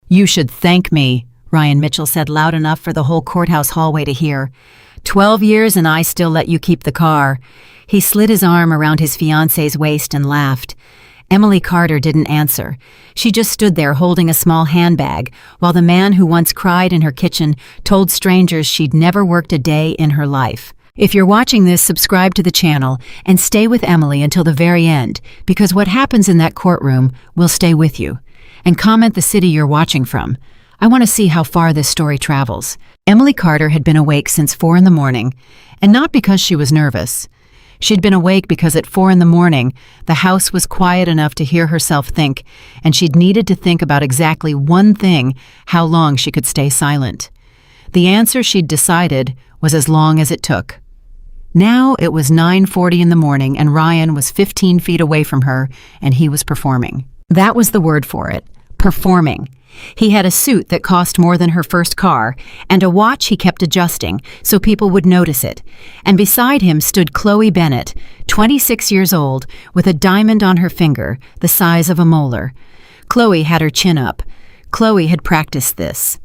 "You should thank me," Ryan Mitchell said loud enough for the whole courthouse hallway to hear. 12 years and I still let you keep the car." He slid his arm around his fiancée's waist and laughed. Emily Carter didn't answer. She just stood there holding a small handbag, while the man who once cried in her kitchen told strangers she'd never worked a day in her life. If you're watching this, subscribe to the channel and stay with Emily until the very end, because what happens in that courtroom will stay with you. And comment the city you're watching from. I want to see how far this story travels. Emily Carter had been awake since 4 in the morning, and not because she was nervous. She'd been awake because at 4 in the morning, the house was quiet enough to hear herself think, and she'd needed to think about exactly one thing: how long she could stay silent. The answer she'd decided was as long as it took. Now it was 9:40 in the morning, and Ryan was 15 feet away from her, and he was performing. That was the word for it, performing. He had a suit that cost more than her first car, and a watch he kept adjusting so people would notice it. And beside him stood Chloe Bennett, 26 years old, with a diamond on her finger, the size of a molar. Chloe had her chin up. Chloe had practiced this.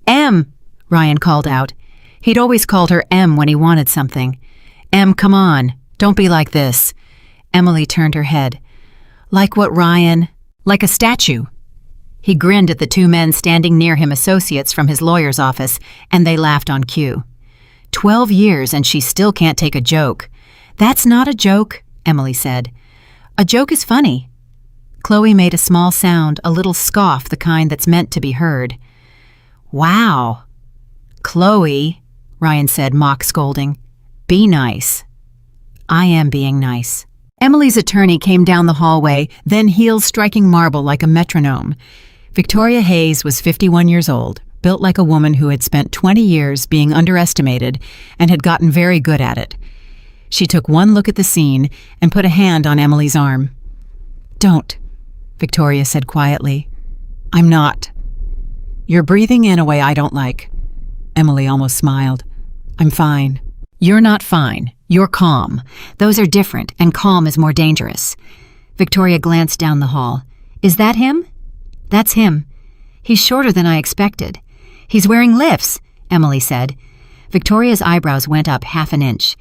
"Em," Ryan called out. He'd always called her Em when he wanted something. "Em, come on, don't be like this." Emily turned her head. "Like what, Ryan?" "Like a statue." He grinned at the 2 men standing near him, associates from his lawyer's office, and they laughed on cue. 12 years and she still can't take a joke. "That's not a joke," Emily said. "A joke is funny." Chloe made a small sound, a little scoff, the kind that's meant to be heard. "Wow." "Chloe," Ryan said, mock scolding. "Be nice." "I am being nice." Emily's attorney came down the hallway, then heels striking marble like a metronome. Victoria Hayes was 51 years old, built like a woman who had spent 20 years being underestimated and had gotten very good at it. She took one look at the scene and put a hand on Emily's arm. "Don't," Victoria said quietly. "I'm not. You're breathing in a way I don't like." Emily almost smiled. "I'm fine." "You're not fine. You're calm. Those are different, and calm is more dangerous." Victoria glanced down the hall. "Is that him?" "That's him. He's shorter than I expected." "He's wearing lifts," Emily said. Victoria's eyebrows went up 1/2 inch.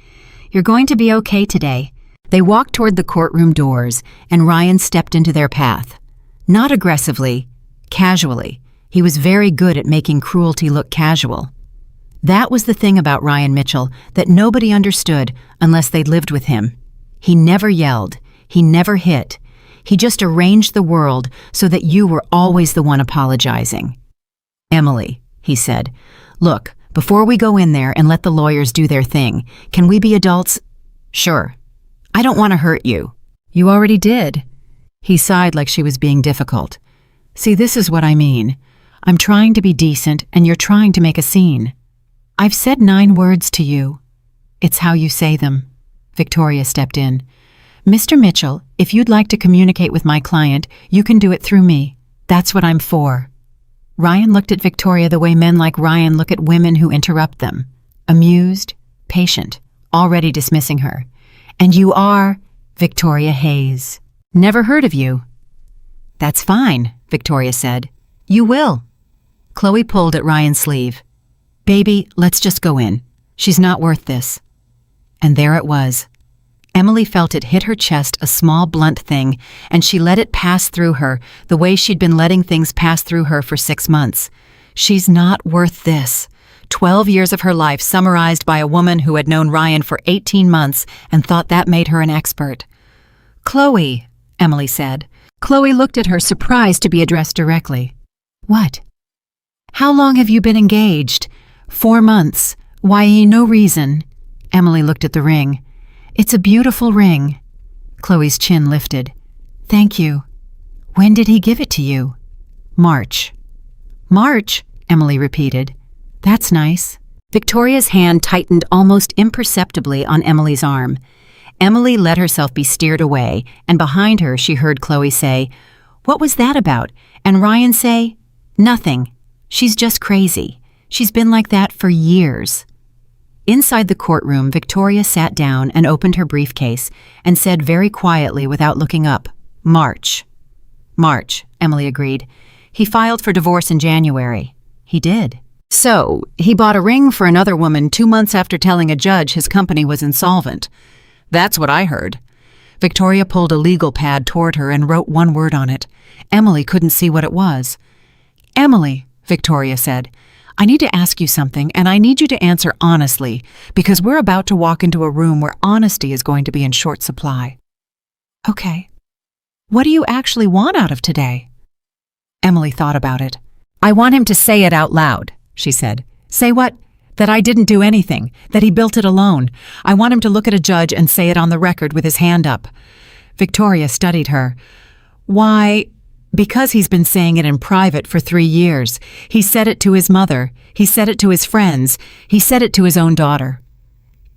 "You're going to be okay today." They walked toward the courtroom doors, and Ryan stepped into their path. Not aggressively, casually. He was very good at making cruelty look casual. That was the thing about Ryan Mitchell that nobody understood unless they'd lived with him. He never yelled. He never hit. He just arranged the world so that you were always the one apologizing. "Emily," he said, "look, before we go in there and let the lawyers do their thing, can we be adults?" "Sure. I don't want to hurt you." "You already did." He sighed like she was being difficult. "See, this is what I mean. I'm trying to be decent and you're trying to make a scene. I've said 9 words to you. It's how you say them." Victoria stepped in. "Mr. Mitchell, if you'd like to communicate with my client, you can do it through me. That's what I'm for." Ryan looked at Victoria the way men like Ryan look at women who interrupt them. Amused, patient, already dismissing her. "And you are Victoria Hayes." "Never heard of you." "That's fine," Victoria said. "You will." Chloe pulled at Ryan's sleeve. "Baby, let's just go in. She's not worth this." And there it was. Emily felt it hit her chest, a small, blunt thing, and she let it pass through her, the way she'd been letting things pass through her for 6 months. She's not worth this. 12 years of her life summarized by a woman who had known Ryan for 18 months and thought that made her an expert. "Chloe," Emily said. Chloe looked at her, surprised to be addressed directly. "What?" "How long have you been engaged?" 4 months. "Why, no reason." Emily looked at the ring. "It's a beautiful ring." Chloe's chin lifted. "Thank you." "When did he give it to you?" "March." "March?" Emily repeated. "That's nice." Victoria's hand tightened almost imperceptibly on Emily's arm. Emily let herself be steered away, and behind her she heard Chloe say, "What was that about?" And Ryan say, "Nothing. She's just crazy. She's been like that for years." Inside the courtroom, Victoria sat down and opened her briefcase and said very quietly without looking up, "March." "March," Emily agreed. He filed for divorce in January. He did. So, he bought a ring for another woman 2 months after telling a judge his company was insolvent. That's what I heard. Victoria pulled a legal pad toward her and wrote one word on it. Emily couldn't see what it was. "Emily," Victoria said, "I need to ask you something, and I need you to answer honestly, because we're about to walk into a room where honesty is going to be in short supply." "Okay. What do you actually want out of today?" Emily thought about it. "I want him to say it out loud," she said. "Say what? That I didn't do anything, that he built it alone. I want him to look at a judge and say it on the record with his hand up." Victoria studied her. "Why, because he's been saying it in private for 3 years. He said it to his mother. He said it to his friends. He said it to his own daughter."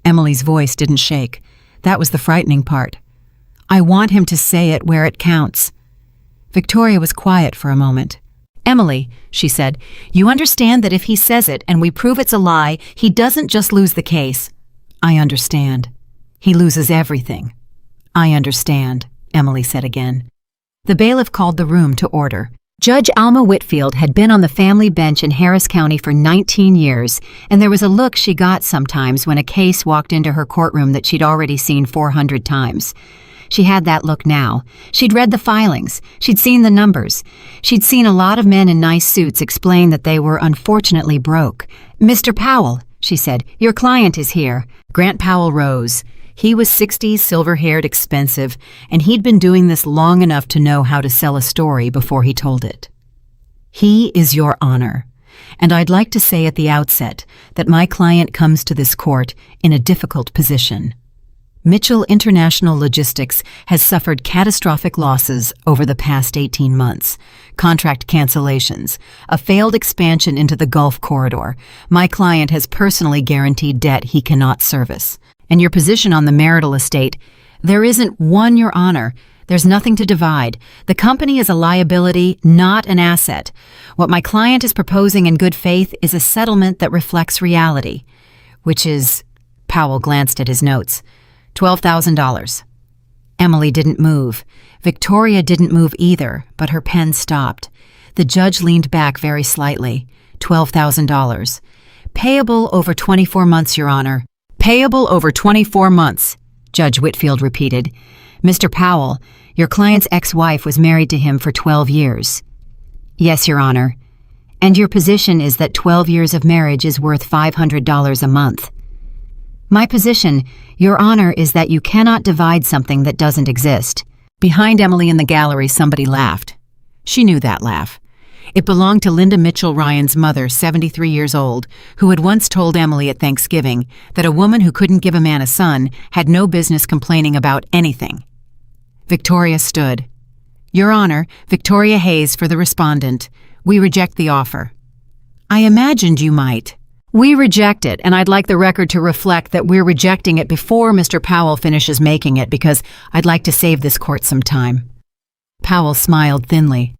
Emily's voice didn't shake. That was the frightening part. "I want him to say it where it counts." Victoria was quiet for a moment. "Emily," she said, "you understand that if he says it and we prove it's a lie, he doesn't just lose the case." "I understand. He loses everything." "I understand," Emily said again. The bailiff called the room to order. Judge Alma Whitfield had been on the family bench in Harris County for 19 years, and there was a look she got sometimes when a case walked into her courtroom that she'd already seen 400 times. She had that look now. She'd read the filings. She'd seen the numbers. She'd seen a lot of men in nice suits explain that they were unfortunately broke. "Mr. Powell," she said, "your client is here." Grant Powell rose. He was 60, silver-haired, expensive, and he'd been doing this long enough to know how to sell a story before he told it. "He is your honor, and I'd like to say at the outset that my client comes to this court in a difficult position. Mitchell International Logistics has suffered catastrophic losses over the past 18 months. Contract cancellations, a failed expansion into the Gulf Corridor. My client has personally guaranteed debt he cannot service. And your position on the marital estate, there isn't one, Your Honor. There's nothing to divide. The company is a liability, not an asset. What my client is proposing in good faith is a settlement that reflects reality, which is," Powell glanced at his notes, $12,000. Emily didn't move. Victoria didn't move either, but her pen stopped. The judge leaned back very slightly. $12,000. "Payable over 24 months, Your Honor." "Payable over 24 months," Judge Whitfield repeated. "Mr. Powell, your client's ex-wife was married to him for 12 years. "Yes, Your Honor. And your position is that 12 years of marriage is worth $500 a month." "My position, Your Honor, is that you cannot divide something that doesn't exist." Behind Emily in the gallery, somebody laughed. She knew that laugh. It belonged to Linda Mitchell Ryan's mother, 73 years old, who had once told Emily at Thanksgiving that a woman who couldn't give a man a son had no business complaining about anything. Victoria stood. "Your Honor, Victoria Hayes for the respondent. We reject the offer." "I imagined you might." "We reject it, and I'd like the record to reflect that we're rejecting it before Mr. Powell finishes making it, because I'd like to save this court some time." Powell smiled thinly.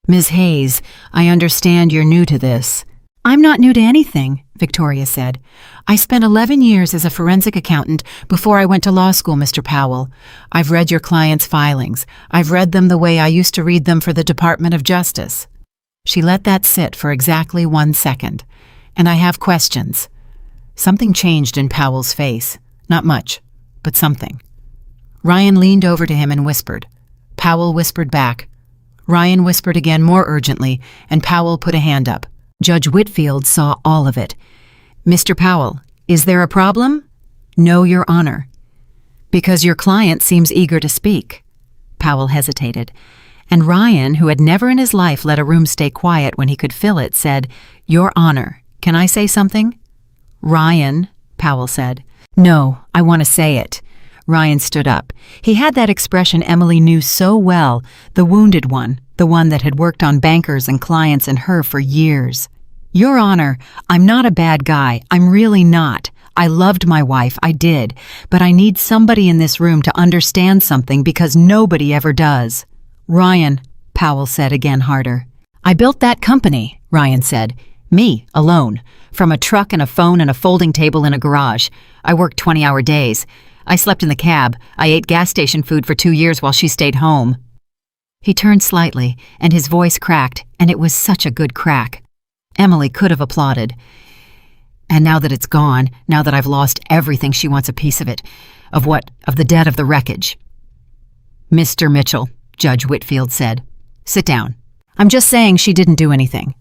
"Ms. Hayes, I understand you're new to this." "I'm not new to anything," Victoria said. "I spent 11 years as a forensic accountant before I went to law school, Mr. Powell. I've read your client's filings. I've read them the way I used to read them for the Department of Justice." She let that sit for exactly 1 second. "And I have questions." Something changed in Powell's face. Not much, but something. Ryan leaned over to him and whispered. Powell whispered back. Ryan whispered again more urgently, and Powell put a hand up. Judge Whitfield saw all of it. "Mr. Powell, is there a problem?" "No, Your Honor." "Because your client seems eager to speak." Powell hesitated. And Ryan, who had never in his life let a room stay quiet when he could fill it, said, "Your Honor, can I say something?" "Ryan," Powell said. "No, I want to say it." Ryan stood up. He had that expression Emily knew so well, the wounded one, the one that had worked on bankers and clients and her for years. "Your Honor, I'm not a bad guy. I'm really not. I loved my wife, I did. But I need somebody in this room to understand something because nobody ever does." "Ryan," Powell said again harder. "I built that company," Ryan said. "Me, alone. From a truck and a phone and a folding table in a garage. I worked 20-hour days. I slept in the cab. I ate gas station food for 2 years while she stayed home." He turned slightly, and his voice cracked, and it was such a good crack. Emily could have applauded. And now that it's gone, now that I've lost everything, she wants a piece of it. Of what? Of the debt of the wreckage. Mr. Mitchell, Judge Whitfield said. Sit down. I'm just saying she didn't do anything.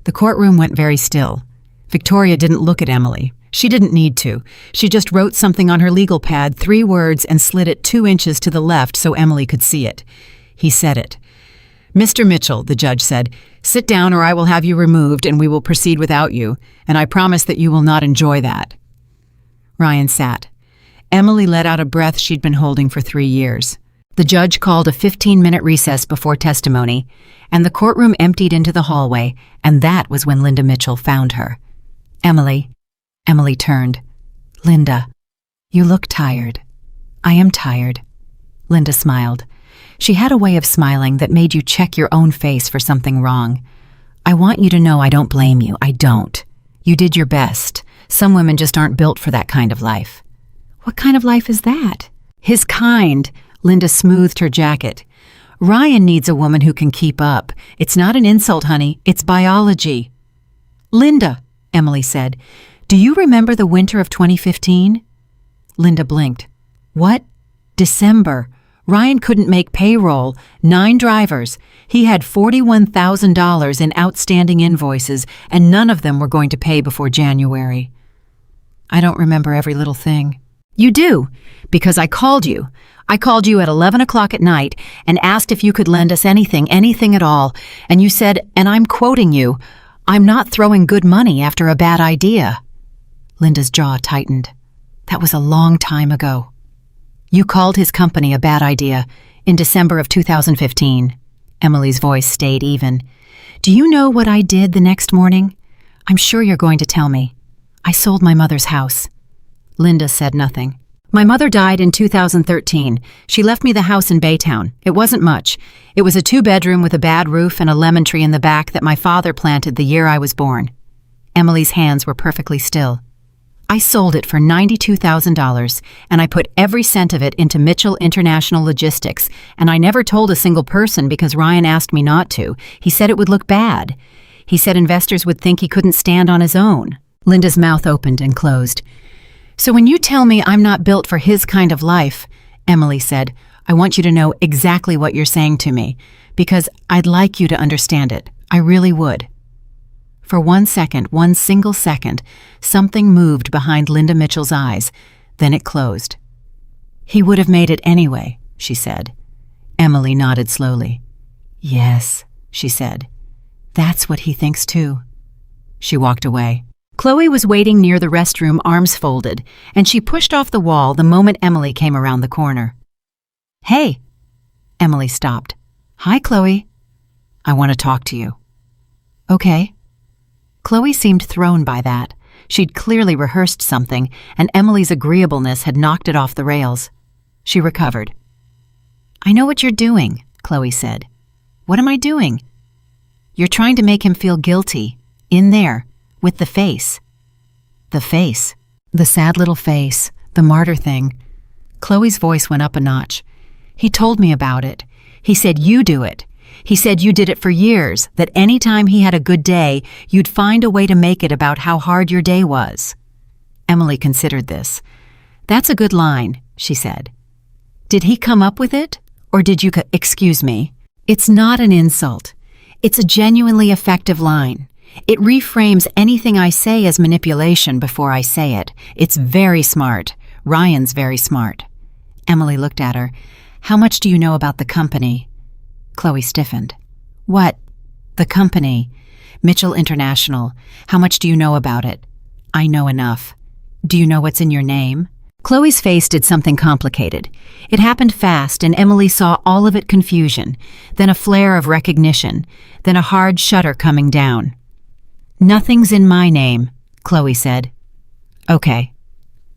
The courtroom went very still. Victoria didn't look at Emily. She didn't need to. She just wrote something on her legal pad, 3 words, and slid it 2 inches to the left so Emily could see it. He said it. Mr. Mitchell, the judge said, sit down or I will have you removed and we will proceed without you, and I promise that you will not enjoy that. Ryan sat. Emily let out a breath she'd been holding for 3 years. The judge called a 15-minute recess before testimony, and the courtroom emptied into the hallway, and that was when Linda Mitchell found her. Emily. Emily turned. Linda, you look tired. I am tired. Linda smiled. She had a way of smiling that made you check your own face for something wrong. I want you to know I don't blame you. I don't. You did your best. Some women just aren't built for that kind of life. What kind of life is that? His kind. Linda smoothed her jacket. Ryan needs a woman who can keep up. It's not an insult, honey. It's biology. Linda, Emily said, do you remember the winter of 2015? Linda blinked. What? December. Ryan couldn't make payroll. 9 drivers. He had $41,000 in outstanding invoices, and none of them were going to pay before January. I don't remember every little thing. You do, because I called you. I called you at 11 o'clock at night and asked if you could lend us anything at all, and you said, and I'm quoting you, I'm not throwing good money after a bad idea. Linda's jaw tightened. That was a long time ago. You called his company a bad idea in December of 2015. Emily's voice stayed even. Do you know what I did the next morning? I'm sure you're going to tell me. I sold my mother's house. Linda said nothing. My mother died in 2013. She left me the house in Baytown. It wasn't much. It was a 2-bedroom with a bad roof and a lemon tree in the back that my father planted the year I was born. Emily's hands were perfectly still. I sold it for $92,000, and I put every cent of it into Mitchell International Logistics, and I never told a single person because Ryan asked me not to. He said it would look bad. He said investors would think he couldn't stand on his own. Linda's mouth opened and closed. So when you tell me I'm not built for his kind of life, Emily said, I want you to know exactly what you're saying to me, because I'd like you to understand it. I really would. For 1 second, 1 single second, something moved behind Linda Mitchell's eyes. Then it closed. He would have made it anyway, she said. Emily nodded slowly. Yes, she said. That's what he thinks too. She walked away. Chloe was waiting near the restroom, arms folded, and she pushed off the wall the moment Emily came around the corner. Hey! Emily stopped. Hi, Chloe. I want to talk to you. Okay. Chloe seemed thrown by that. She'd clearly rehearsed something, and Emily's agreeableness had knocked it off the rails. She recovered. I know what you're doing, Chloe said. What am I doing? You're trying to make him feel guilty. In there. With the face. The face. The sad little face. The martyr thing. Chloe's voice went up a notch. He told me about it. He said you do it. He said you did it for years, that any time he had a good day, you'd find a way to make it about how hard your day was. Emily considered this. That's a good line, she said. Did he come up with it? Or did you excuse me? It's not an insult. It's a genuinely effective line. It reframes anything I say as manipulation before I say it. It's very smart. Ryan's very smart. Emily looked at her. How much do you know about the company? Chloe stiffened. What? The company. Mitchell International. How much do you know about it? I know enough. Do you know what's in your name? Chloe's face did something complicated. It happened fast, and Emily saw all of it confusion, then a flare of recognition, then a hard shudder coming down. Nothing's in my name, Chloe said. Okay.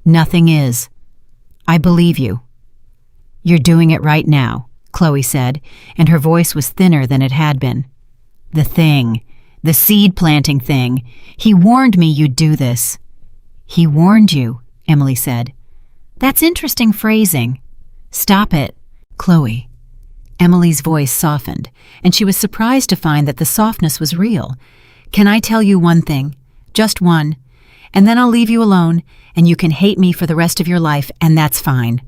Nothing is. I believe you. You're doing it right now, Chloe said, and her voice was thinner than it had been. The thing. The seed planting thing. He warned me you'd do this. He warned you, Emily said. That's interesting phrasing. Stop it, Chloe. Emily's voice softened, and she was surprised to find that the softness was real. "Can I tell you one thing? Just one. And then I'll leave you alone, and you can hate me for the rest of your life, and that's fine."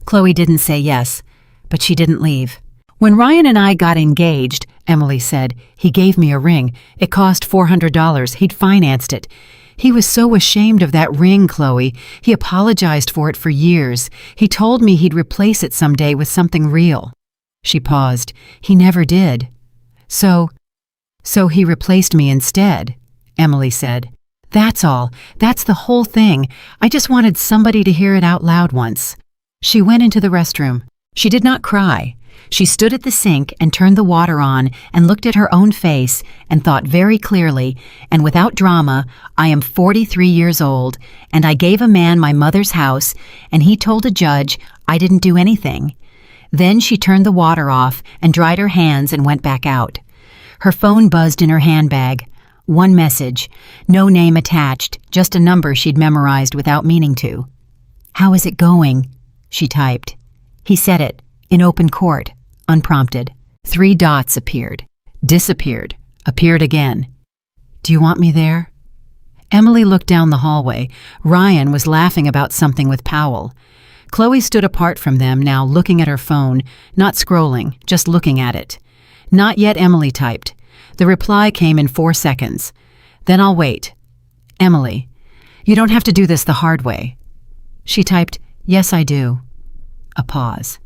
Chloe didn't say yes, but she didn't leave. "When Ryan and I got engaged," Emily said, "he gave me a ring. It cost $400. He'd financed it. He was so ashamed of that ring, Chloe. He apologized for it for years. He told me he'd replace it someday with something real." She paused. "He never did." So he replaced me instead," Emily said. "That's all. That's the whole thing. I just wanted somebody to hear it out loud once." She went into the restroom. She did not cry. She stood at the sink and turned the water on and looked at her own face and thought very clearly and without drama, "I am 43 years old, and I gave a man my mother's house, and he told a judge I didn't do anything." Then she turned the water off and dried her hands and went back out. Her phone buzzed in her handbag. One message, no name attached, just a number she'd memorized without meaning to. "How is it going?" she typed. He said it, in open court, unprompted. 3 dots appeared, disappeared, appeared again. "Do you want me there?" Emily looked down the hallway. Ryan was laughing about something with Powell. Chloe stood apart from them now, looking at her phone, not scrolling, just looking at it. "Not yet," Emily typed. The reply came in 4 seconds. "Then I'll wait." "Emily, you don't have to do this the hard way." She typed, "Yes, I do." A pause.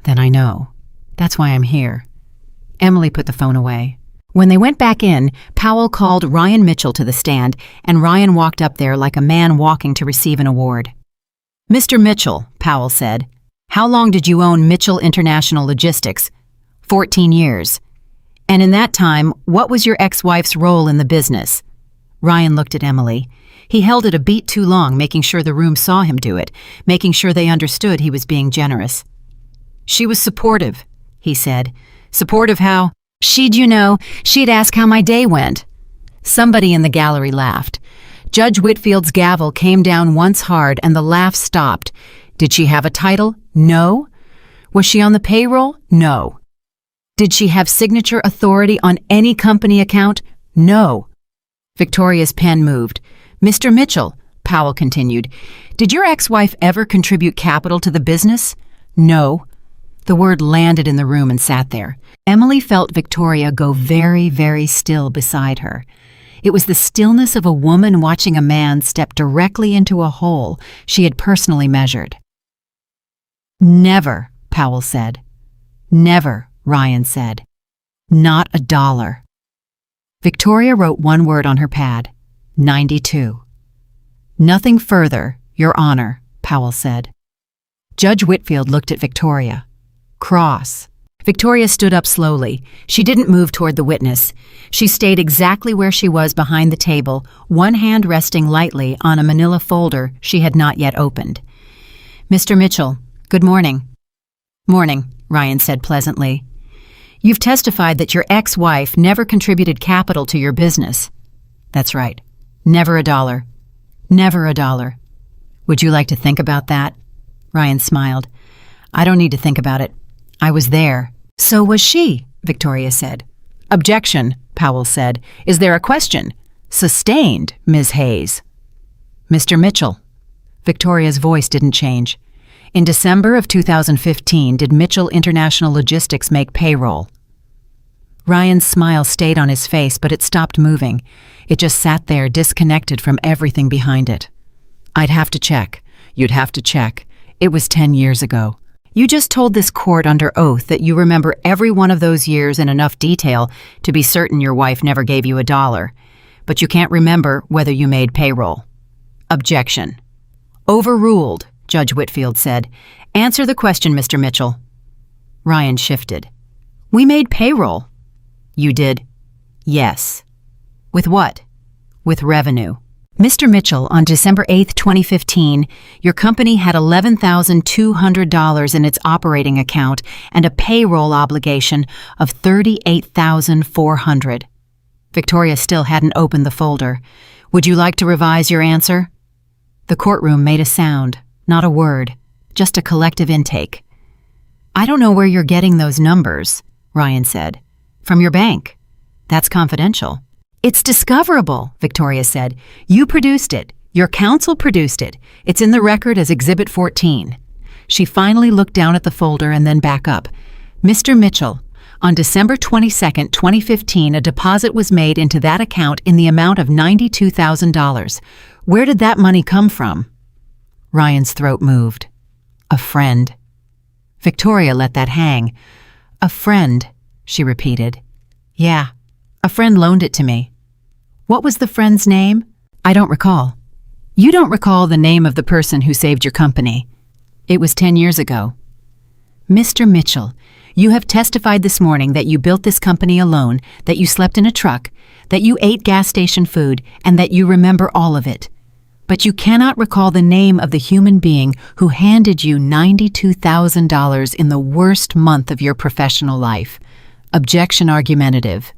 "Then I know. That's why I'm here." Emily put the phone away. When they went back in, Powell called Ryan Mitchell to the stand, and Ryan walked up there like a man walking to receive an award. "Mr. Mitchell," Powell said, "how long did you own Mitchell International Logistics?" 14 years. "And in that time, what was your ex-wife's role in the business?" Ryan looked at Emily. He held it a beat too long, making sure the room saw him do it, making sure they understood he was being generous. "She was supportive," he said. "Supportive how?" She'd ask how my day went." Somebody in the gallery laughed. Judge Whitfield's gavel came down once hard and the laugh stopped. "Did she have a title? No. Was she on the payroll? No. Did she have signature authority on any company account? No." Victoria's pen moved. "Mr. Mitchell," Powell continued, "did your ex-wife ever contribute capital to the business?" "No." The word landed in the room and sat there. Emily felt Victoria go very, very still beside her. It was the stillness of a woman watching a man step directly into a hole she had personally measured. "Never," Powell said. "Never," Ryan said. "Not a dollar." Victoria wrote one word on her pad. 92. "Nothing further, Your Honor," Powell said. Judge Whitfield looked at Victoria. "Cross." Victoria stood up slowly. She didn't move toward the witness. She stayed exactly where she was behind the table, one hand resting lightly on a manila folder she had not yet opened. "Mr. Mitchell, good morning." "Morning," Ryan said pleasantly. "You've testified that your ex-wife never contributed capital to your business." "That's right. Never a dollar. Never a dollar." "Would you like to think about that?" Ryan smiled. "I don't need to think about it. I was there." "So was she," Victoria said. "Objection," Powell said. "Is there a question?" "Sustained, Ms. Hayes." "Mr. Mitchell." Victoria's voice didn't change. "In December of 2015, did Mitchell International Logistics make payroll?" Ryan's smile stayed on his face, but it stopped moving. It just sat there, disconnected from everything behind it. "I'd have to check. You'd have to check. It was 10 years ago." "You just told this court under oath that you remember every one of those years in enough detail to be certain your wife never gave you a dollar, but you can't remember whether you made payroll." "Objection." "Overruled," Judge Whitfield said. "Answer the question, Mr. Mitchell." Ryan shifted. "We made payroll." "You did?" "Yes." "With what?" "With revenue." "Mr. Mitchell, on December 8, 2015, your company had $11,200 in its operating account and a payroll obligation of $38,400. Victoria still hadn't opened the folder. "Would you like to revise your answer?" The courtroom made a sound, not a word, just a collective intake. I don't know where you're getting those numbers, Ryan said. From your bank. That's confidential. It's discoverable, Victoria said. You produced it. Your counsel produced it. It's in the record as Exhibit 14. She finally looked down at the folder and then back up. Mr. Mitchell, on December 22, 2015, a deposit was made into that account in the amount of $92,000. Where did that money come from? Ryan's throat moved. A friend. Victoria let that hang. A friend, she repeated. Yeah, a friend loaned it to me. What was the friend's name? I don't recall. You don't recall the name of the person who saved your company. It was 10 years ago. Mr. Mitchell, you have testified this morning that you built this company alone, that you slept in a truck, that you ate gas station food, and that you remember all of it. But you cannot recall the name of the human being who handed you $92,000 in the worst month of your professional life. Objection argumentative.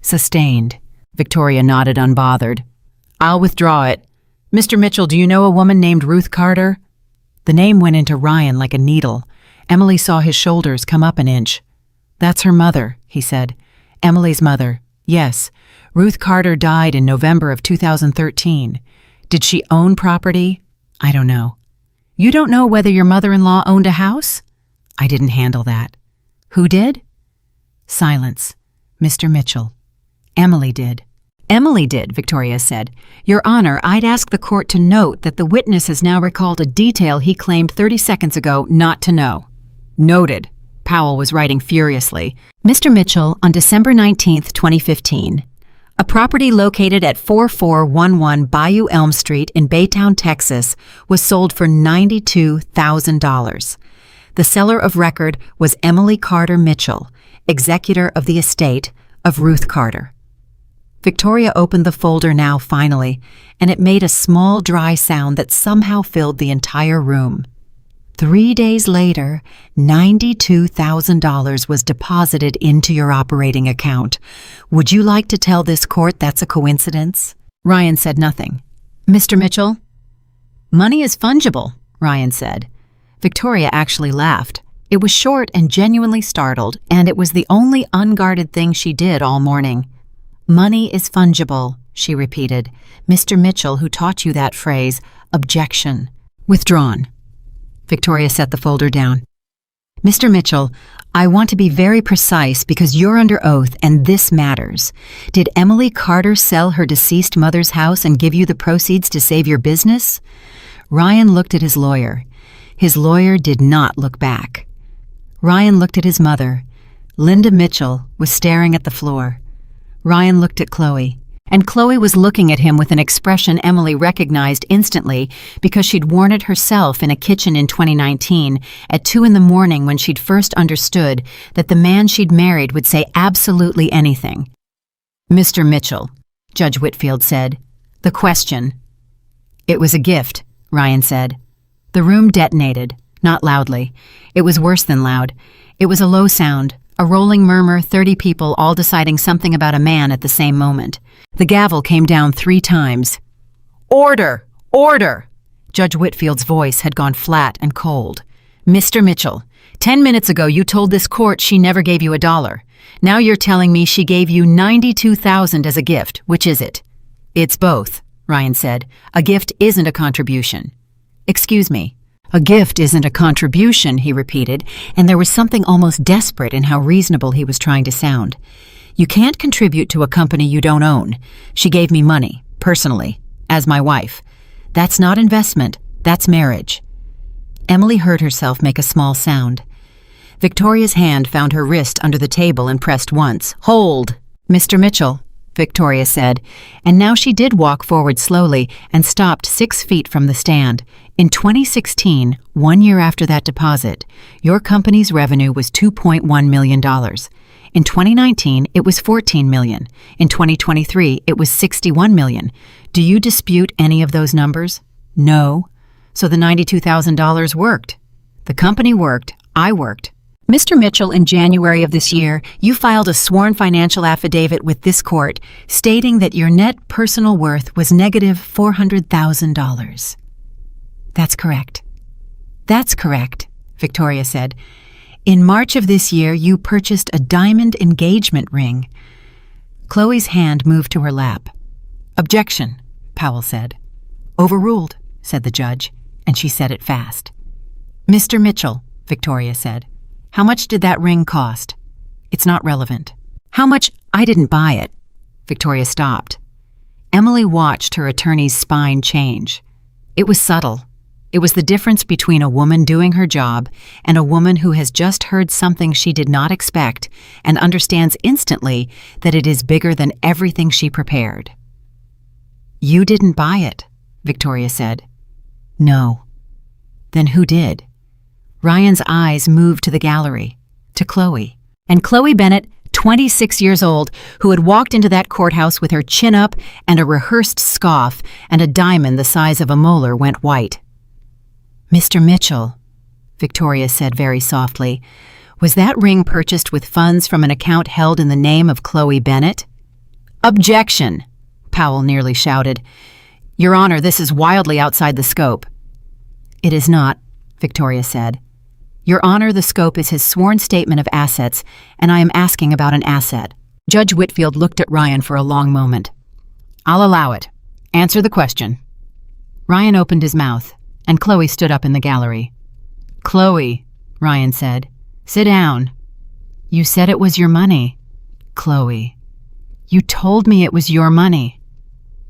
Sustained. Victoria nodded unbothered. I'll withdraw it. Mr. Mitchell, do you know a woman named Ruth Carter? The name went into Ryan like a needle. Emily saw his shoulders come up an inch. That's her mother, he said. Emily's mother. Yes. Ruth Carter died in November of 2013. Did she own property? I don't know. You don't know whether your mother-in-law owned a house? I didn't handle that. Who did? Silence. Mr. Mitchell. Emily did. Emily did, Victoria said. Your Honor, I'd ask the court to note that the witness has now recalled a detail he claimed 30 seconds ago not to know. Noted. Powell was writing furiously. Mr. Mitchell, on December 19, 2015, a property located at 4411 Bayou Elm Street in Baytown, Texas, was sold for $92,000. The seller of record was Emily Carter Mitchell, executor of the estate of Ruth Carter. Victoria opened the folder now finally, and it made a small dry sound that somehow filled the entire room. 3 days later, $92,000 was deposited into your operating account. Would you like to tell this court that's a coincidence? Ryan said nothing. Mr. Mitchell? Money is fungible, Ryan said. Victoria actually laughed. It was short and genuinely startled, and it was the only unguarded thing she did all morning. Money is fungible, she repeated. Mr. Mitchell, who taught you that phrase, objection. Withdrawn. Victoria set the folder down. Mr. Mitchell, I want to be very precise because you're under oath and this matters. Did Emily Carter sell her deceased mother's house and give you the proceeds to save your business? Ryan looked at his lawyer. His lawyer did not look back. Ryan looked at his mother. Linda Mitchell was staring at the floor. Ryan looked at Chloe, and Chloe was looking at him with an expression Emily recognized instantly because she'd worn it herself in a kitchen in 2019 at 2 a.m. when she'd first understood that the man she'd married would say absolutely anything. Mr. Mitchell, Judge Whitfield said, the question. It was a gift, Ryan said. The room detonated, not loudly. It was worse than loud. It was a low sound. A rolling murmur, 30 people all deciding something about a man at the same moment. The gavel came down 3 times. Order! Order! Judge Whitfield's voice had gone flat and cold. Mr. Mitchell, 10 minutes ago you told this court she never gave you $1. Now you're telling me she gave you $92,000 as a gift. Which is it? It's both, Ryan said. A gift isn't a contribution. Excuse me. A gift isn't a contribution, he repeated, and there was something almost desperate in how reasonable he was trying to sound. You can't contribute to a company you don't own. She gave me money, personally, as my wife. That's not investment, that's marriage. Emily heard herself make a small sound. Victoria's hand found her wrist under the table and pressed once. Hold! Mr. Mitchell, Victoria said, and now she did walk forward slowly and stopped 6 feet from the stand. In 2016, 1 year after that deposit, your company's revenue was $2.1 million. In 2019, it was $14 million. In 2023, it was $61 million. Do you dispute any of those numbers? No. So the $92,000 worked. The company worked. I worked. Mr. Mitchell, in January of this year, you filed a sworn financial affidavit with this court stating that your net personal worth was negative $400,000. That's correct. That's correct, Victoria said. In March of this year, you purchased a diamond engagement ring. Chloe's hand moved to her lap. Objection, Powell said. Overruled, said the judge, and she said it fast. Mr. Mitchell, Victoria said, how much did that ring cost? It's not relevant. How much? I didn't buy it. Victoria stopped. Emily watched her attorney's spine change. It was subtle. It was the difference between a woman doing her job and a woman who has just heard something she did not expect and understands instantly that it is bigger than everything she prepared. You didn't buy it, Victoria said. No. Then who did? Ryan's eyes moved to the gallery, to Chloe. And Chloe Bennett, 26 years old, who had walked into that courthouse with her chin up and a rehearsed scoff and a diamond the size of a molar went white. Mr. Mitchell, Victoria said very softly, was that ring purchased with funds from an account held in the name of Chloe Bennett? Objection, Powell nearly shouted. Your Honor, this is wildly outside the scope. It is not, Victoria said. Your Honor, the scope is his sworn statement of assets, and I am asking about an asset. Judge Whitfield looked at Ryan for a long moment. I'll allow it. Answer the question. Ryan opened his mouth, and Chloe stood up in the gallery. Chloe, Ryan said, sit down. You said it was your money. Chloe, you told me it was your money.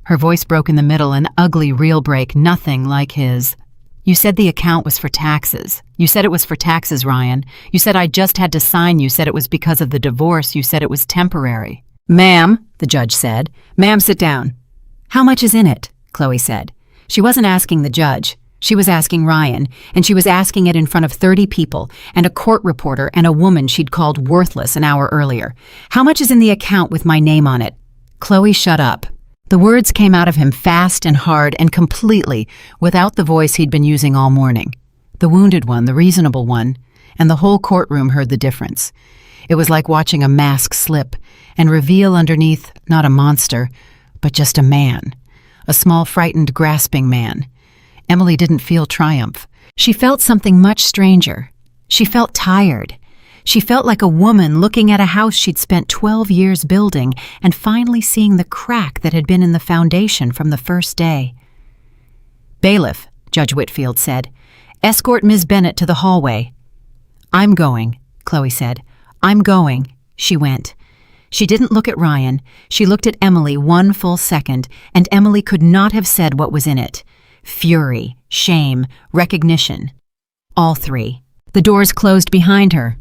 Her voice broke in the middle, an ugly real break, nothing like his. You said the account was for taxes. You said it was for taxes, Ryan. You said I just had to sign. You said it was because of the divorce. You said it was temporary. Ma'am, the judge said. Ma'am, sit down. How much is in it? Chloe said. She wasn't asking the judge. She was asking Ryan, and she was asking it in front of 30 people, and a court reporter and a woman she'd called worthless an hour earlier. How much is in the account with my name on it? Chloe shut up. The words came out of him fast and hard and completely, without the voice he'd been using all morning. The wounded one, the reasonable one, and the whole courtroom heard the difference. It was like watching a mask slip and reveal underneath not a monster, but just a man. A small, frightened, grasping man. Emily didn't feel triumph. She felt something much stranger. She felt tired. She felt like a woman looking at a house she'd spent 12 years building and finally seeing the crack that had been in the foundation from the first day. Bailiff, Judge Whitfield said, escort Ms. Bennett to the hallway. I'm going, Chloe said. I'm going. She went. She didn't look at Ryan. She looked at Emily one full second, and Emily could not have said what was in it. Fury, shame, recognition. All three. The doors closed behind her.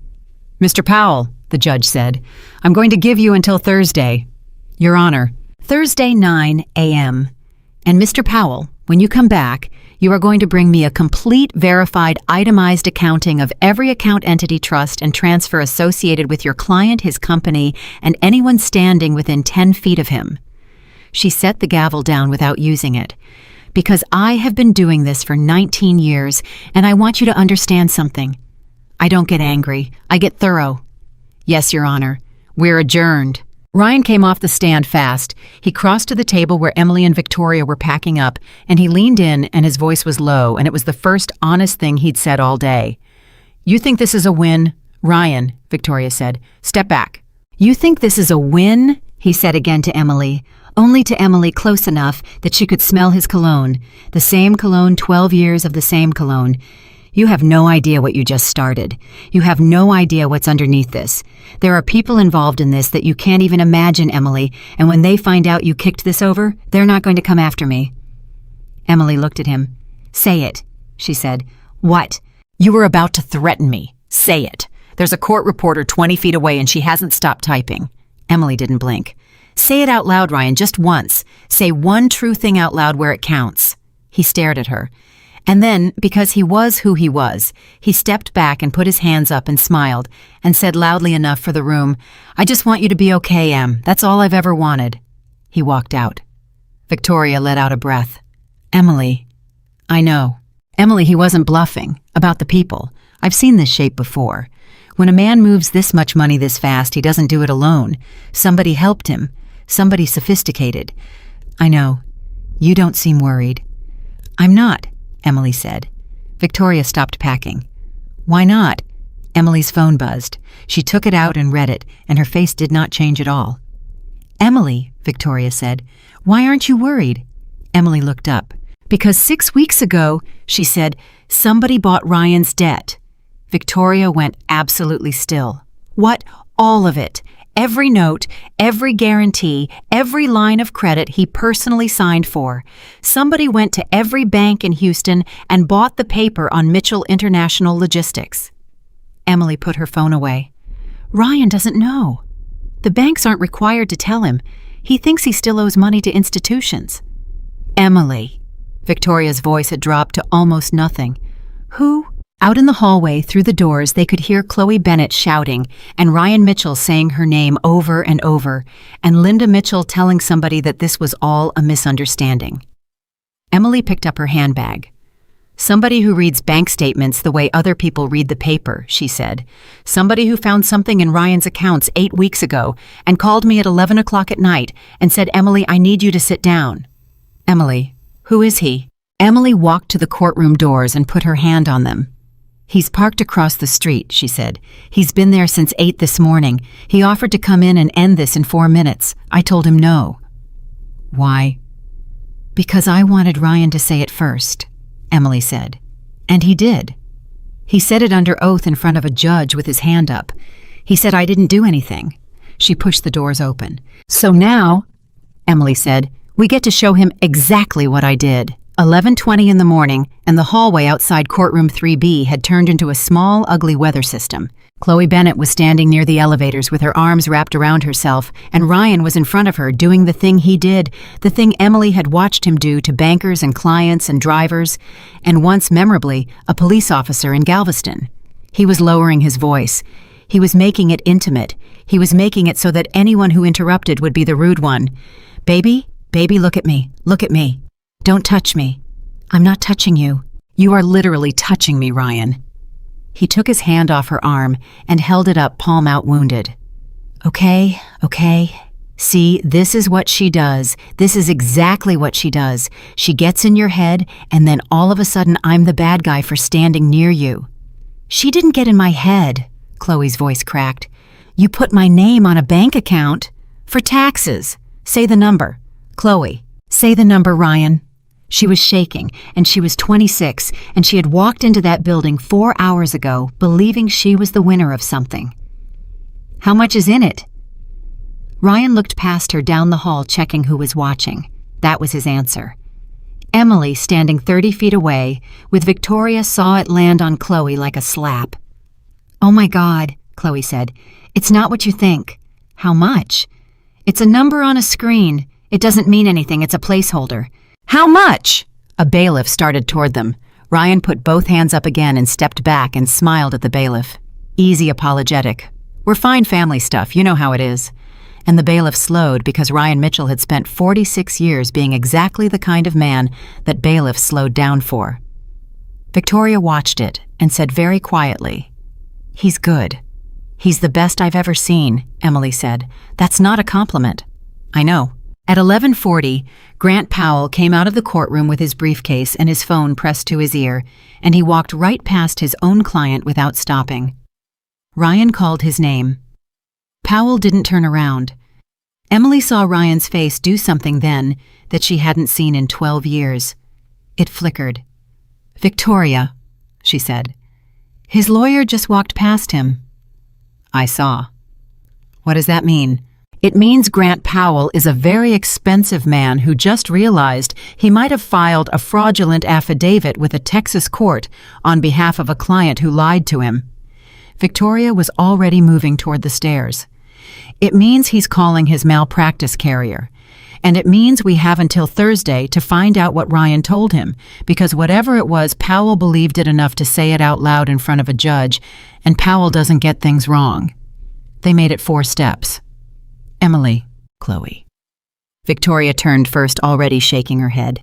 Mr. Powell, the judge said, I'm going to give you until Thursday. Your Honor, Thursday 9 a.m. And Mr. Powell, when you come back, you are going to bring me a complete, verified, itemized accounting of every account entity trust and transfer associated with your client, his company, and anyone standing within 10 feet of him. She set the gavel down without using it. Because I have been doing this for 19 years, and I want you to understand something. I don't get angry. I get thorough. Yes, Your Honor. We're adjourned. Ryan came off the stand fast. He crossed to the table where Emily and Victoria were packing up, and he leaned in, and his voice was low, and it was the first honest thing he'd said all day. You think this is a win? Ryan, Victoria said, step back. You think this is a win? He said again to Emily, only to Emily close enough that she could smell his cologne, the same cologne, 12 years of the same cologne. You have no idea what you just started. You have no idea what's underneath this. There are people involved in this that you can't even imagine, Emily, and when they find out you kicked this over, they're not going to come after me. Emily looked at him. Say it, she said. What? You were about to threaten me. Say it. There's a court reporter 20 feet away and she hasn't stopped typing. Emily didn't blink. Say it out loud, Ryan, just once. Say one true thing out loud where it counts. He stared at her. And then, because he was who he was, he stepped back and put his hands up and smiled and said loudly enough for the room, I just want you to be okay, Em. That's all I've ever wanted. He walked out. Victoria let out a breath. Emily. I know. Emily, he wasn't bluffing. About the people. I've seen this shape before. When a man moves this much money this fast, he doesn't do it alone. Somebody helped him. Somebody sophisticated. I know. You don't seem worried. I'm not, Emily said. Victoria stopped packing. Why not? Emily's phone buzzed. She took it out and read it, and her face did not change at all. "Emily," Victoria said, "why aren't you worried?" Emily looked up. "Because 6 weeks ago," she said, "somebody bought Ryan's debt." Victoria went absolutely still. "What? All of it? Every note, every guarantee, every line of credit he personally signed for. Somebody went to every bank in Houston and bought the paper on Mitchell International Logistics." Emily put her phone away. "Ryan doesn't know. The banks aren't required to tell him. He thinks he still owes money to institutions." "Emily." Victoria's voice had dropped to almost nothing. "Who?" Out in the hallway, through the doors, they could hear Chloe Bennett shouting, and Ryan Mitchell saying her name over and over, and Linda Mitchell telling somebody that this was all a misunderstanding. Emily picked up her handbag. "Somebody who reads bank statements the way other people read the paper," she said. "Somebody who found something in Ryan's accounts 8 weeks ago and called me at 11 o'clock at night and said, 'Emily, I need you to sit down.'" "Emily, who is he?" Emily walked to the courtroom doors and put her hand on them. "He's parked across the street," she said. "He's been there since 8 this morning. He offered to come in and end this in 4 minutes. I told him no." "Why?" "Because I wanted Ryan to say it first," Emily said. "And he did. He said it under oath in front of a judge with his hand up. He said I didn't do anything." She pushed the doors open. "So now," Emily said, "we get to show him exactly what I did." 11:20 in the morning, and the hallway outside courtroom 3B had turned into a small, ugly weather system. Chloe Bennett was standing near the elevators with her arms wrapped around herself, and Ryan was in front of her doing the thing he did, the thing Emily had watched him do to bankers and clients and drivers, and once memorably, a police officer in Galveston. He was lowering his voice. He was making it intimate. He was making it so that anyone who interrupted would be the rude one. "Baby, baby, look at me. Look at me. Don't touch me. I'm not touching you. You are literally touching me, Ryan." He took his hand off her arm and held it up, palm out, wounded. Okay. See, this is what she does. This is exactly what she does. She gets in your head, and then all of a sudden I'm the bad guy for standing near you." "She didn't get in my head," Chloe's voice cracked. "You put my name on a bank account. For taxes. Say the number. Chloe, say the number, Ryan." She was shaking, and she was 26, and she had walked into that building 4 hours ago, believing she was the winner of something. "How much is in it?" Ryan looked past her down the hall, checking who was watching. That was his answer. Emily, standing 30 feet away, with Victoria, saw it land on Chloe like a slap. "Oh my God," Chloe said. "It's not what you think." "How much?" "It's a number on a screen. It doesn't mean anything. It's a placeholder." "How much?" A bailiff started toward them. Ryan put both hands up again and stepped back and smiled at the bailiff. Easy, apologetic. "We're fine family stuff, you know how it is." And the bailiff slowed because Ryan Mitchell had spent 46 years being exactly the kind of man that bailiffs slowed down for. Victoria watched it and said very quietly, "He's good." "He's the best I've ever seen," Emily said. "That's not a compliment." "I know." At 11:40, Grant Powell came out of the courtroom with his briefcase and his phone pressed to his ear, and he walked right past his own client without stopping. Ryan called his name. Powell didn't turn around. Emily saw Ryan's face do something then that she hadn't seen in 12 years. It flickered. "Victoria," she said. "His lawyer just walked past him." "I saw." "What does that mean?" "It means Grant Powell is a very expensive man who just realized he might have filed a fraudulent affidavit with a Texas court on behalf of a client who lied to him." Victoria was already moving toward the stairs. "It means he's calling his malpractice carrier. And it means we have until Thursday to find out what Ryan told him, because whatever it was, Powell believed it enough to say it out loud in front of a judge, and Powell doesn't get things wrong." They made it 4 steps. "Emily," Chloe. Victoria turned first, already shaking her head.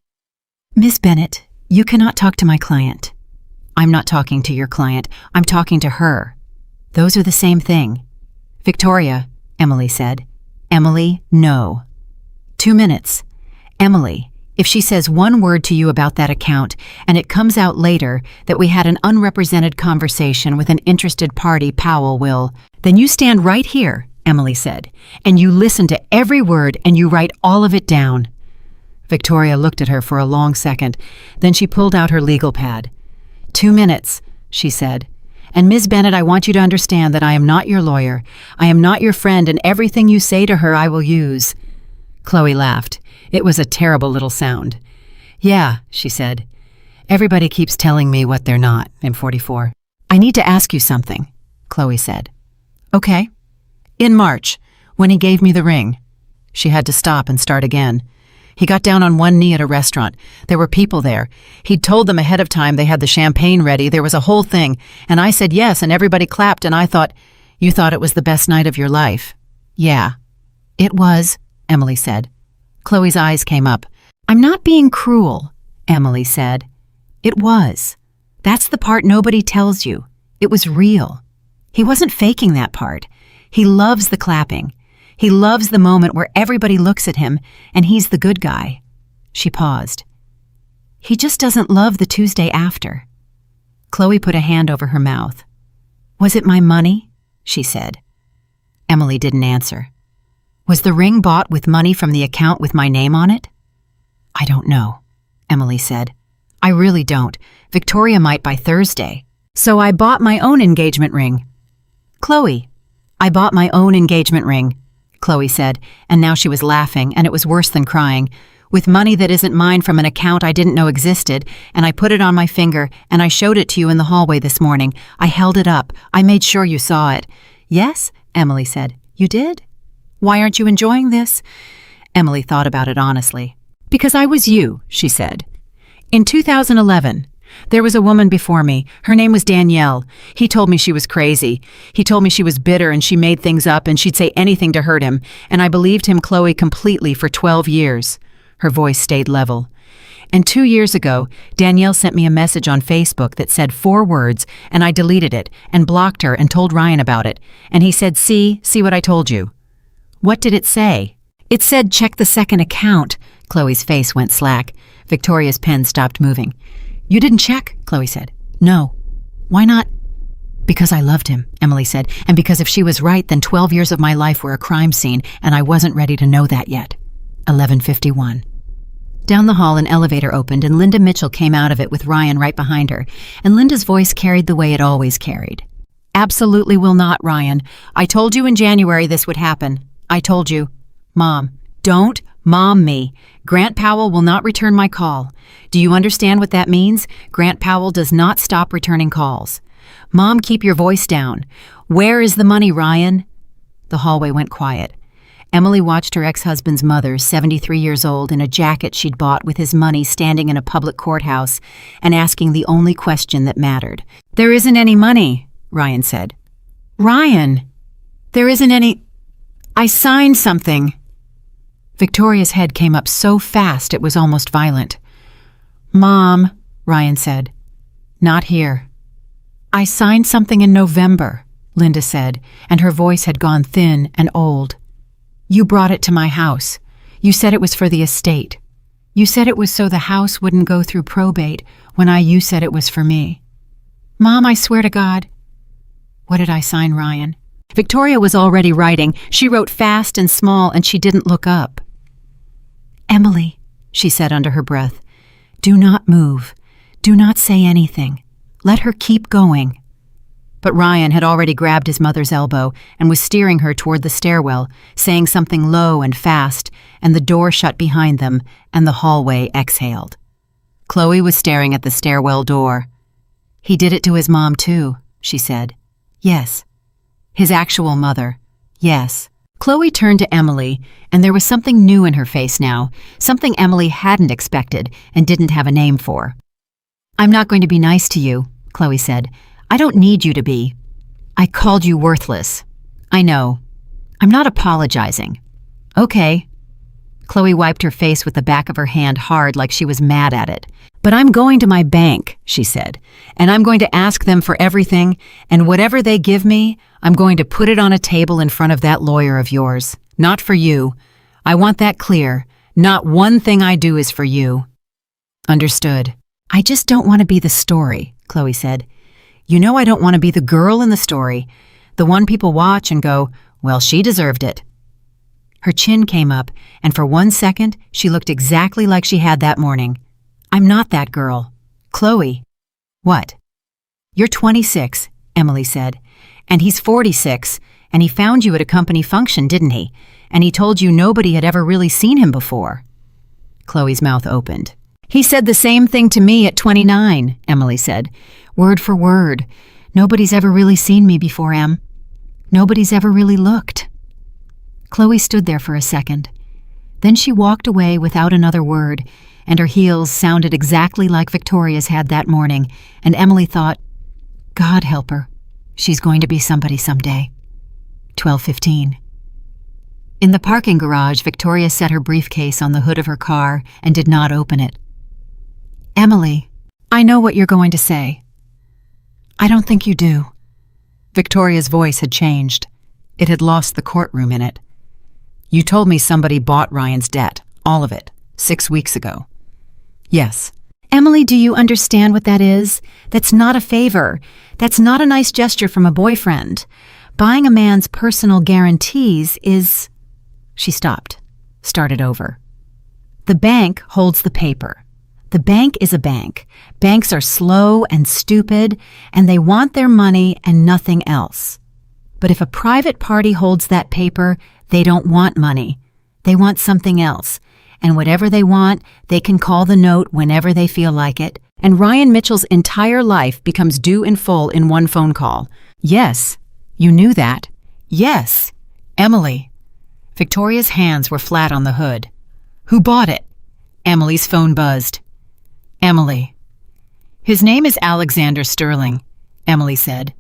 "Miss Bennett, you cannot talk to my client." "I'm not talking to your client. I'm talking to her." "Those are the same thing." "Victoria," Emily said. "Emily, no." 2 minutes. "Emily, If she says one word to you about that account, and it comes out later that we had an unrepresented conversation with an interested party, Powell will, then you stand right here, Emily said, and you listen to every word and you write all of it down. Victoria looked at her for a long second. Then she pulled out her legal pad. 2 minutes, she said. And Ms. Bennett, I want you to understand that I am not your lawyer. I am not your friend, and everything you say to her I will use. Chloe laughed. It was a terrible little sound. Yeah, she said. Everybody keeps telling me what they're not, I'm 44. I need to ask you something, Chloe said. Okay. In March, when he gave me the ring. She had to stop and start again. He got down on one knee at a restaurant. There were people there. He'd told them ahead of time they had the champagne ready. There was a whole thing. And I said yes, and everybody clapped, and I thought, you thought it was the best night of your life. Yeah. It was, Emily said. Chloe's eyes came up. I'm not being cruel, Emily said. It was. That's the part nobody tells you. It was real. He wasn't faking that part. He loves the clapping. He loves the moment where everybody looks at him and he's the good guy. She paused. He just doesn't love the Tuesday after. Chloe put a hand over her mouth. Was it my money? She said. Emily didn't answer. Was the ring bought with money from the account with my name on it? I don't know, Emily said. I really don't. Victoria might by Thursday. So I bought my own engagement ring. Chloe, I bought my own engagement ring, Chloe said, and now she was laughing, and it was worse than crying. With money that isn't mine from an account I didn't know existed, and I put it on my finger, and I showed it to you in the hallway this morning. I held it up. I made sure you saw it. Yes, Emily said. You did? Why aren't you enjoying this? Emily thought about it honestly. Because I was you, she said. In 2011, there was a woman before me. Her name was Danielle. He told me she was crazy. He told me she was bitter and she made things up and she'd say anything to hurt him. And I believed him, Chloe, completely for 12 years. Her voice stayed level. And 2 years ago, Danielle sent me a message on Facebook that said 4 words, and I deleted it and blocked her and told Ryan about it. And he said, see what I told you. What did it say? It said, check the second account. Chloe's face went slack. Victoria's pen stopped moving. You didn't check? Chloe said. No. Why not? Because I loved him, Emily said, and because if she was right, then 12 years of my life were a crime scene, and I wasn't ready to know that yet. 11:51. Down the hall, an elevator opened, and Linda Mitchell came out of it with Ryan right behind her, and Linda's voice carried the way it always carried. Absolutely will not, Ryan. I told you in January this would happen. I told you. Mom, don't mom me. Grant Powell will not return my call. Do you understand what that means? Grant Powell does not stop returning calls. Mom, keep your voice down. Where is the money, Ryan? The hallway went quiet. Emily watched her ex-husband's mother, 73 years old, in a jacket she'd bought with his money, standing in a public courthouse and asking the only question that mattered. There isn't any money, Ryan said. Ryan, there isn't any... I signed something. Victoria's head came up so fast it was almost violent. Mom, Ryan said. Not here. I signed something in November, Linda said, and her voice had gone thin and old. You brought it to my house. You said it was for the estate. You said it was so the house wouldn't go through probate when you said it was for me. Mom, I swear to God. What did I sign, Ryan? Victoria was already writing. She wrote fast and small, and she didn't look up. Emily, she said under her breath, do not move. Do not say anything. Let her keep going. But Ryan had already grabbed his mother's elbow and was steering her toward the stairwell, saying something low and fast, and the door shut behind them, and the hallway exhaled. Chloe was staring at the stairwell door. He did it to his mom too, she said. Yes. His actual mother. Yes. Chloe turned to Emily, and there was something new in her face now, something Emily hadn't expected and didn't have a name for. I'm not going to be nice to you, Chloe said. I don't need you to be. I called you worthless. I know. I'm not apologizing. Okay. Chloe wiped her face with the back of her hand hard like she was mad at it. But I'm going to my bank, she said, and I'm going to ask them for everything, and whatever they give me, I'm going to put it on a table in front of that lawyer of yours. Not for you. I want that clear. Not one thing I do is for you." "Understood. I just don't want to be the story," Chloe said. "You know I don't want to be the girl in the story, the one people watch and go, well, she deserved it." Her chin came up, and for 1 second, she looked exactly like she had that morning. "I'm not that girl. Chloe." "What?" "You're 26, Emily said, "and he's 46, and he found you at a company function, didn't he? And he told you nobody had ever really seen him before." Chloe's mouth opened. "He said the same thing to me at 29, Emily said. "Word for word. Nobody's ever really seen me before, Em. Nobody's ever really looked." Chloe stood there for a second. Then she walked away without another word, and her heels sounded exactly like Victoria's had that morning, and Emily thought, God help her. She's going to be somebody someday. 12:15. In the parking garage, Victoria set her briefcase on the hood of her car and did not open it. "Emily, I know what you're going to say." "I don't think you do." Victoria's voice had changed. It had lost the courtroom in it. "You told me somebody bought Ryan's debt, all of it, 6 weeks ago." "Yes." "Emily, do you understand what that is? That's not a favor. That's not a nice gesture from a boyfriend. Buying a man's personal guarantees is—" She stopped, started over. "The bank holds the paper. The bank is a bank. Banks are slow and stupid, and they want their money and nothing else. But if a private party holds that paper, they don't want money. They want something else. And whatever they want, they can call the note whenever they feel like it. And Ryan Mitchell's entire life becomes due in full in one phone call." "Yes, you knew that." "Yes, Emily." Victoria's hands were flat on the hood. "Who bought it?" Emily's phone buzzed. "Emily." "His name is Alexander Sterling," Emily said.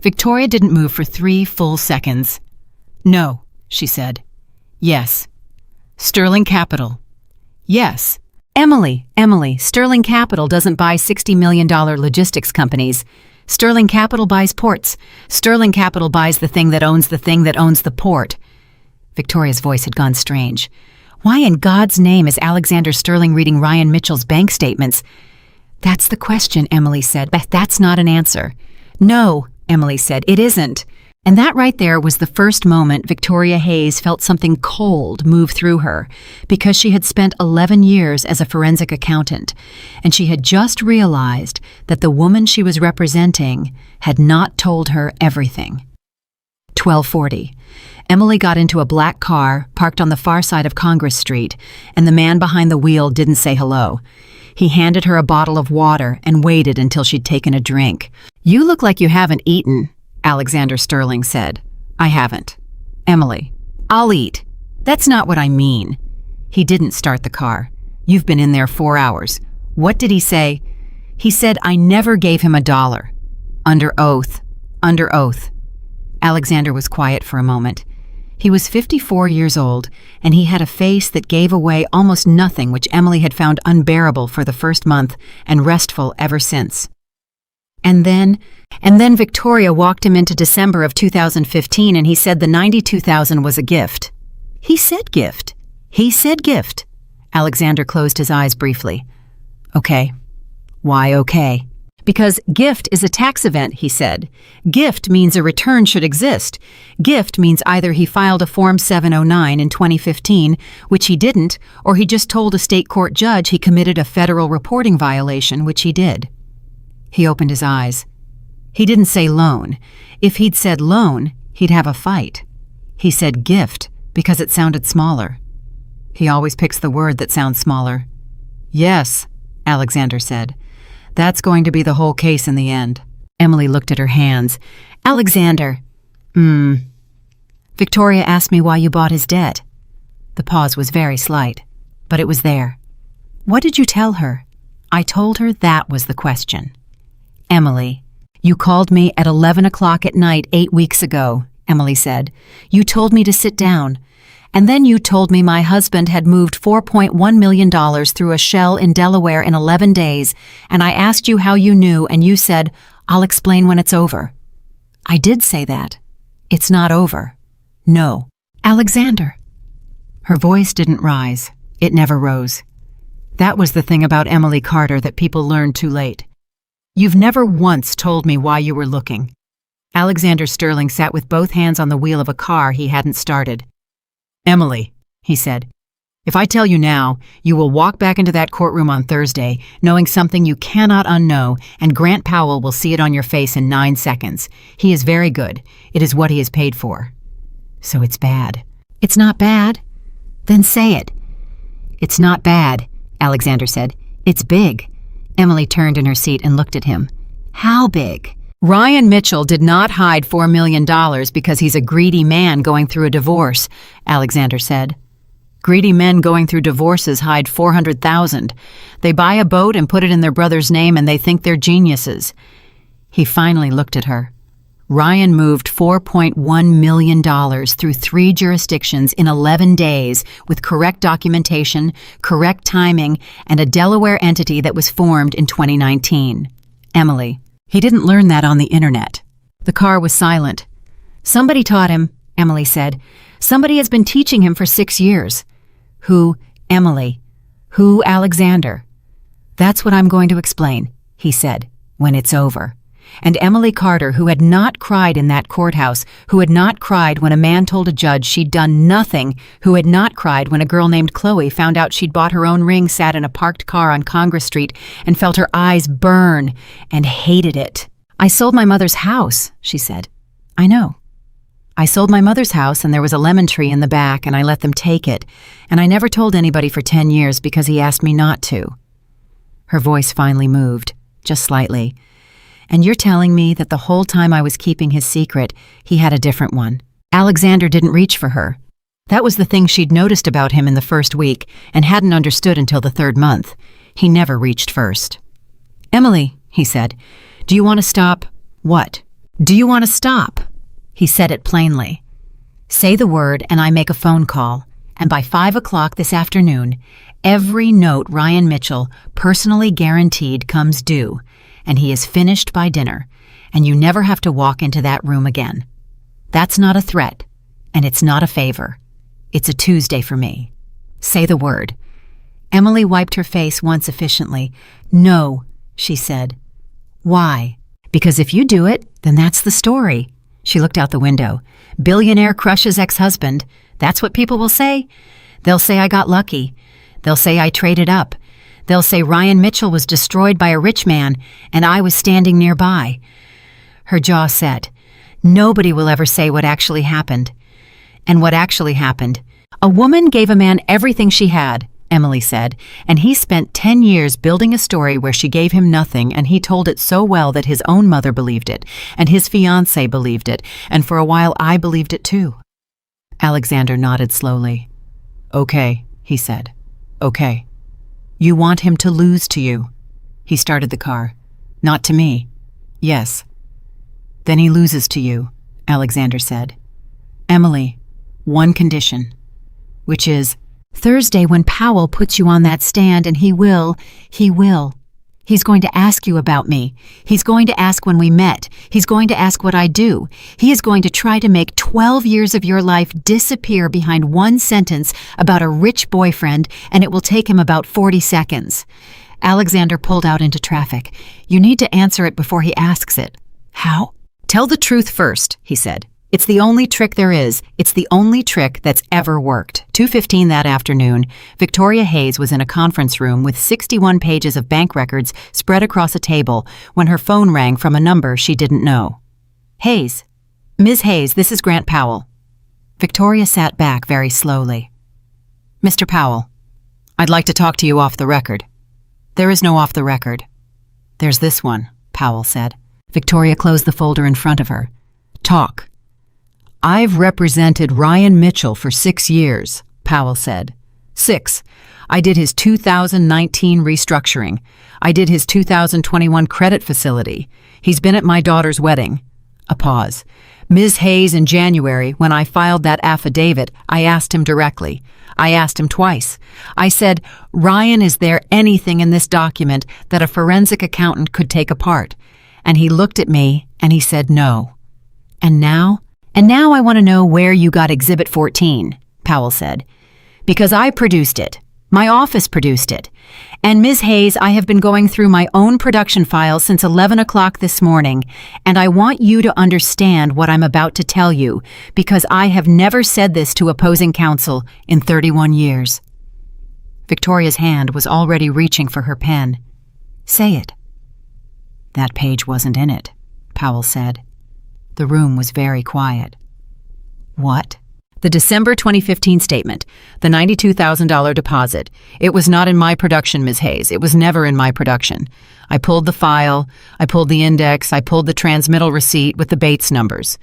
Victoria didn't move for 3 full seconds. "No," she said. "Yes." "Sterling Capital." "Yes." Emily, Sterling Capital doesn't buy $60 million logistics companies. Sterling Capital buys ports. Sterling Capital buys the thing that owns the port." Victoria's voice had gone strange. "Why in God's name is Alexander Sterling reading Ryan Mitchell's bank statements?" "That's the question," Emily said. "But that's not an answer." "No," Emily said, "it isn't." And that right there was the first moment Victoria Hayes felt something cold move through her, because she had spent 11 years as a forensic accountant, and she had just realized that the woman she was representing had not told her everything. 12:40. Emily got into a black car parked on the far side of Congress Street, and the man behind the wheel didn't say hello. He handed her a bottle of water and waited until she'd taken a drink. "You look like you haven't eaten," Alexander Sterling said. "I haven't." "Emily, I'll eat." "That's not what I mean." He didn't start the car. "You've been in there 4 hours. What did he say?" "He said I never gave him $1. Under oath. Under oath." Alexander was quiet for a moment. He was 54 years old, and he had a face that gave away almost nothing, which Emily had found unbearable for the first month and restful ever since. And then Victoria walked him into December of 2015, and he said the $92,000 was a gift. He said gift. He said gift. Alexander closed his eyes briefly. "Okay." "Why okay?" "Because gift is a tax event," he said. "Gift means a return should exist. Gift means either he filed a Form 709 in 2015, which he didn't, or he just told a state court judge he committed a federal reporting violation, which he did." He opened his eyes. He didn't say loan. If he'd said loan, he'd have a fight. He said gift because it sounded smaller. He always picks the word that sounds smaller. "Yes," Alexander said. "That's going to be the whole case in the end." Emily looked at her hands. "Alexander." "Victoria asked me why you bought his debt." The pause was very slight, but it was there. "What did you tell her?" "I told her that was the question." "Emily, you called me at 11 o'clock at night 8 weeks ago," Emily said. "You told me to sit down. And then you told me my husband had moved $4.1 million through a shell in Delaware in 11 days, and I asked you how you knew, and you said, 'I'll explain when it's over.' I did say that. It's not over. No." "Alexander." Her voice didn't rise. It never rose. That was the thing about Emily Carter that people learned too late. You've never once told me why you were looking. Alexander Sterling sat with both hands on the wheel of a car he hadn't started. Emily, he said, if I tell you now, you will walk back into that courtroom on Thursday, knowing something you cannot unknow, and Grant Powell will see it on your face in 9 seconds. He is very good. It is what he is paid for. So it's bad. It's not bad. Then say it. It's not bad, Alexander said. It's big. Emily turned in her seat and looked at him. How big? Ryan Mitchell did not hide $4 million because he's a greedy man going through a divorce, Alexander said. Greedy men going through divorces hide $400,000. They buy a boat and put it in their brother's name and they think they're geniuses. He finally looked at her. Ryan moved $4.1 million through 3 jurisdictions in 11 days with correct documentation, correct timing, and a Delaware entity that was formed in 2019. Emily. He didn't learn that on the internet. The car was silent. Somebody taught him, Emily said. Somebody has been teaching him for 6 years. Who, Emily? Who, Alexander? That's what I'm going to explain, he said, when it's over. And Emily Carter, who had not cried in that courthouse, who had not cried when a man told a judge she'd done nothing, who had not cried when a girl named Chloe found out she'd bought her own ring, sat in a parked car on Congress Street, and felt her eyes burn and hated it. I sold my mother's house, she said. I know. I sold my mother's house and there was a lemon tree in the back and I let them take it, and I never told anybody for 10 years because he asked me not to. Her voice finally moved, just slightly. And you're telling me that the whole time I was keeping his secret, he had a different one. Alexander didn't reach for her. That was the thing she'd noticed about him in the first week and hadn't understood until the 3rd month. He never reached first. Emily, he said, do you want to stop? What? Do you want to stop? He said it plainly. Say the word and I make a phone call, and by 5 o'clock this afternoon, every note Ryan Mitchell personally guaranteed comes due, and he is finished by dinner, and you never have to walk into that room again. That's not a threat, and it's not a favor. It's a Tuesday for me. Say the word. Emily wiped her face once efficiently. No, she said. Why? Because if you do it, then that's the story. She looked out the window. Billionaire crushes ex-husband. That's what people will say. They'll say I got lucky. They'll say I traded up. They'll say Ryan Mitchell was destroyed by a rich man and I was standing nearby. Her jaw set. Nobody will ever say what actually happened. And what actually happened? A woman gave a man everything she had, Emily said, and he spent 10 years building a story where she gave him nothing, and he told it so well that his own mother believed it, and his fiancée believed it, and for a while I believed it too. Alexander nodded slowly. Okay, he said. Okay. You want him to lose to you. He started the car. Not to me. Yes. Then he loses to you, Alexander said. Emily, one condition, which is Thursday when Powell puts you on that stand, and he will. He's going to ask you about me. He's going to ask when we met. He's going to ask what I do. He is going to try to make 12 years of your life disappear behind one sentence about a rich boyfriend, and it will take him about 40 seconds. Alexander pulled out into traffic. You need to answer it before he asks it. How? Tell the truth first, he said. It's the only trick there is. It's the only trick that's ever worked. 2:15 that afternoon, Victoria Hayes was in a conference room with 61 pages of bank records spread across a table when her phone rang from a number she didn't know. Hayes. Ms. Hayes, this is Grant Powell. Victoria sat back very slowly. Mr. Powell, I'd like to talk to you off the record. There is no off the record. There's this one, Powell said. Victoria closed the folder in front of her. Talk. I've represented Ryan Mitchell for 6 years, Powell said. 6. I did his 2019 restructuring. I did his 2021 credit facility. He's been at my daughter's wedding. A pause. Ms. Hayes, in January, when I filed that affidavit, I asked him directly. I asked him twice. I said, Ryan, is there anything in this document that a forensic accountant could take apart? And he looked at me and he said no. And now I want to know where you got Exhibit 14, Powell said. Because I produced it. My office produced it. And Ms. Hayes, I have been going through my own production files since 11 o'clock this morning, and I want you to understand what I'm about to tell you, because I have never said this to opposing counsel in 31 years. Victoria's hand was already reaching for her pen. Say it. That page wasn't in it, Powell said. The room was very quiet. What? The December 2015 statement, the $92,000 deposit. It was not in my production, Ms. Hayes. It was never in my production. I pulled the file, I pulled the index, I pulled the transmittal receipt with the Bates numbers.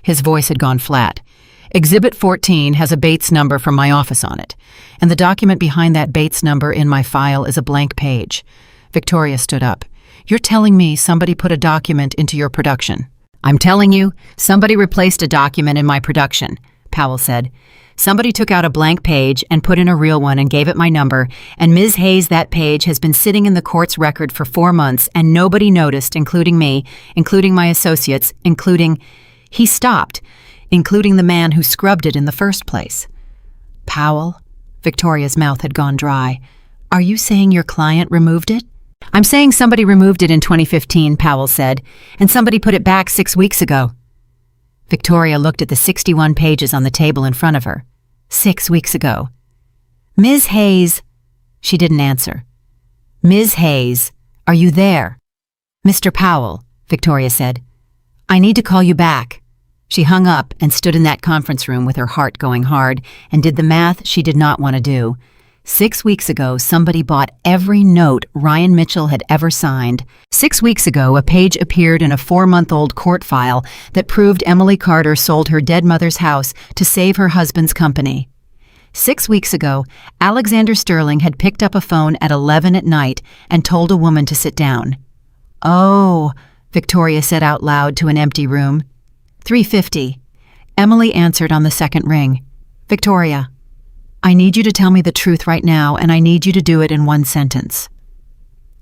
His voice had gone flat. Exhibit 14 has a Bates number from my office on it, and the document behind that Bates number in my file is a blank page. Victoria stood up. You're telling me somebody put a document into your production? I'm telling you, somebody replaced a document in my production, Powell said. Somebody took out a blank page and put in a real one and gave it my number, and Ms. Hayes, that page has been sitting in the court's record for 4 months, and nobody noticed, including me, including my associates, including... He stopped, including the man who scrubbed it in the first place. Powell? Victoria's mouth had gone dry. Are you saying your client removed it? I'm saying somebody removed it in 2015, Powell said, and somebody put it back 6 weeks ago. Victoria looked at the 61 pages on the table in front of her. 6 weeks ago. Ms. Hayes. She didn't answer. Ms. Hayes, are you there? Mr. Powell, Victoria said. I need to call you back. She hung up and stood in that conference room with her heart going hard and did the math she did not want to do. 6 weeks ago, somebody bought every note Ryan Mitchell had ever signed. 6 weeks ago, a page appeared in a 4-month-old court file that proved Emily Carter sold her dead mother's house to save her husband's company. 6 weeks ago, Alexander Sterling had picked up a phone at 11 at night and told a woman to sit down. Oh, Victoria said out loud to an empty room. 3:50. Emily answered on the second ring. Victoria, I need you to tell me the truth right now, and I need you to do it in 1 sentence.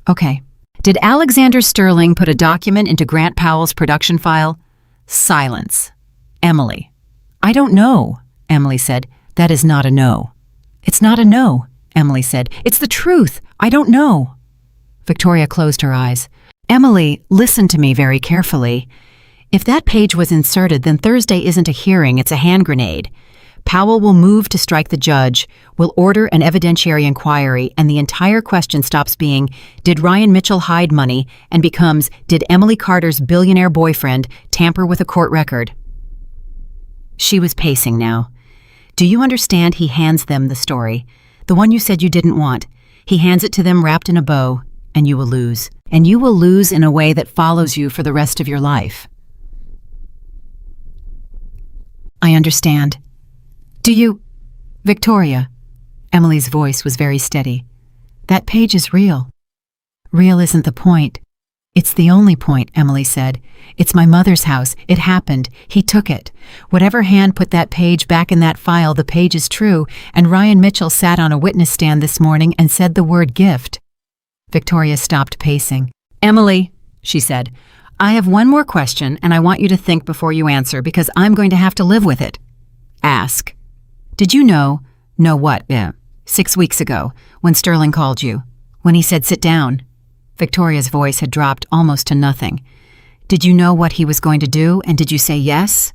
Okay. Did Alexander Sterling put a document into Grant Powell's production file? Silence. Emily. I don't know, Emily said. That is not a no. It's not a no, Emily said. It's the truth. I don't know. Victoria closed her eyes. Emily, listen to me very carefully. If that page was inserted, then Thursday isn't a hearing, it's a hand grenade. Powell will move to strike the judge, will order an evidentiary inquiry, and the entire question stops being, did Ryan Mitchell hide money, and becomes, did Emily Carter's billionaire boyfriend tamper with a court record? She was pacing now. Do you understand? He hands them the story. The one you said you didn't want. He hands it to them wrapped in a bow, and you will lose. And you will lose in a way that follows you for the rest of your life. I understand. Do you... Victoria, Emily's voice was very steady. That page is real. Real isn't the point. It's the only point, Emily said. It's my mother's house. It happened. He took it. Whatever hand put that page back in that file, the page is true, and Ryan Mitchell sat on a witness stand this morning and said the word gift. Victoria stopped pacing. Emily, she said, I have one more question, and I want you to think before you answer, because I'm going to have to live with it. Ask. Did you know what, 6 weeks ago, when Sterling called you, when he said sit down? Victoria's voice had dropped almost to nothing. Did you know what he was going to do, and did you say yes?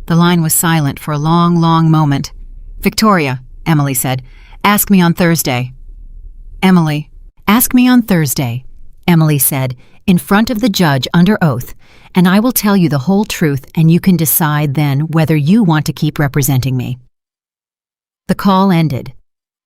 The line was silent for a long, long moment. Victoria, Emily said, ask me on Thursday. Emily, ask me on Thursday, Emily said, in front of the judge under oath, and I will tell you the whole truth, and you can decide then whether you want to keep representing me. The call ended.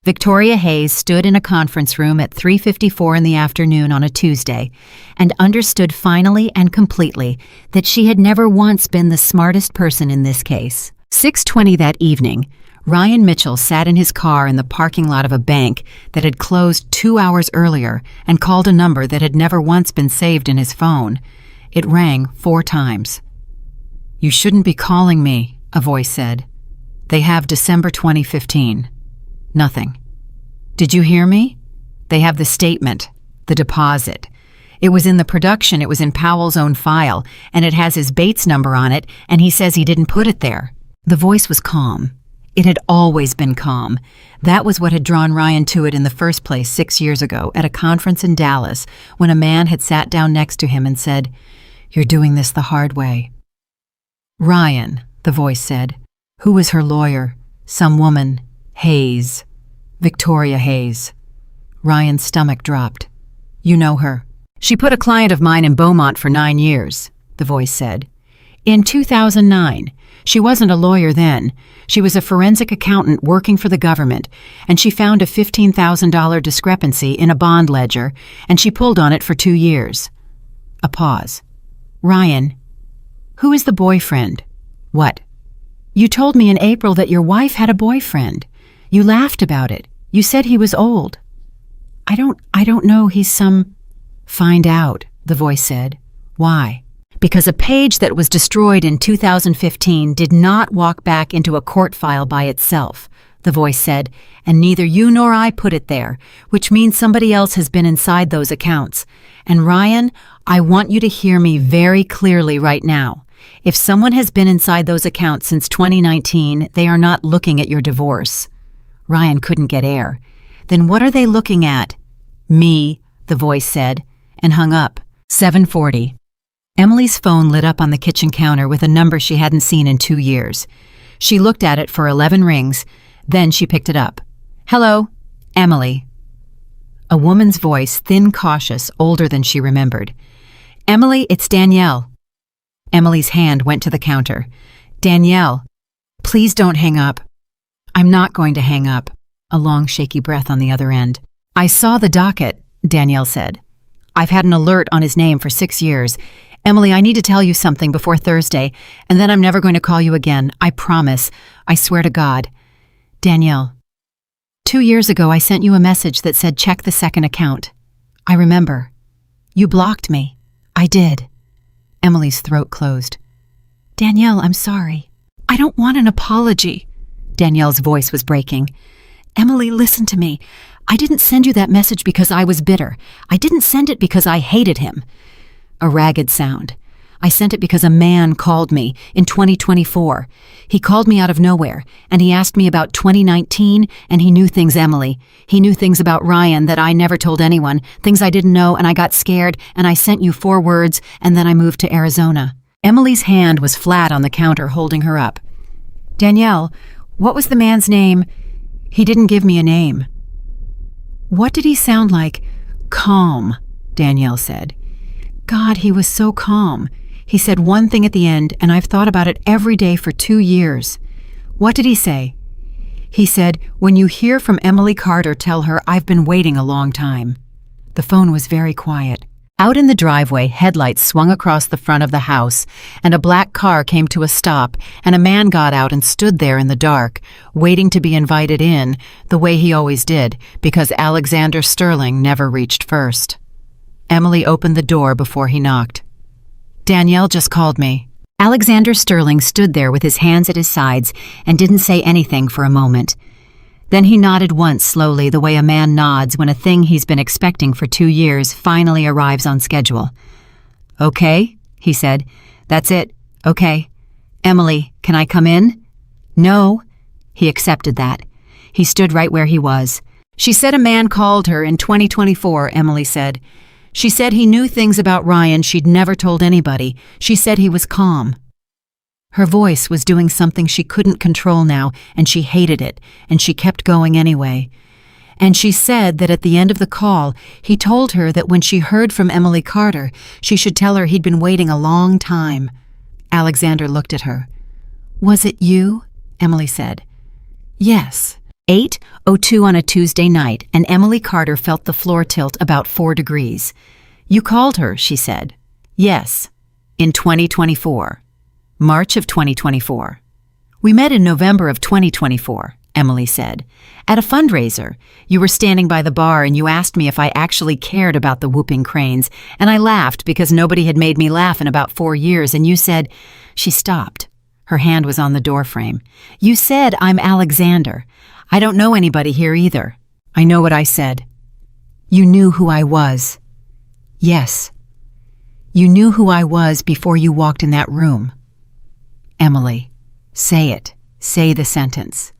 Victoria Hayes stood in a conference room at 3:54 in the afternoon on a Tuesday and understood finally and completely that she had never once been the smartest person in this case. 6:20 that evening, Ryan Mitchell sat in his car in the parking lot of a bank that had closed 2 hours earlier and called a number that had never once been saved in his phone. It rang 4 times. You shouldn't be calling me, a voice said. They have December 2015. Nothing. Did you hear me? They have the statement, the deposit. It was in the production, it was in Powell's own file, and it has his Bates number on it, and he says he didn't put it there. The voice was calm. It had always been calm. That was what had drawn Ryan to it in the first place 6 years ago at a conference in Dallas when a man had sat down next to him and said, "You're doing this the hard way." "Ryan," the voice said. "Who was her lawyer?" "Some woman. Hayes. Victoria Hayes." Ryan's stomach dropped. "You know her?" "She put a client of mine in Beaumont for 9 years," the voice said. "In 2009. She wasn't a lawyer then. She was a forensic accountant working for the government, and she found a $15,000 discrepancy in a bond ledger, and she pulled on it for 2 years. A pause. "Ryan, who is the boyfriend?" "What?" "You told me in April that your wife had a boyfriend. You laughed about it. You said he was old." I don't know, he's some—" "Find out," the voice said. "Why?" "Because a page that was destroyed in 2015 did not walk back into a court file by itself," the voice said, "and neither you nor I put it there, which means somebody else has been inside those accounts. And Ryan, I want you to hear me very clearly right now. If someone has been inside those accounts since 2019, they are not looking at your divorce." Ryan couldn't get air. "Then what are they looking at?" "Me," the voice said, and hung up. 7:40. Emily's phone lit up on the kitchen counter with a number she hadn't seen in 2 years. She looked at it for 11 rings, then she picked it up. "Hello, Emily." A woman's voice, thin, cautious, older than she remembered. "Emily, it's Danielle." Emily's hand went to the counter. "Danielle, please don't hang up." "I'm not going to hang up." A long, shaky breath on the other end. "I saw the docket," Danielle said. "I've had an alert on his name for 6 years. Emily, I need to tell you something before Thursday, and then I'm never going to call you again. I promise. I swear to God." "Danielle, 2 years ago I sent you a message that said check the second account. I remember. You blocked me." "I did." Emily's throat closed. "Danielle, I'm sorry. I don't want an apology." Danielle's voice was breaking. "Emily, listen to me. I didn't send you that message because I was bitter. I didn't send it because I hated him." A ragged sound. "I sent it because a man called me in 2024. He called me out of nowhere, and he asked me about 2019, and he knew things, Emily. He knew things about Ryan that I never told anyone, things I didn't know, and I got scared, and I sent you 4 words, and then I moved to Arizona." Emily's hand was flat on the counter, holding her up. "Danielle, what was the man's name?" "He didn't give me a name." "What did he sound like?" "Calm," Danielle said. "God, he was so calm. He said one thing at the end, and I've thought about it every day for 2 years." "What did he say?" "He said, 'When you hear from Emily Carter, tell her I've been waiting a long time.'" The phone was very quiet. Out in the driveway, headlights swung across the front of the house, and a black car came to a stop, and a man got out and stood there in the dark, waiting to be invited in, the way he always did, because Alexander Sterling never reached first. Emily opened the door before he knocked. "Danielle just called me." Alexander Sterling stood there with his hands at his sides and didn't say anything for a moment. Then he nodded once slowly, the way a man nods when a thing he's been expecting for 2 years finally arrives on schedule. "Okay," he said. "That's it. Okay. Emily, can I come in?" "No." He accepted that. He stood right where he was. "She said a man called her in 2024, Emily said. She said he knew things about Ryan she'd never told anybody. She said he was calm." Her voice was doing something she couldn't control now, and she hated it, and she kept going anyway. And she said that at the end of the call, he told her that when she heard from Emily Carter, she should tell her he'd been waiting a long time. Alexander looked at her. "Was it you?" Emily said. "Yes." 8:02 on a Tuesday night, and Emily Carter felt the floor tilt about 4 degrees. "You called her," she said. "Yes. In 2024. March of 2024. "We met in November of 2024, Emily said. "At a fundraiser. You were standing by the bar and you asked me if I actually cared about the whooping cranes, and I laughed because nobody had made me laugh in about 4 years, and you said—" She stopped. Her hand was on the doorframe. "You said I'm Alexander. I don't know anybody here either." "I know what I said." "You knew who I was." "Yes." "You knew who I was before you walked in that room." "Emily, say it. Say the sentence."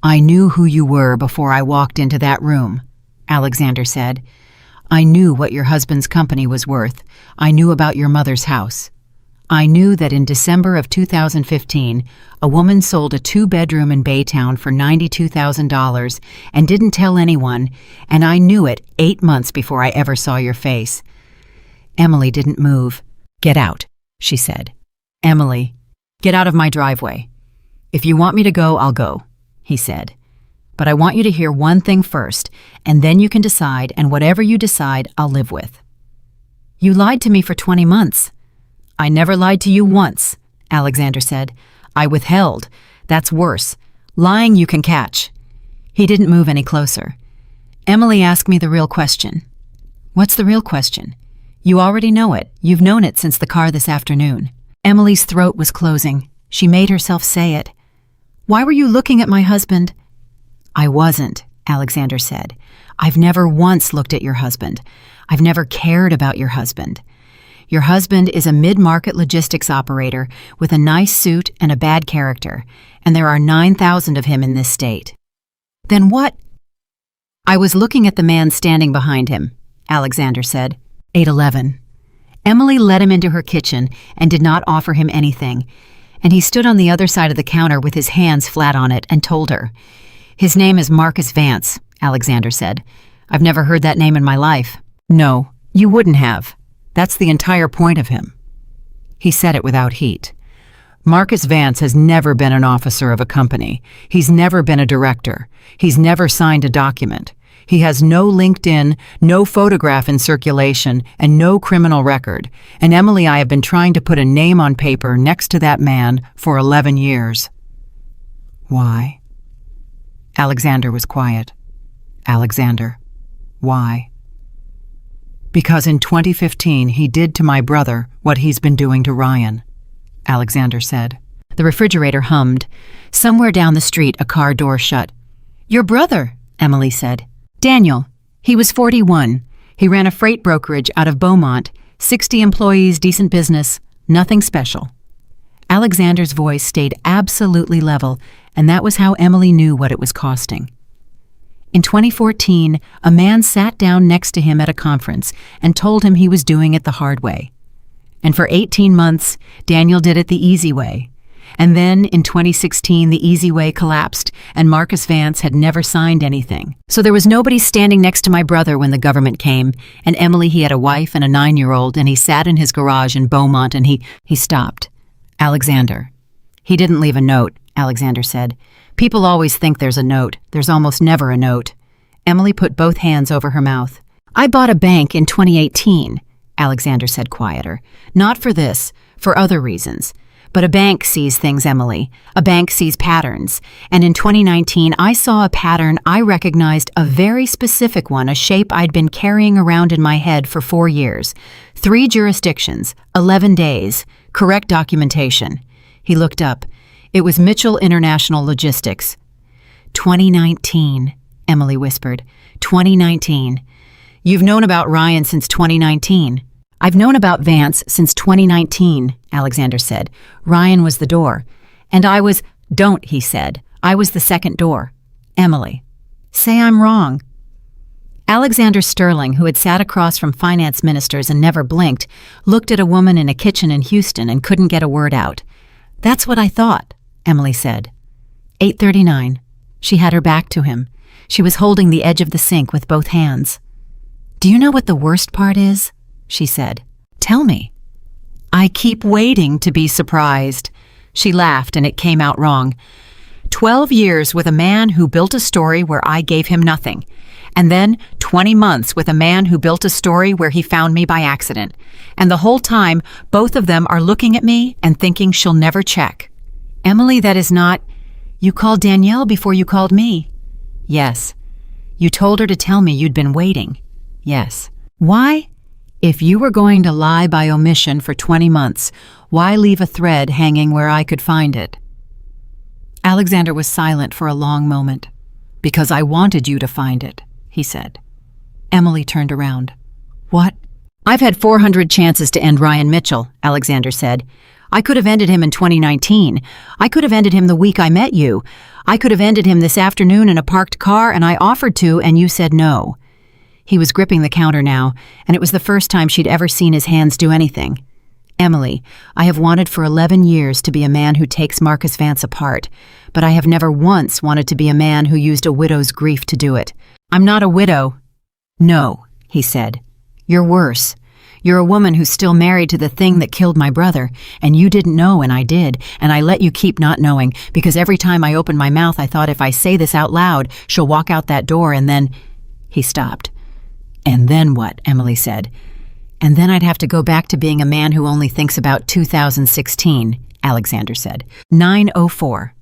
I knew who you were before I walked into that room, Alexander said. I knew what your husband's company was worth. I knew about your mother's house. I knew that in December of 2015, a woman sold a 2-bedroom in Baytown for $92,000 and didn't tell anyone, and I knew it 8 months before I ever saw your face. Emily didn't move. Get out, she said. Emily, get out of my driveway. If you want me to go, I'll go, he said. But I want you to hear one thing first, and then you can decide, and whatever you decide, I'll live with. You lied to me for 20 months. I never lied to you once, Alexander said. I withheld. That's worse. Lying you can catch. He didn't move any closer. Emily asked me the real question. What's the real question? You already know it. You've known it since the car this afternoon. Emily's throat was closing. She made herself say it. Why were you looking at my husband? I wasn't, Alexander said. I've never once looked at your husband. I've never cared about your husband. Your husband is a mid-market logistics operator with a nice suit and a bad character, and there are 9,000 of him in this state. Then what? I was looking at the man standing behind him, Alexander said. 811. Emily led him into her kitchen and did not offer him anything, and he stood on the other side of the counter with his hands flat on it and told her. His name is Marcus Vance, Alexander said. I've never heard that name in my life. No, you wouldn't have. That's the entire point of him. He said it without heat. Marcus Vance has never been an officer of a company. He's never been a director. He's never signed a document. He has no LinkedIn, no photograph in circulation, and no criminal record. And Emily, I have been trying to put a name on paper next to that man for 11 years. Why? Alexander was quiet. Alexander, why? Because in 2015 he did to my brother what he's been doing to Ryan, Alexander said. The refrigerator hummed. Somewhere down the street a car door shut. Your brother, Emily said. Daniel. He was 41. He ran a freight brokerage out of Beaumont. 60 employees, decent business, nothing special. Alexander's voice stayed absolutely level, and that was how Emily knew what it was costing. In 2014, a man sat down next to him at a conference and told him he was doing it the hard way. And for 18 months, Daniel did it the easy way. And then, in 2016, the easy way collapsed, and Marcus Vance had never signed anything. So there was nobody standing next to my brother when the government came, and Emily, he had a wife and a 9-year-old, and he sat in his garage in Beaumont, and he stopped. Alexander. He didn't leave a note, Alexander said. People always think there's a note. There's almost never a note. Emily put both hands over her mouth. I bought a bank in 2018, Alexander said quieter. Not for this, for other reasons. But a bank sees things, Emily. A bank sees patterns. And in 2019, I saw a pattern I recognized, a very specific one, a shape I'd been carrying around in my head for 4 years. 3 jurisdictions, 11 days, correct documentation. He looked up. It was Mitchell International Logistics. 2019, Emily whispered. 2019. You've known about Ryan since 2019. I've known about Vance since 2019, Alexander said. Ryan was the door. And I was, don't, he said. I was the second door. Emily. Say I'm wrong. Alexander Sterling, who had sat across from finance ministers and never blinked, looked at a woman in a kitchen in Houston and couldn't get a word out. That's what I thought, Emily said. 8:39. She had her back to him. She was holding the edge of the sink with both hands. Do you know what the worst part is? She said. Tell me. I keep waiting to be surprised. She laughed and it came out wrong. 12 years with a man who built a story where I gave him nothing. And then 20 months with a man who built a story where he found me by accident. And the whole time, both of them are looking at me and thinking she'll never check. Emily, that is not... You called Danielle before you called me. Yes. You told her to tell me you'd been waiting. Yes. Why? If you were going to lie by omission for 20 months, why leave a thread hanging where I could find it? Alexander was silent for a long moment. Because I wanted you to find it, he said. Emily turned around. What? I've had 400 chances to end Ryan Mitchell, Alexander said. I could have ended him in 2019. I could have ended him the week I met you. I could have ended him this afternoon in a parked car, and I offered to, and you said no." He was gripping the counter now, and it was the first time she'd ever seen his hands do anything. "Emily, I have wanted for 11 years to be a man who takes Marcus Vance apart, but I have never once wanted to be a man who used a widow's grief to do it. I'm not a widow." "No," he said. "You're worse. You're a woman who's still married to the thing that killed my brother, and you didn't know and I did, and I let you keep not knowing, because every time I opened my mouth I thought if I say this out loud, she'll walk out that door and then—" He stopped. "And then what?" Emily said. "And then I'd have to go back to being a man who only thinks about 2016, Alexander said. 9:04.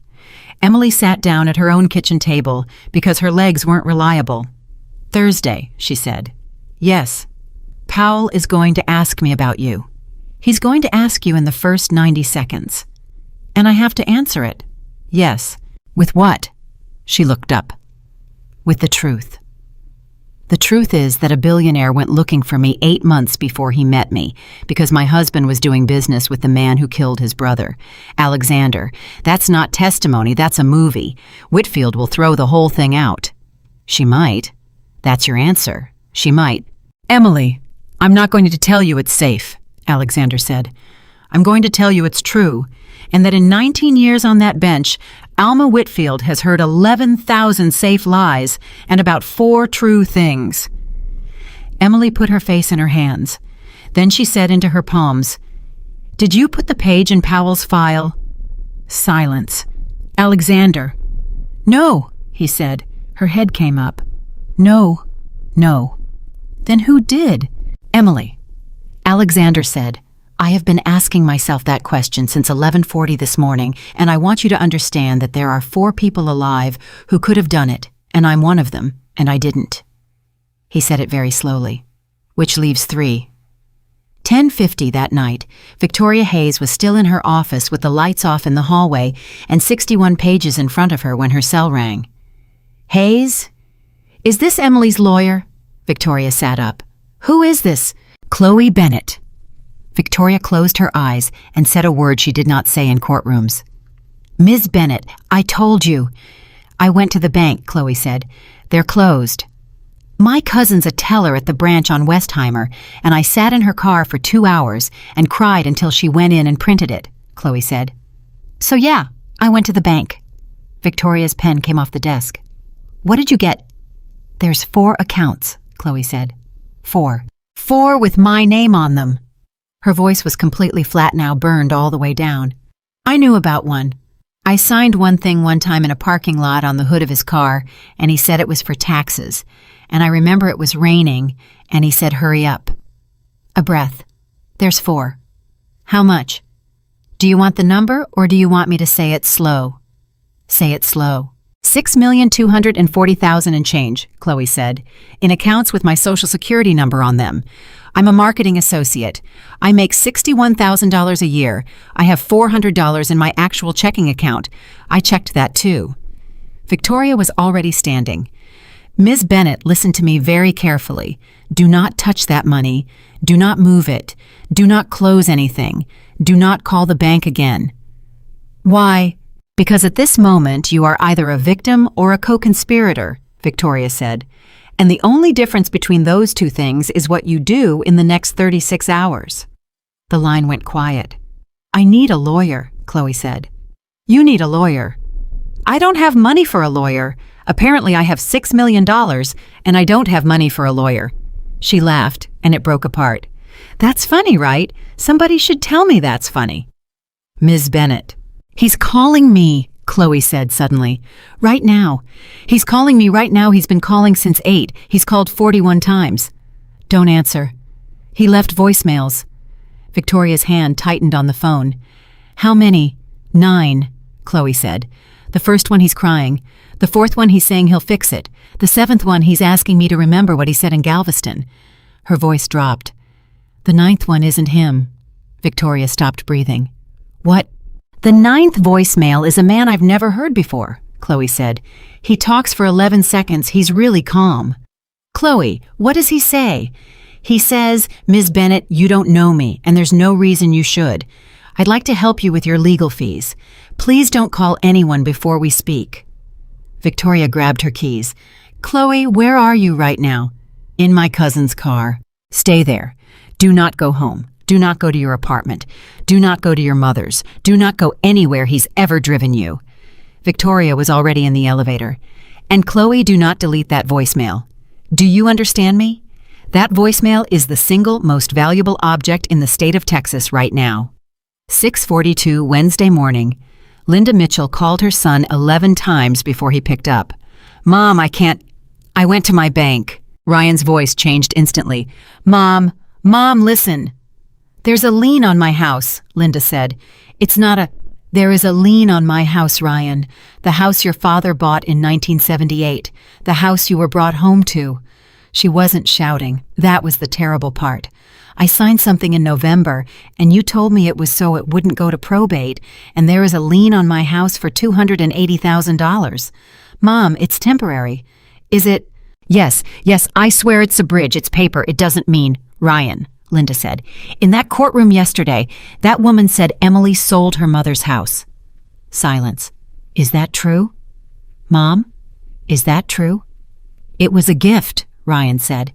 Emily sat down at her own kitchen table because her legs weren't reliable. "Thursday," she said. "Yes. Powell is going to ask me about you. He's going to ask you in the first 90 seconds. And I have to answer it. Yes. With what?" She looked up. "With the truth. The truth is that a billionaire went looking for me 8 months before he met me, because my husband was doing business with the man who killed his brother. Alexander, that's not testimony, that's a movie. Whitfield will throw the whole thing out." "She might. That's your answer. She might." "Emily, I'm not going to tell you it's safe," Alexander said. "I'm going to tell you it's true, and that in 19 years on that bench, Alma Whitfield has heard 11,000 safe lies and about 4 true things." Emily put her face in her hands. Then she said into her palms, "Did you put the page in Powell's file?" Silence. "Alexander." "No," he said. Her head came up. "No, no." "Then who did?" "Emily." Alexander said, "I have been asking myself that question since 11:40 this morning, and I want you to understand that there are 4 people alive who could have done it, and I'm one of them, and I didn't." He said it very slowly. "Which leaves 3. 10:50 that night, Victoria Hayes was still in her office with the lights off in the hallway and 61 pages in front of her when her cell rang. "Hayes? Is this Emily's lawyer?" Victoria sat up. "Who is this?" "Chloe Bennett." Victoria closed her eyes and said a word she did not say in courtrooms. "Ms. Bennett, I told you." "I went to the bank," Chloe said. "They're closed." "My cousin's a teller at the branch on Westheimer, and I sat in her car for 2 hours and cried until she went in and printed it," Chloe said. "So yeah, I went to the bank." Victoria's pen came off the desk. "What did you get?" "There's 4 accounts," Chloe said. 4. 4 with my name on them." Her voice was completely flat now, burned all the way down. "I knew about one. I signed one thing one time in a parking lot on the hood of his car, and he said it was for taxes. And I remember it was raining, and he said, 'Hurry up.'" A breath. "There's 4. How much? Do you want the number, or do you want me to say it slow?" "Say it slow." 6,240,000 and change, Chloe said, "in accounts with my Social Security number on them. I'm a marketing associate. I make $61,000 a year. I have $400 in my actual checking account. I checked that too." Victoria was already standing. "Ms. Bennett, listen to me very carefully. Do not touch that money. Do not move it. Do not close anything. Do not call the bank again." "Why?" "Because at this moment you are either a victim or a co-conspirator," Victoria said. "And the only difference between those 2 things is what you do in the next 36 hours. The line went quiet. "I need a lawyer," Chloe said. "You need a lawyer." "I don't have money for a lawyer. Apparently I have $6 million, and I don't have money for a lawyer." She laughed, and it broke apart. "That's funny, right? Somebody should tell me that's funny." "Ms. Bennett." "He's calling me," Chloe said suddenly. "Right now. He's calling me right now. He's been calling since 8. He's called 41 times. Don't answer. He left voicemails." Victoria's hand tightened on the phone. "How many?" 9, Chloe said. "The first one he's crying. The 4th one he's saying he'll fix it. The 7th one he's asking me to remember what he said in Galveston." Her voice dropped. "The 9th one isn't him." Victoria stopped breathing. "What?" "The 9th voicemail is a man I've never heard before," Chloe said. "He talks for 11 seconds. He's really calm." "Chloe, what does he say?" "He says, 'Ms. Bennett, you don't know me, and there's no reason you should. I'd like to help you with your legal fees. Please don't call anyone before we speak." Victoria grabbed her keys. "Chloe, where are you right now?" "In my cousin's car." "Stay there. Do not go home. Do not go to your apartment. Do not go to your mother's. Do not go anywhere he's ever driven you." Victoria was already in the elevator. "And Chloe, do not delete that voicemail. Do you understand me? That voicemail is the single most valuable object in the state of Texas right now." 6:42 Wednesday morning. Linda Mitchell called her son 11 times before he picked up. "Mom, I went to my bank." Ryan's voice changed instantly. Mom, listen." "There's a lien on my house," Linda said. "There is a lien on my house, Ryan. The house your father bought in 1978. The house you were brought home to." She wasn't shouting. That was the terrible part. "I signed something in November, and you told me it was so it wouldn't go to probate, and there is a lien on my house for $280,000. Mom, it's temporary. Is it?" Yes, I swear it's a bridge. It's paper. It doesn't mean." "Ryan," Linda said, "in that courtroom yesterday, that woman said Emily sold her mother's house." Silence. "Is that true? Mom, is that true?" "It was a gift," Ryan said,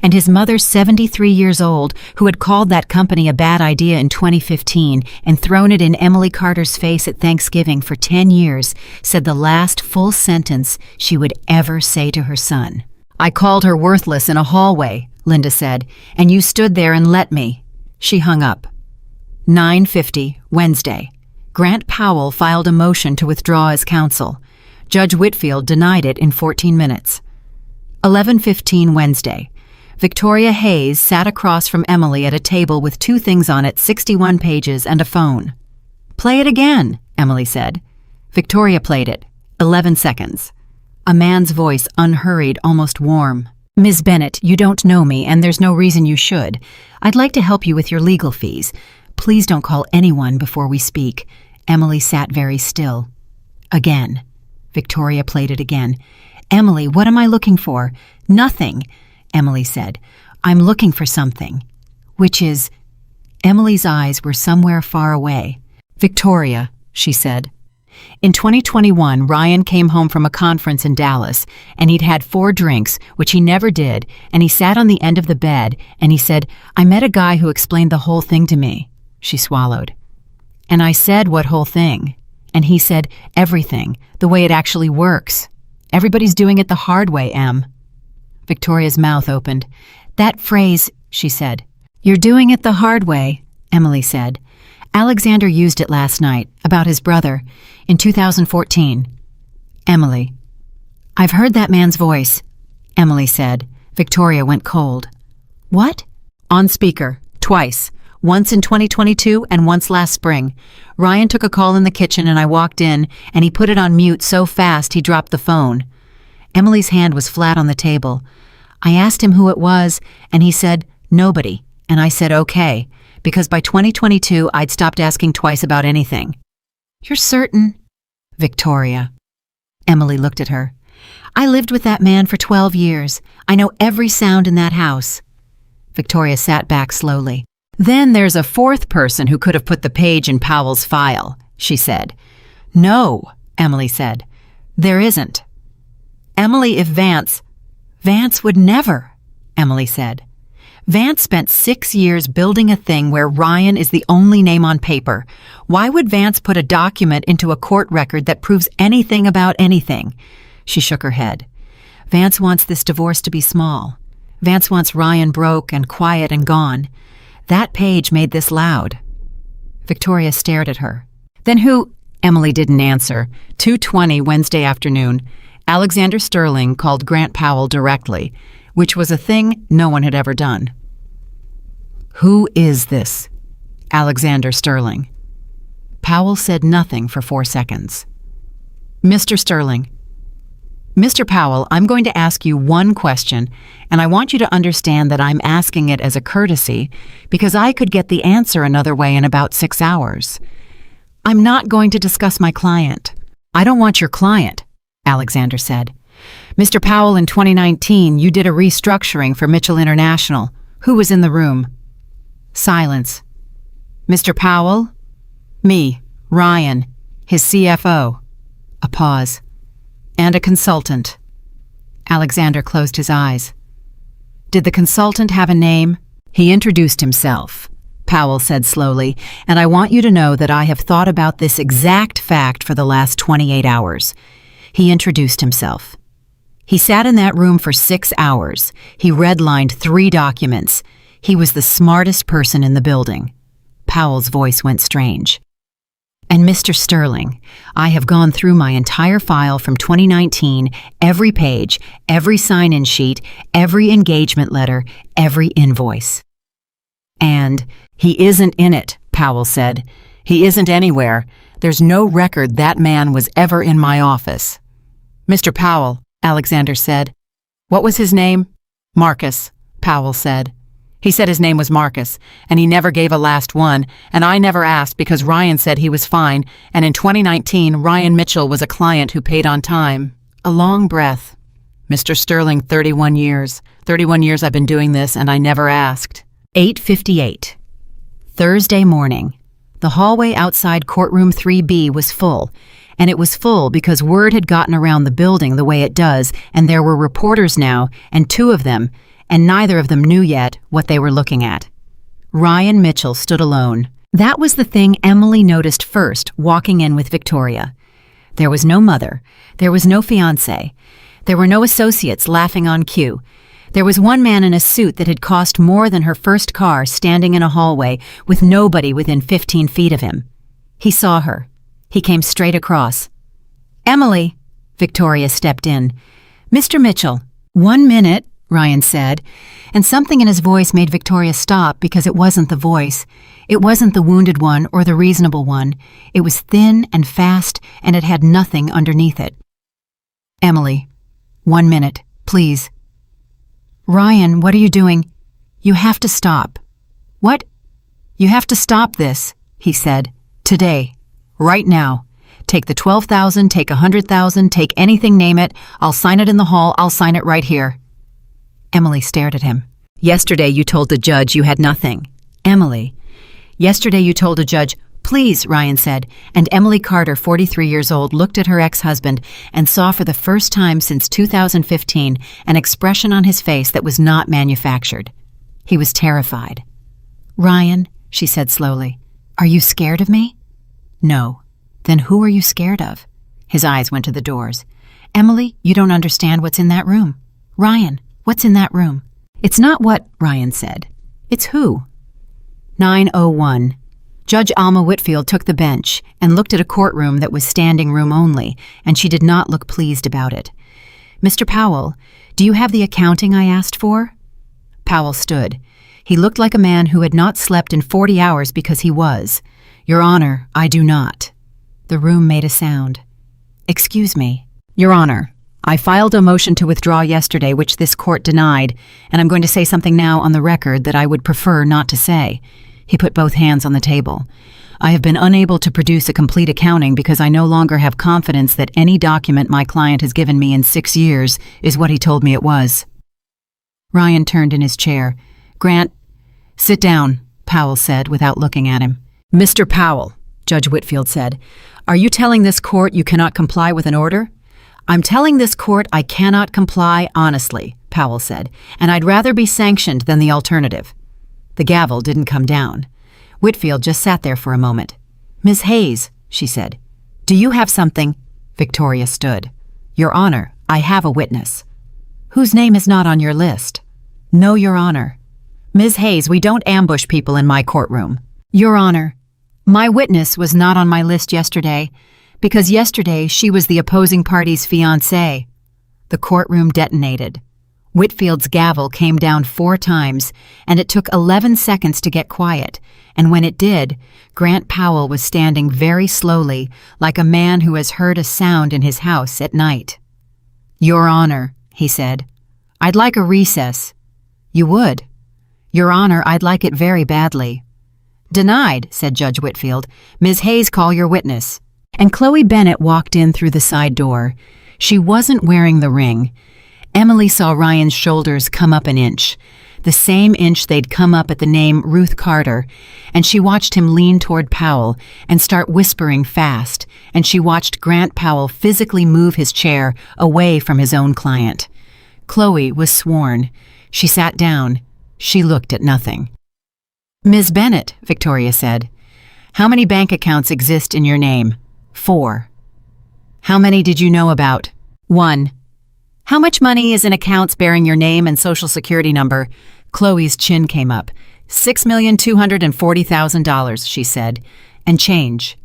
"and his mother, 73 years old, who had called that company a bad idea in 2015 and thrown it in Emily Carter's face at Thanksgiving for 10 years, said the last full sentence she would ever say to her son. I called her worthless in a hallway," Linda said, "and you stood there and let me." She hung up. 9:50 Wednesday. Grant Powell filed a motion to withdraw as counsel. Judge Whitfield denied it in 14 minutes. 11:15 Wednesday. Victoria Hayes sat across from Emily at a table with two things on it, 61 pages, and a phone. "Play it again," Emily said. Victoria played it. 11 seconds. A man's voice, unhurried, almost warm. "Ms. Bennett, you don't know me, and there's no reason you should. I'd like to help you with your legal fees. Please don't call anyone before we speak." Emily sat very still. Again. Victoria played it again. "Emily, what am I looking for?" "Nothing," Emily said. "I'm looking for something." "Which is?" Emily's eyes were somewhere far away. "Victoria," she said. In 2021, Ryan came home from a conference in Dallas, and he'd had 4 drinks, which he never did, and he sat on the end of the bed, and he said, "I met a guy who explained the whole thing to me." She swallowed. "And I said, what whole thing?" And he said, "Everything, the way it actually works. Everybody's doing it the hard way, Em." Victoria's mouth opened. "That phrase," she said. "You're doing it the hard way," Emily said. "Alexander used it last night, about his brother, in 2014. Emily. "I've heard that man's voice," Emily said. Victoria went cold. "What?" On speaker, twice, once in 2022 and once last spring. Ryan took a call in the kitchen and I walked in, and he put it on mute so fast he dropped the phone. Emily's hand was flat on the table. I asked him who it was, and he said, "Nobody," and I said, "Okay," because by 2022 I'd stopped asking twice about anything. "You're certain?" Victoria. Emily looked at her. "I lived with that man for 12 years. I know every sound in that house." Victoria sat back slowly. "Then there's a fourth person who could have put the page in Powell's file," she said. "No," Emily said. "There isn't." "Emily, if Vance would never," Emily said. "Vance spent 6 years building a thing where Ryan is the only name on paper. Why would Vance put a document into a court record that proves anything about anything?" She shook her head. "Vance wants this divorce to be small. Vance wants Ryan broke and quiet and gone. That page made this loud." Victoria stared at her. "Then who?" Emily didn't answer. 2:20 Wednesday afternoon. Alexander Sterling called Grant Powell directly, which was a thing no one had ever done. "Who is this?" Alexander Sterling. Powell said nothing for 4 seconds. "Mr. Sterling." "Mr. Powell, I'm going to ask you one question, and I want you to understand that I'm asking it as a courtesy because I could get the answer another way in about 6 hours. I'm not going to discuss my client." "I don't want your client," Alexander said. "Mr. Powell, in 2019, you did a restructuring for Mitchell International. Who was in the room?" Silence. "Mr. Powell?" Me, Ryan, his CFO. A pause. And a consultant. Alexander closed his eyes. Did the consultant have a name? He introduced himself, Powell said slowly, and I want you to know that I have thought about this exact fact for the last 28 hours. He introduced himself. He sat in that room for 6 hours. He redlined 3 documents. He was the smartest person in the building. Powell's voice went strange. And Mr. Sterling, I have gone through my entire file from 2019, every page, every sign-in sheet, every engagement letter, every invoice. And he isn't in it, Powell said. He isn't anywhere. There's no record that man was ever in my office. Mr. Powell, Alexander said. What was his name? Marcus, Powell said. He said his name was Marcus, and he never gave a last one, and I never asked because Ryan said he was fine, and in 2019, Ryan Mitchell was a client who paid on time. A long breath. Mr. Sterling, 31 years. 31 years I've been doing this, and I never asked. 8:58. Thursday morning. The hallway outside courtroom 3B was full, and it was full because word had gotten around the building the way it does, and there were reporters now, and 2 of them, and neither of them knew yet what they were looking at. Ryan Mitchell stood alone. That was the thing Emily noticed first, walking in with Victoria. There was no mother. There was no fiancé. There were no associates laughing on cue. There was one man in a suit that had cost more than her first car standing in a hallway with nobody within 15 feet of him. He saw her. He came straight across. Emily, Victoria stepped in. Mr. Mitchell. 1 minute, Ryan said, and something in his voice made Victoria stop because it wasn't the voice. It wasn't the wounded one or the reasonable one. It was thin and fast, and it had nothing underneath it. Emily, 1 minute, please. Ryan, what are you doing? You have to stop. What? You have to stop this, he said. Today. Right now. Take the 12,000, take 100,000, take anything, name it. I'll sign it in the hall. I'll sign it right here. Emily stared at him. Yesterday you told the judge you had nothing. Emily. Yesterday you told a judge, please, Ryan said, and Emily Carter, 43 years old, looked at her ex-husband and saw for the first time since 2015 an expression on his face that was not manufactured. He was terrified. Ryan, she said slowly, are you scared of me? No. Then who are you scared of? His eyes went to the doors. Emily, you don't understand what's in that room. Ryan, what's in that room? It's not what, Ryan said. It's who? 9:01. Judge Alma Whitfield took the bench and looked at a courtroom that was standing room only, and she did not look pleased about it. Mr. Powell, do you have the accounting I asked for? Powell stood. He looked like a man who had not slept in 40 hours because he was. Your Honor, I do not. The room made a sound. Excuse me. Your Honor, I filed a motion to withdraw yesterday which this court denied, and I'm going to say something now on the record that I would prefer not to say. He put both hands on the table. I have been unable to produce a complete accounting because I no longer have confidence that any document my client has given me in 6 years is what he told me it was. Ryan turned in his chair. Grant, sit down, Powell said without looking at him. Mr. Powell, Judge Whitfield said, are you telling this court you cannot comply with an order? I'm telling this court I cannot comply honestly, Powell said, and I'd rather be sanctioned than the alternative. The gavel didn't come down. Whitfield just sat there for a moment. Ms. Hayes, she said, do you have something? Victoria stood. Your Honor, I have a witness. Whose name is not on your list? No, Your Honor. Ms. Hayes, we don't ambush people in my courtroom. Your Honor, my witness was not on my list yesterday because yesterday she was the opposing party's fiancé. The courtroom detonated. Whitfield's gavel came down 4 times, and it took 11 seconds to get quiet, and when it did, Grant Powell was standing very slowly, like a man who has heard a sound in his house at night. Your Honor, he said, I'd like a recess. You would? Your Honor, I'd like it very badly. Denied, said Judge Whitfield. Ms. Hayes, call your witness. And Chloe Bennett walked in through the side door. She wasn't wearing the ring. Emily saw Ryan's shoulders come up an inch. the same inch they'd come up at the name Ruth Carter, and she watched him lean toward Powell and start whispering fast, and she watched Grant Powell physically move his chair away from his own client. Chloe was sworn. She sat down. She looked at nothing. "Ms. Bennett," Victoria said, "how many bank accounts exist in your name?" 4. "How many did you know about?" 1. "How much money is in accounts bearing your name and social security number?" Chloe's chin came up. $6,240,000, she said, "and change."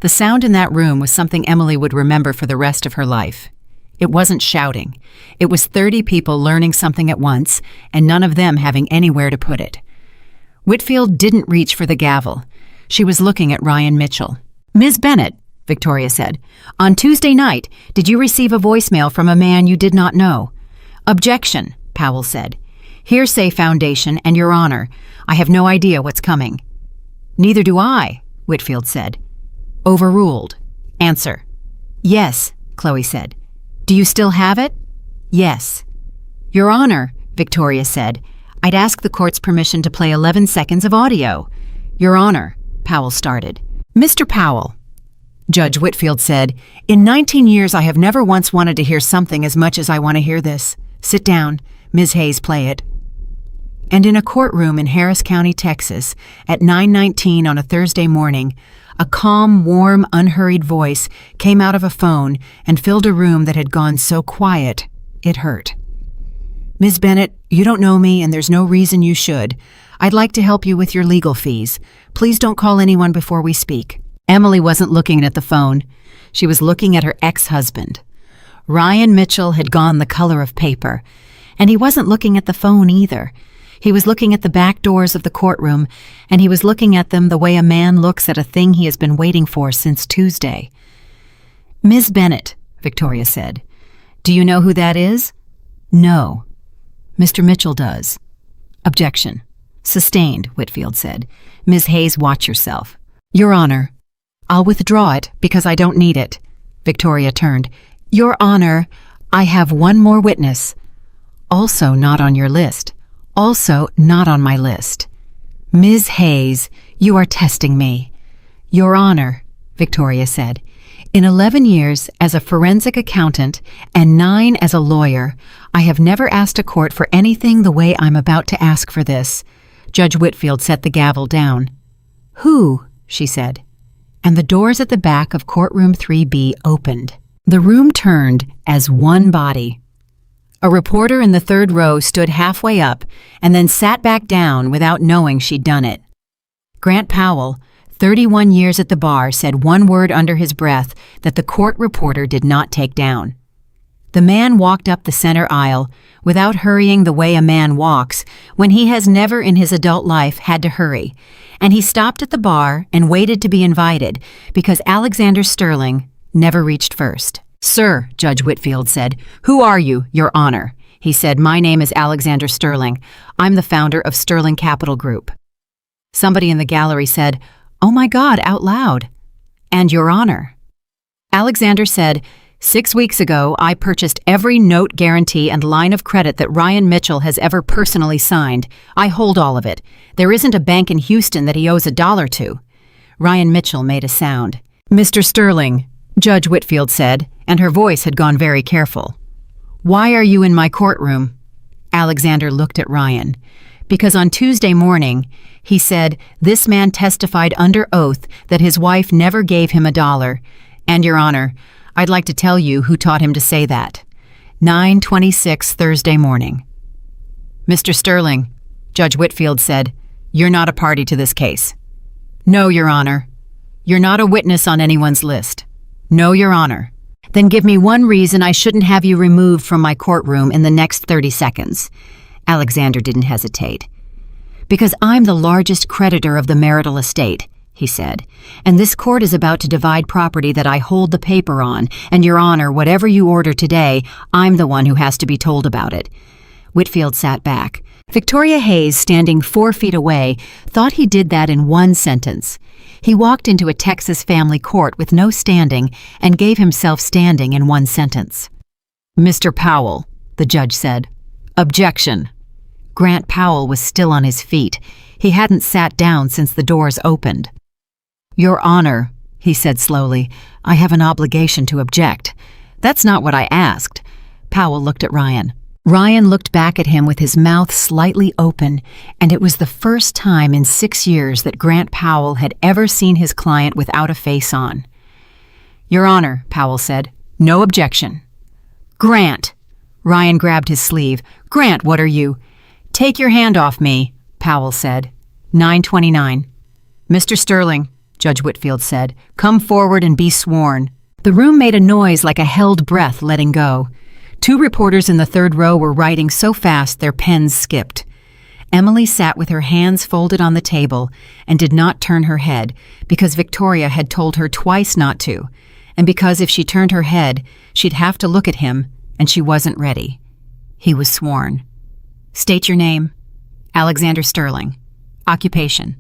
The sound in that room was something Emily would remember for the rest of her life. It wasn't shouting. It was 30 people learning something at once, and none of them having anywhere to put it. Whitfield didn't reach for the gavel. She was looking at Ryan Mitchell. "Ms. Bennett," Victoria said, "on Tuesday night, did you receive a voicemail from a man you did not know?" "Objection," Powell said. "Hearsay Foundation and Your Honor. I have no idea what's coming." "Neither do I," Whitfield said. "Overruled. Answer." "Yes," Chloe said. "Do you still have it?" "Yes." "Your Honor," Victoria said, "I'd ask the court's permission to play 11 seconds of audio." "Your Honor," Powell started. "Mr. Powell," Judge Whitfield said, "in 19 years I have never once wanted to hear something as much as I want to hear this. Sit down. Ms. Hayes, play it." And in a courtroom in Harris County, Texas, at 9:19 on a Thursday morning, a calm, warm, unhurried voice came out of a phone and filled a room that had gone so quiet it hurt. "Ms. Bennett, you don't know me and there's no reason you should. I'd like to help you with your legal fees. Please don't call anyone before we speak." Emily wasn't looking at the phone. She was looking at her ex-husband. Ryan Mitchell had gone the color of paper, and he wasn't looking at the phone either. He was looking at the back doors of the courtroom, and he was looking at them the way a man looks at a thing he has been waiting for since Tuesday. "Ms. Bennett," Victoria said, "do you know who that is?" "No." "Mr. Mitchell does." "Objection." "Sustained," Whitfield said. "Ms. Hayes, watch yourself." "Your Honor." "I'll withdraw it because I don't need it." Victoria turned. "Your Honor, I have one more witness." "Also not on your list." "Also not on my list." "Ms. Hayes, you are testing me." "Your Honor," Victoria said, "in 11 years as a forensic accountant and 9 as a lawyer, I have never asked a court for anything the way I'm about to ask for this." Judge Whitfield set the gavel down. "Who?" she said. And the doors at the back of courtroom 3B opened. The room turned as one body. A reporter in the third row stood halfway up and then sat back down without knowing she'd done it. Grant Powell, 31 years at the bar, said one word under his breath that the court reporter did not take down. The man walked up the center aisle without hurrying the way a man walks when he has never in his adult life had to hurry, and he stopped at the bar and waited to be invited because Alexander Sterling never reached first. "Sir," Judge Whitfield said, "who are you, Your Honor?" He said, "My name is Alexander Sterling. I'm the founder of Sterling Capital Group." Somebody in the gallery said, "Oh my God," out loud. "And Your Honor." Alexander said, 6 weeks ago, I purchased every note, guarantee, and line of credit that Ryan Mitchell has ever personally signed. I hold all of it. There isn't a bank in Houston that he owes $1 to." Ryan Mitchell made a sound. "Mr. Sterling," Judge Whitfield said, and her voice had gone very careful. "Why are you in my courtroom?" Alexander looked at Ryan. "Because on Tuesday morning," he said, "this man testified under oath that his wife never gave him $1. And, Your Honor, I'd like to tell you who taught him to say that. 9:26 Thursday morning." "Mr. Sterling," Judge Whitfield said, "you're not a party to this case." "No, Your Honor." "You're not a witness on anyone's list." "No, Your Honor." "Then give me one reason I shouldn't have you removed from my courtroom in the next 30 seconds. Alexander didn't hesitate. "Because I'm the largest creditor of the marital estate," he said, "and this court is about to divide property that I hold the paper on, and Your Honor, whatever you order today, I'm the one who has to be told about it." Whitfield sat back. Victoria Hayes, standing 4 feet away, thought he did that in one sentence. He walked into a Texas family court with no standing and gave himself standing in one sentence. "Mr. Powell," the judge said. "Objection." Grant Powell was still on his feet. He hadn't sat down since the doors opened. "Your Honor," he said slowly, "I have an obligation to object." "That's not what I asked." Powell looked at Ryan. Ryan looked back at him with his mouth slightly open, and it was the first time in 6 years that Grant Powell had ever seen his client without a face on. "Your Honor," Powell said, "no objection." "Grant!" Ryan grabbed his sleeve. "Grant, what are you?" "Take your hand off me," Powell said. 9:29. "Mr. Sterling," Judge Whitfield said, "come forward and be sworn." The room made a noise like a held breath letting go. 2 reporters in the 3rd row were writing so fast their pens skipped. Emily sat with her hands folded on the table and did not turn her head because Victoria had told her twice not to, and because if she turned her head, she'd have to look at him, and she wasn't ready. He was sworn. "State your name." "Alexander Sterling." "Occupation."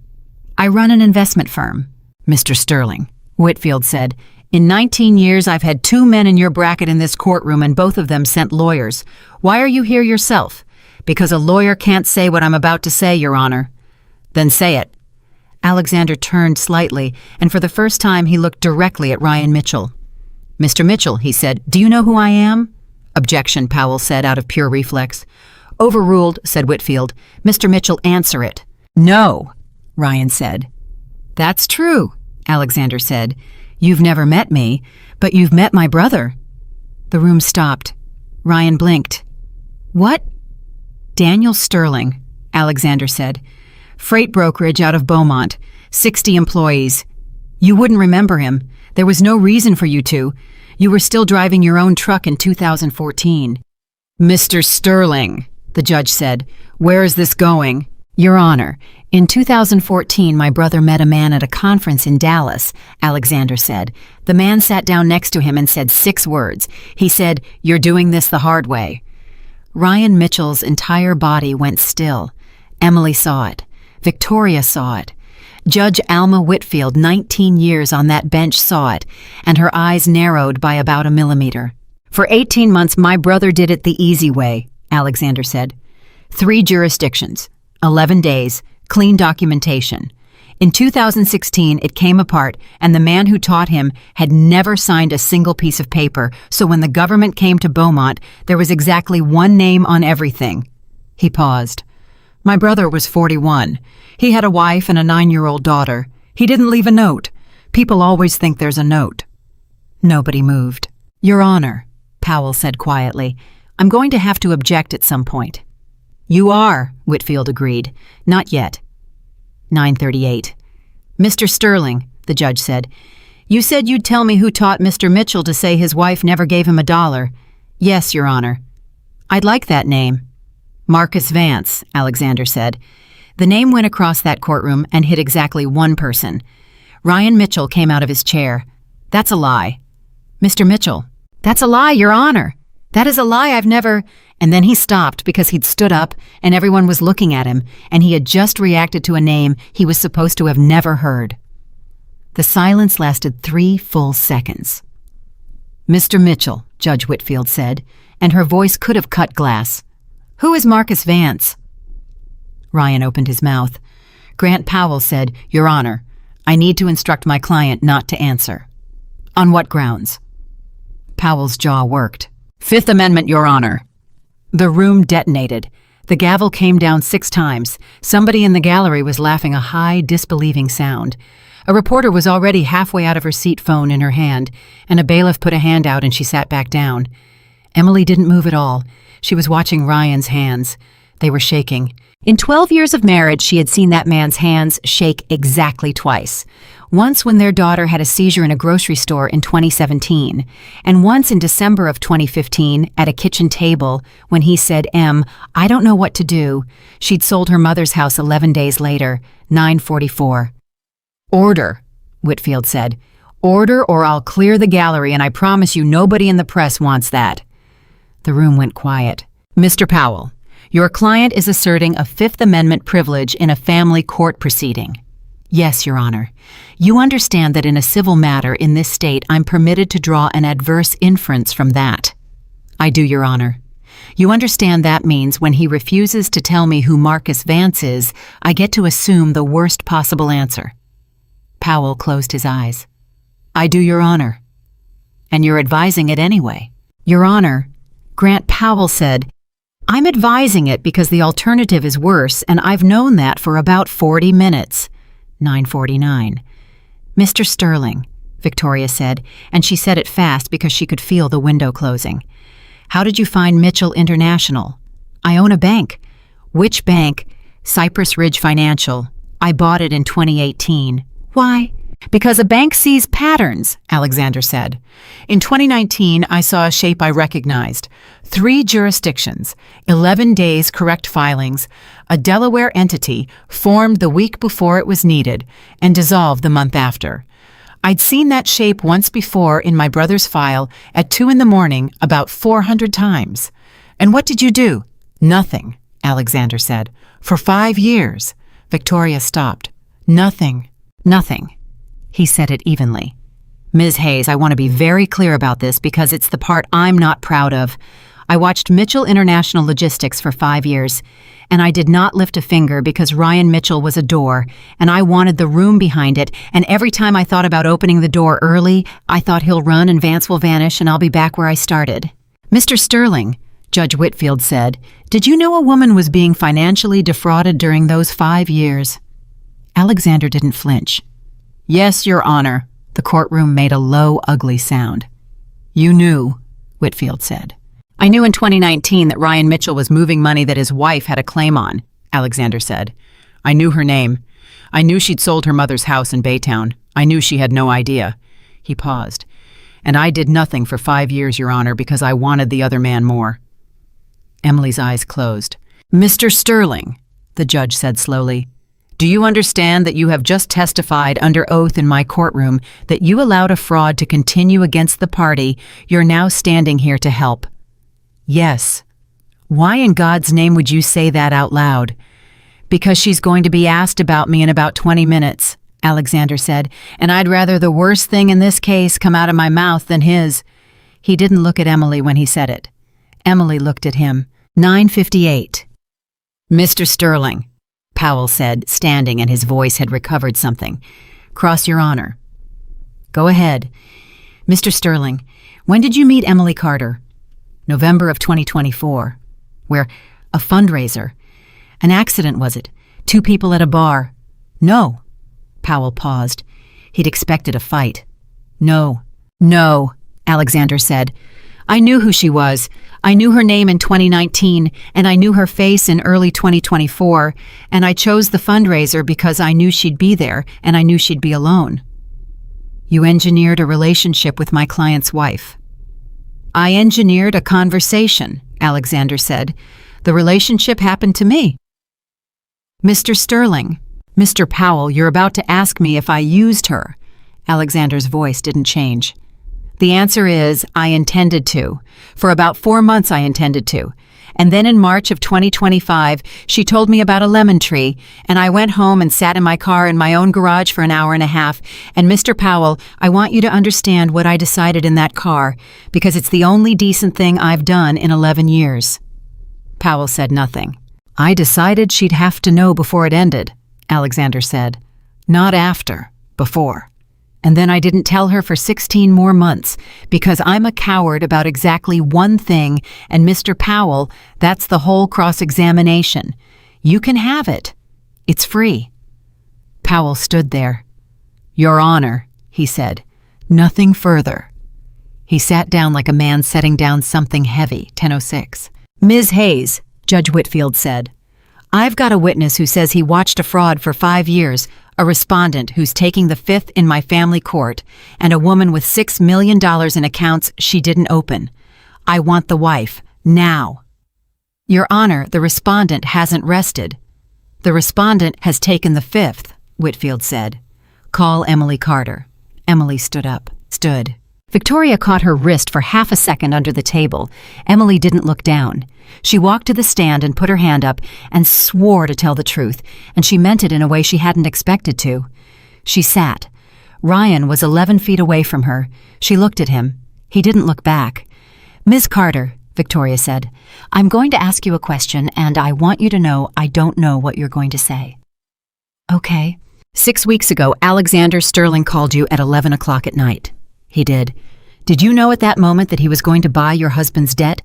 "I run an investment firm." "Mr. Sterling," Whitfield said, "in 19 years I've had 2 men in your bracket in this courtroom and both of them sent lawyers. Why are you here yourself?" "Because a lawyer can't say what I'm about to say, Your Honor." "Then say it." Alexander turned slightly, and for the first time he looked directly at Ryan Mitchell. "Mr. Mitchell," he said, "do you know who I am?" "Objection," Powell said out of pure reflex. "Overruled," said Whitfield. "Mr. Mitchell, answer it." "No," Ryan said. "That's true," Alexander said. "You've never met me, but you've met my brother." The room stopped. Ryan blinked. "What?" "Daniel Sterling," Alexander said. "Freight brokerage out of Beaumont, 60 employees. You wouldn't remember him. There was no reason for you to. You were still driving your own truck in 2014. "Mr. Sterling," the judge said, "where is this going?" "Your Honor, in 2014 my brother met a man at a conference in Dallas," Alexander said. "The man sat down next to him and said 6 words. He said, 'You're doing this the hard way.'" Ryan Mitchell's entire body went still. Emily saw it. Victoria saw it. Judge Alma Whitfield, 19 years on that bench, saw it, and her eyes narrowed by about a millimeter. "For 18 months my brother did it the easy way," Alexander said. 3 jurisdictions, 11 days, clean documentation. In 2016 it came apart, and the man who taught him had never signed a single piece of paper, so when the government came to Beaumont, there was exactly 1 name on everything. He paused. "My brother was 41. He had a wife and a 9-year-old daughter. He didn't leave a note. People always think there's a note." Nobody moved. "Your Honor," Powell said quietly, "I'm going to have to object at some point." "You are," Whitfield agreed. "Not yet." 9:38. "Mr. Sterling," the judge said, "you said you'd tell me who taught Mr. Mitchell to say his wife never gave him $1. "Yes, Your Honor." "I'd like that name." "Marcus Vance," Alexander said. The name went across that courtroom and hit exactly 1 person. Ryan Mitchell came out of his chair. "That's a lie." "Mr. Mitchell." "That's a lie, Your Honor. That is a lie. I've never—" And then he stopped because he'd stood up and everyone was looking at him, and he had just reacted to a name he was supposed to have never heard. The silence lasted 3 full seconds. "Mr. Mitchell," Judge Whitfield said, and her voice could have cut glass. "Who is Marcus Vance?" Ryan opened his mouth. Grant Powell said, "Your Honor, I need to instruct my client not to answer." "On what grounds?" Powell's jaw worked. "Fifth Amendment, Your Honor." The room detonated. The gavel came down 6 times. Somebody in the gallery was laughing a high, disbelieving sound. A reporter was already halfway out of her seat, phone in her hand, and a bailiff put a hand out and she sat back down. Emily didn't move at all. She was watching Ryan's hands. They were shaking. In 12 years of marriage, she had seen that man's hands shake exactly twice. Once when their daughter had a seizure in a grocery store in 2017, and once in December of 2015 at a kitchen table when he said, I don't know what to do." She'd sold her mother's house 11 days later, 9:44. "Order," Whitfield said. "Order or I'll clear the gallery, and I promise you nobody in the press wants that." The room went quiet. "Mr. Powell, your client is asserting a Fifth Amendment privilege in a family court proceeding." "Yes, Your Honor. You understand that in a civil matter in this state I'm permitted to draw an adverse inference from that." "I do, Your Honor." You understand that means when he refuses to tell me who Marcus Vance is, I get to assume the worst possible answer. Powell closed his eyes. I do, Your Honor. And you're advising it anyway. Your Honor, Grant Powell said, I'm advising it because the alternative is worse, and I've known that for about 40 minutes. 9:49. Mr. Sterling, Victoria said, and she said it fast because she could feel the window closing. How did you find Mitchell International? I own a bank. Which bank? Cypress Ridge Financial. I bought it in 2018. Why? Because a bank sees patterns, Alexander said. In 2019, I saw a shape I recognized. 3 jurisdictions, 11 days correct filings, a Delaware entity formed the week before it was needed and dissolved the month after. I'd seen that shape once before in my brother's file at 2 a.m. about 400 times. And what did you do? Nothing, Alexander said. For 5 years. Victoria stopped. Nothing. Nothing. He said it evenly. Ms. Hayes, I want to be very clear about this because it's the part I'm not proud of. I watched Mitchell International Logistics for 5 years, and I did not lift a finger because Ryan Mitchell was a door, and I wanted the room behind it, and every time I thought about opening the door early, I thought he'll run and Vance will vanish and I'll be back where I started. Mr. Sterling, Judge Whitfield said, did you know a woman was being financially defrauded during those 5 years? Alexander didn't flinch. Yes, Your Honor. The courtroom made a low, ugly sound. You knew, Whitfield said. I knew in 2019 that Ryan Mitchell was moving money that his wife had a claim on, Alexander said. I knew her name. I knew she'd sold her mother's house in Baytown. I knew she had no idea. He paused. And I did nothing for 5 years, Your Honor, because I wanted the other man more. Emily's eyes closed. Mr. Sterling, the judge said slowly, do you understand that you have just testified under oath in my courtroom that you allowed a fraud to continue against the party you're now standing here to help? Yes. Why in God's name would you say that out loud? Because she's going to be asked about me in about 20 minutes, Alexander said, and I'd rather the worst thing in this case come out of my mouth than his. He didn't look at Emily when he said it. Emily looked at him. 9:58. Mr. Sterling, Powell said, standing, and his voice had recovered something. Cross your honor. Go ahead. Mr. Sterling, when did you meet Emily Carter? November of 2024. Where? A fundraiser. An accident, was it? 2 people at a bar. No. Powell paused. He'd expected a fight. No. No, Alexander said. I knew who she was. I knew her name in 2019, and I knew her face in early 2024, and I chose the fundraiser because I knew she'd be there, and I knew she'd be alone. You engineered a relationship with my client's wife. I engineered a conversation, Alexander said. The relationship happened to me. Mr. Sterling, Mr. Powell, you're about to ask me if I used her. Alexander's voice didn't change. The answer is, I intended to. For about 4 months I intended to. And then in March of 2025, she told me about a lemon tree, and I went home and sat in my car in my own garage for an hour and a half. And Mr. Powell, I want you to understand what I decided in that car, because it's the only decent thing I've done in 11 years. Powell said nothing. I decided she'd have to know before it ended, Alexander said. Not after, before. And then I didn't tell her for 16 more months, because I'm a coward about exactly one thing, and Mr. Powell, that's the whole cross-examination. You can have it. It's free. Powell stood there. Your Honor, he said. Nothing further. He sat down like a man setting down something heavy. 10:06. Ms. Hayes, Judge Whitfield said. I've got a witness who says he watched a fraud for 5 years, a respondent who's taking the 5th in my family court, and a woman with $6 million in accounts she didn't open. I want the wife, now. Your Honor, the respondent hasn't rested. The respondent has taken the 5th, Whitfield said. Call Emily Carter. Emily stood up. Stood. Victoria caught her wrist for half a second under the table. Emily didn't look down. She walked to the stand and put her hand up and swore to tell the truth, and she meant it in a way she hadn't expected to. She sat. Ryan was 11 feet away from her. She looked at him. He didn't look back. Ms. Carter, Victoria said. "I'm going to ask you a question, and I want you to know I don't know what you're going to say." "Okay." 6 weeks ago, Alexander Sterling called you at 11 o'clock at night. "He did." "Did you know at that moment that he was going to buy your husband's debt?"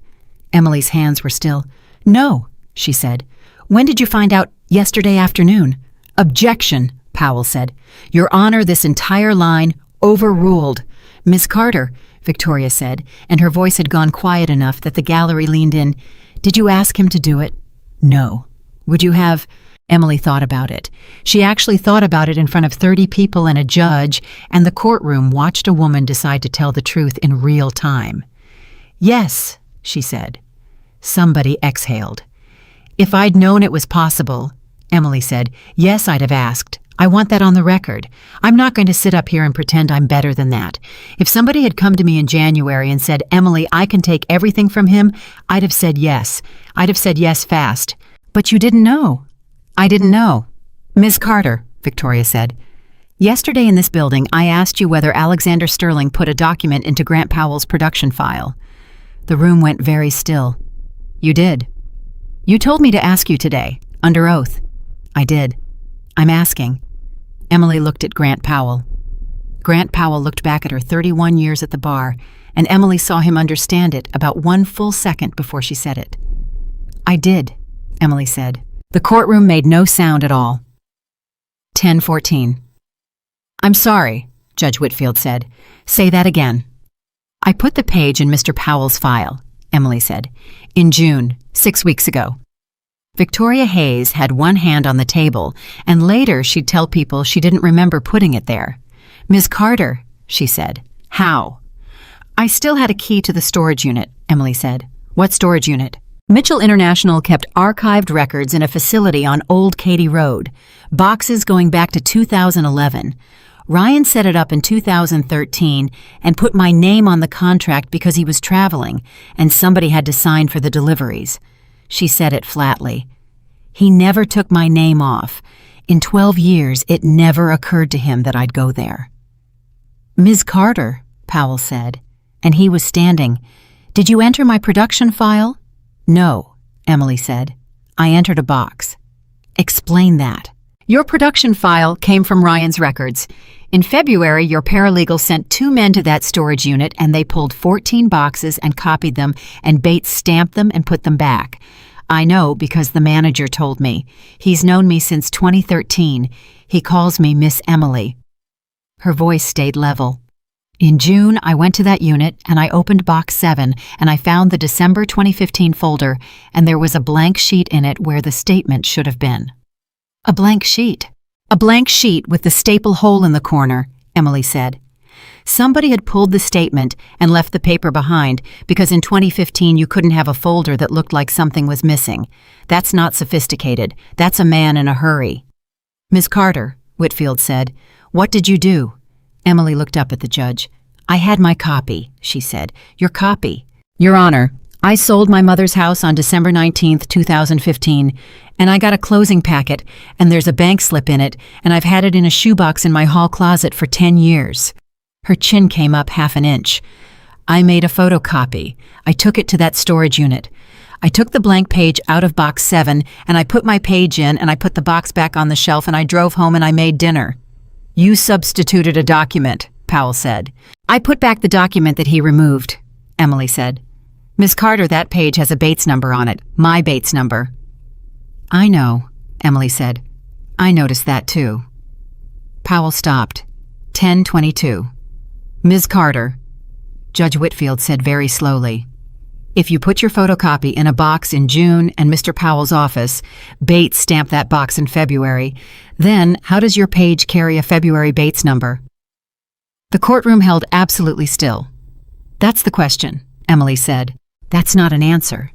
Emily's hands were still. "No," she said. "When did you find out?" "Yesterday afternoon." "Objection," Powell said. "Your Honor, this entire line overruled." "Miss Carter," Victoria said, and her voice had gone quiet enough that the gallery leaned in. "Did you ask him to do it?" "No." "Would you have—" Emily thought about it. She actually thought about it in front of 30 people and a judge, and the courtroom watched a woman decide to tell the truth in real time. "Yes," she said. Somebody exhaled. "If I'd known it was possible," Emily said, "yes, I'd have asked. I want that on the record. I'm not going to sit up here and pretend I'm better than that. If somebody had come to me in January and said, 'Emily, I can take everything from him,' I'd have said yes. I'd have said yes fast. But you didn't know." "I didn't know." "Ms. Carter," Victoria said, "yesterday in this building I asked you whether Alexander Sterling put a document into Grant Powell's production file." The room went very still. "You did." "You told me to ask you today, under oath." "I did. I'm asking." Emily looked at Grant Powell. Grant Powell looked back at her 31 years at the bar, and Emily saw him understand it about 1 full second before she said it. "I did," Emily said. The courtroom made no sound at all. 10:14. "I'm sorry," Judge Whitfield said. "Say that again." "I put the page in Mr. Powell's file," Emily said, "in June, 6 weeks ago." Victoria Hayes had one hand on the table, and later she'd tell people she didn't remember putting it there. "Ms. Carter," she said, "how?" "I still had a key to the storage unit," Emily said. "What storage unit?" Mitchell International kept archived records in a facility on Old Katy Road, boxes going back to 2011. Ryan set it up in 2013 and put my name on the contract because he was traveling, and somebody had to sign for the deliveries. She said it flatly. "He never took my name off. In 12 years, it never occurred to him that I'd go there." "Ms. Carter," Powell said, and he was standing. "Did you enter my production file?" "No," Emily said. "I entered a box." "Explain that." "Your production file came from Ryan's records. In February, your paralegal sent 2 men to that storage unit, and they pulled 14 boxes and copied them, and Bates stamped them and put them back. I know because the manager told me. He's known me since 2013. He calls me Miss Emily." Her voice stayed level. "In June, I went to that unit, and I opened box 7, and I found the December 2015 folder, and there was a blank sheet in it where the statement should have been." "A blank sheet?" "A blank sheet with the staple hole in the corner," Emily said. "Somebody had pulled the statement and left the paper behind because in 2015 you couldn't have a folder that looked like something was missing. That's not sophisticated. That's a man in a hurry." "Ms. Carter," Whitfield said, "what did you do?" Emily looked up at the judge. "I had my copy," she said. "Your copy." "Your Honor, I sold my mother's house on December 19th, 2015, and I got a closing packet, and there's a bank slip in it, and I've had it in a shoebox in my hall closet for 10 years. Her chin came up 1/2 an inch. "I made a photocopy. I took it to that storage unit. I took the blank page out of box 7, and I put my page in, and I put the box back on the shelf, and I drove home and I made dinner." "You substituted a document," Powell said. "I put back the document that he removed," Emily said. "Miss Carter, that page has a Bates number on it, my Bates number." "I know," Emily said. "I noticed that too." Powell stopped. 10:22. "Ms. Carter," Judge Whitfield said very slowly, "if you put your photocopy in a box in June and Mr. Powell's office, Bates stamped that box in February, then how does your page carry a February Bates number?" The courtroom held absolutely still. "That's the question," Emily said. "That's not an answer."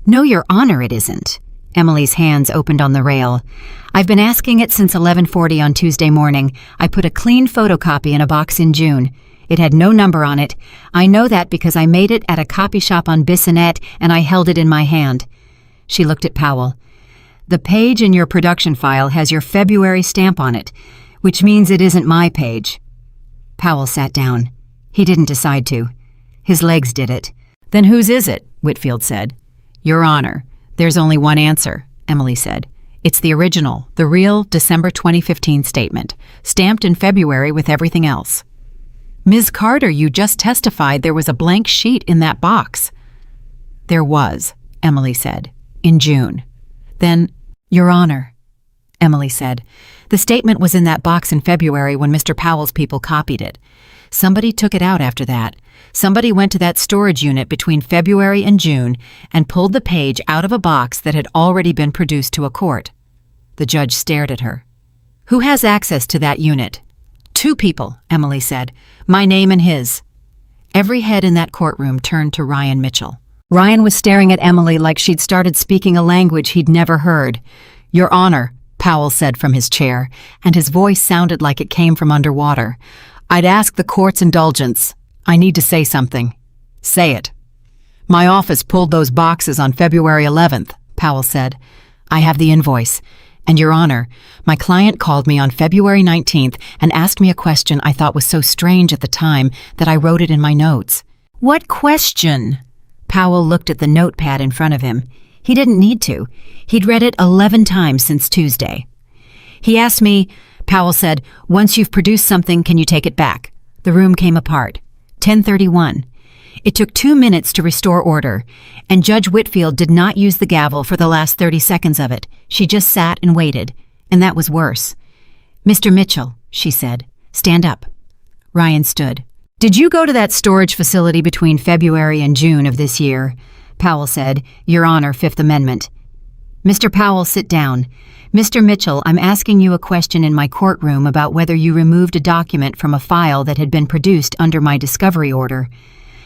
"No, Your Honor, it isn't." Emily's hands opened on the rail. "I've been asking it since 11:40 on Tuesday morning. I put a clean photocopy in a box in June. It had no number on it. I know that because I made it at a copy shop on Bissonnette and I held it in my hand." She looked at Powell. "The page in your production file has your February stamp on it, which means it isn't my page." Powell sat down. He didn't decide to. His legs did it. Then whose is it? Whitfield said. Your Honor, there's only one answer, Emily said. It's the original, the real December 2015 statement, stamped in February with everything else. Ms. Carter, you just testified there was a blank sheet in that box. There was, Emily said, in June. Then, Your Honor, Emily said, the statement was in that box in February when Mr. Powell's people copied it. Somebody took it out after that. Somebody went to that storage unit between February and June and pulled the page out of a box that had already been produced to a court. The judge stared at her. Who has access to that unit? 2 people, Emily said. My name and his. Every head in that courtroom turned to Ryan Mitchell. Ryan was staring at Emily like she'd started speaking a language he'd never heard. Your Honor, Powell said from his chair, and his voice sounded like it came from underwater. I'd ask the court's indulgence. I need to say something. Say it. My office pulled those boxes on February 11th, Powell said. I have the invoice. And Your Honor, my client called me on February 19th and asked me a question I thought was so strange at the time that I wrote it in my notes. What question? Powell looked at the notepad in front of him. He didn't need to. He'd read it 11 times since Tuesday. He asked me, Powell said, once you've produced something, can you take it back? The room came apart. 10:31. It took 2 minutes to restore order, and Judge Whitfield did not use the gavel for the last 30 seconds of it. She just sat and waited, and that was worse. Mr. Mitchell, she said, stand up. Ryan stood. Did you go to that storage facility between February and June of this year? Powell said, Your Honor, Fifth Amendment. Mr. Powell, sit down. Mr. Mitchell, I'm asking you a question in my courtroom about whether you removed a document from a file that had been produced under my discovery order.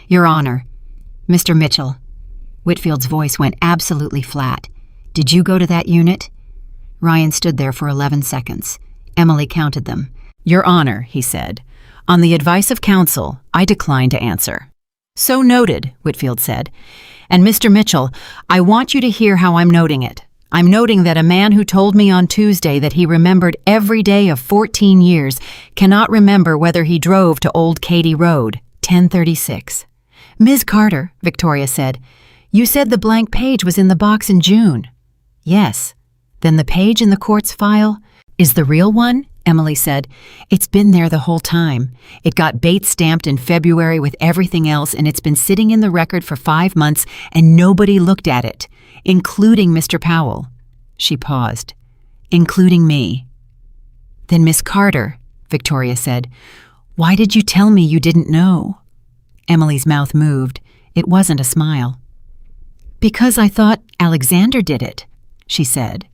Your Honor. Mr. Mitchell. Whitfield's voice went absolutely flat. Did you go to that unit? Ryan stood there for 11 seconds. Emily counted them. Your Honor, he said. On the advice of counsel, I decline to answer. So noted, Whitfield said. And Mr. Mitchell, I want you to hear how I'm noting it. I'm noting that a man who told me on Tuesday that he remembered every day of 14 years cannot remember whether he drove to Old Katy Road, 10:36. Ms. Carter, Victoria said, you said the blank page was in the box in June. Yes. Then the page in the court's file is the real one? Emily said. It's been there the whole time. It got Bates stamped in February with everything else, and it's been sitting in the record for 5 months, and nobody looked at it, including Mr. Powell. She paused. Including me. Then Miss Carter, Victoria said, why did you tell me you didn't know? Emily's mouth moved. It wasn't a smile. Because I thought Alexander did it, she said.